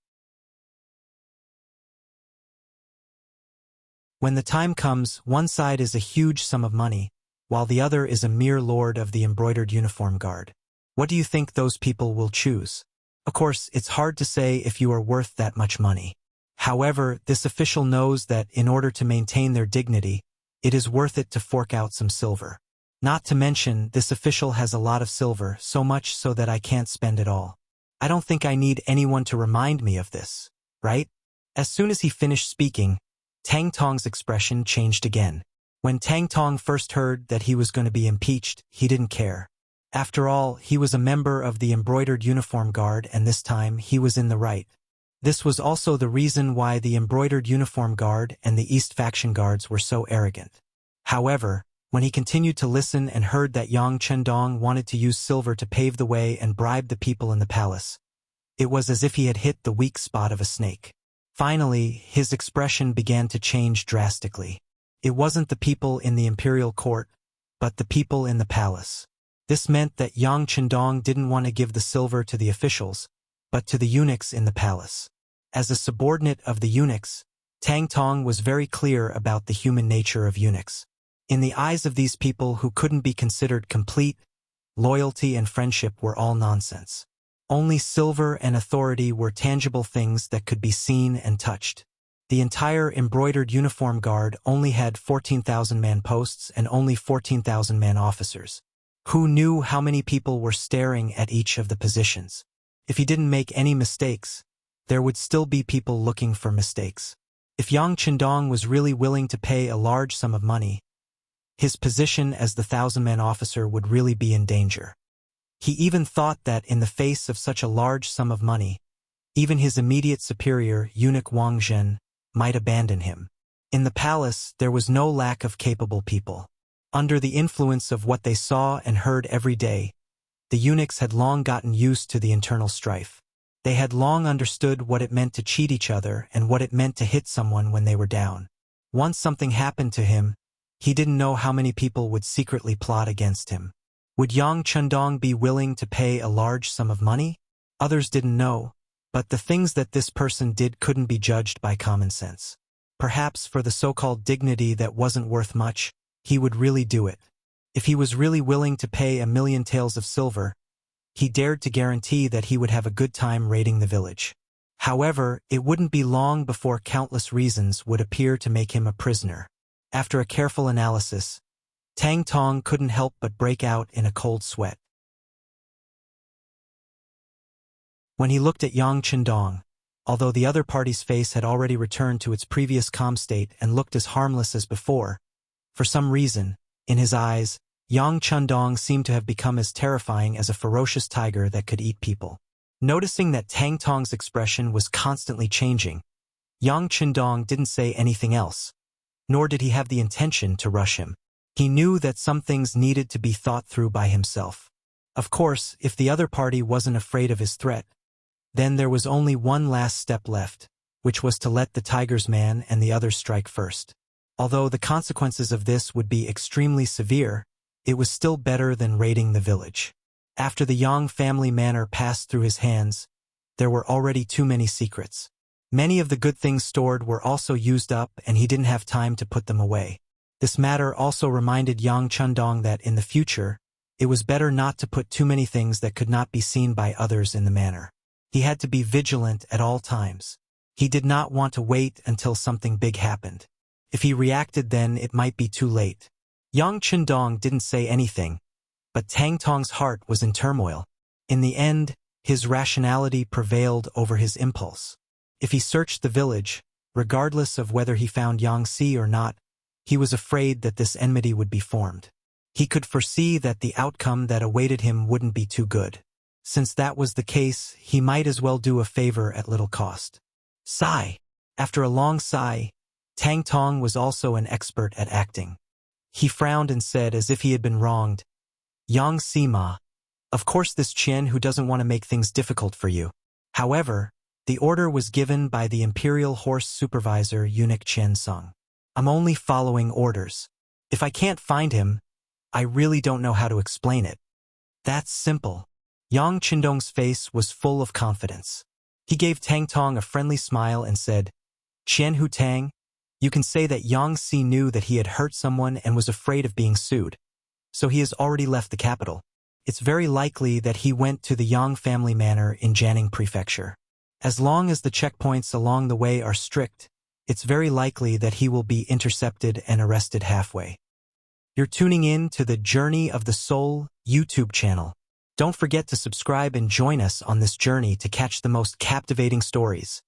[SPEAKER 1] When the time comes, one side is a huge sum of money, while the other is a mere lord of the embroidered uniform guard. What do you think those people will choose? Of course, it's hard to say if you are worth that much money. However, this official knows that in order to maintain their dignity, it is worth it to fork out some silver. Not to mention, this official has a lot of silver, so much so that I can't spend it all. I don't think I need anyone to remind me of this, right? As soon as he finished speaking, Tang Tong's expression changed again. When Tang Tong first heard that he was going to be impeached, he didn't care. After all, he was a member of the embroidered uniform guard and this time he was in the right. This was also the reason why the embroidered uniform guard and the East faction guards were so arrogant. However, when he continued to listen and heard that Yang Chendong wanted to use silver to pave the way and bribe the people in the palace, it was as if he had hit the weak spot of a snake. Finally, his expression began to change drastically. It wasn't the people in the imperial court, but the people in the palace. This meant that Yang Chendong didn't want to give the silver to the officials, but to the eunuchs in the palace. As a subordinate of the eunuchs, Tang Tong was very clear about the human nature of eunuchs. In the eyes of these people who couldn't be considered complete, loyalty and friendship were all nonsense. Only silver and authority were tangible things that could be seen and touched. The entire embroidered uniform guard only had 14,000 man posts and only 14,000 man officers. Who knew how many people were staring at each of the positions? If he didn't make any mistakes, there would still be people looking for mistakes. If Yang Chendong was really willing to pay a large sum of money, his position as the 1,000-man officer would really be in danger. He even thought that in the face of such a large sum of money, even his immediate superior, eunuch Wang Zhen, might abandon him. In the palace, there was no lack of capable people. Under the influence of what they saw and heard every day, the eunuchs had long gotten used to the internal strife. They had long understood what it meant to cheat each other and what it meant to hit someone when they were down. Once something happened to him, he didn't know how many people would secretly plot against him. Would Yang Chendong be willing to pay a large sum of money? Others didn't know, but the things that this person did couldn't be judged by common sense. Perhaps for the so-called dignity that wasn't worth much, he would really do it. If he was really willing to pay 1,000,000 taels of silver, he dared to guarantee that he would have a good time raiding the village. However, it wouldn't be long before countless reasons would appear to make him a prisoner. After a careful analysis, Tang Tong couldn't help but break out in a cold sweat. When he looked at Yang Chendong, although the other party's face had already returned to its previous calm state and looked as harmless as before, for some reason, in his eyes, Yang Chendong seemed to have become as terrifying as a ferocious tiger that could eat people. Noticing that Tang Tong's expression was constantly changing, Yang Chendong didn't say anything else, nor did he have the intention to rush him. He knew that some things needed to be thought through by himself. Of course, if the other party wasn't afraid of his threat, then there was only one last step left, which was to let the tiger's man and the others strike first. Although the consequences of this would be extremely severe, it was still better than raiding the village. After the Yang family manor passed through his hands, there were already too many secrets. Many of the good things stored were also used up and he didn't have time to put them away. This matter also reminded Yang Chendong that in the future, it was better not to put too many things that could not be seen by others in the manor. He had to be vigilant at all times. He did not want to wait until something big happened. If he reacted then, it might be too late. Yang Chendong didn't say anything, but Tang Tong's heart was in turmoil. In the end, his rationality prevailed over his impulse. If he searched the village, regardless of whether he found Yang Si or not, he was afraid that this enmity would be formed. He could foresee that the outcome that awaited him wouldn't be too good. Since that was the case, he might as well do a favor at little cost. Sigh. After a long sigh, Tang Tong was also an expert at acting. He frowned and said as if he had been wronged, "Yang Sima, of course this Qian who doesn't want to make things difficult for you." However, the order was given by the Imperial Horse Supervisor Eunuch Qian Sung. "I'm only following orders. If I can't find him, I really don't know how to explain it." That's simple. Yang Chendong's face was full of confidence. He gave Tang Tong a friendly smile and said, "Qian Hu Tang, you can say that Yang Si knew that he had hurt someone and was afraid of being sued, so he has already left the capital. It's very likely that he went to the Yang family manor in Jianing Prefecture. As long as the checkpoints along the way are strict, it's very likely that he will be intercepted and arrested halfway." You're tuning in to the Journey of the Soul YouTube channel. Don't forget to subscribe and join us on this journey to catch the most captivating stories.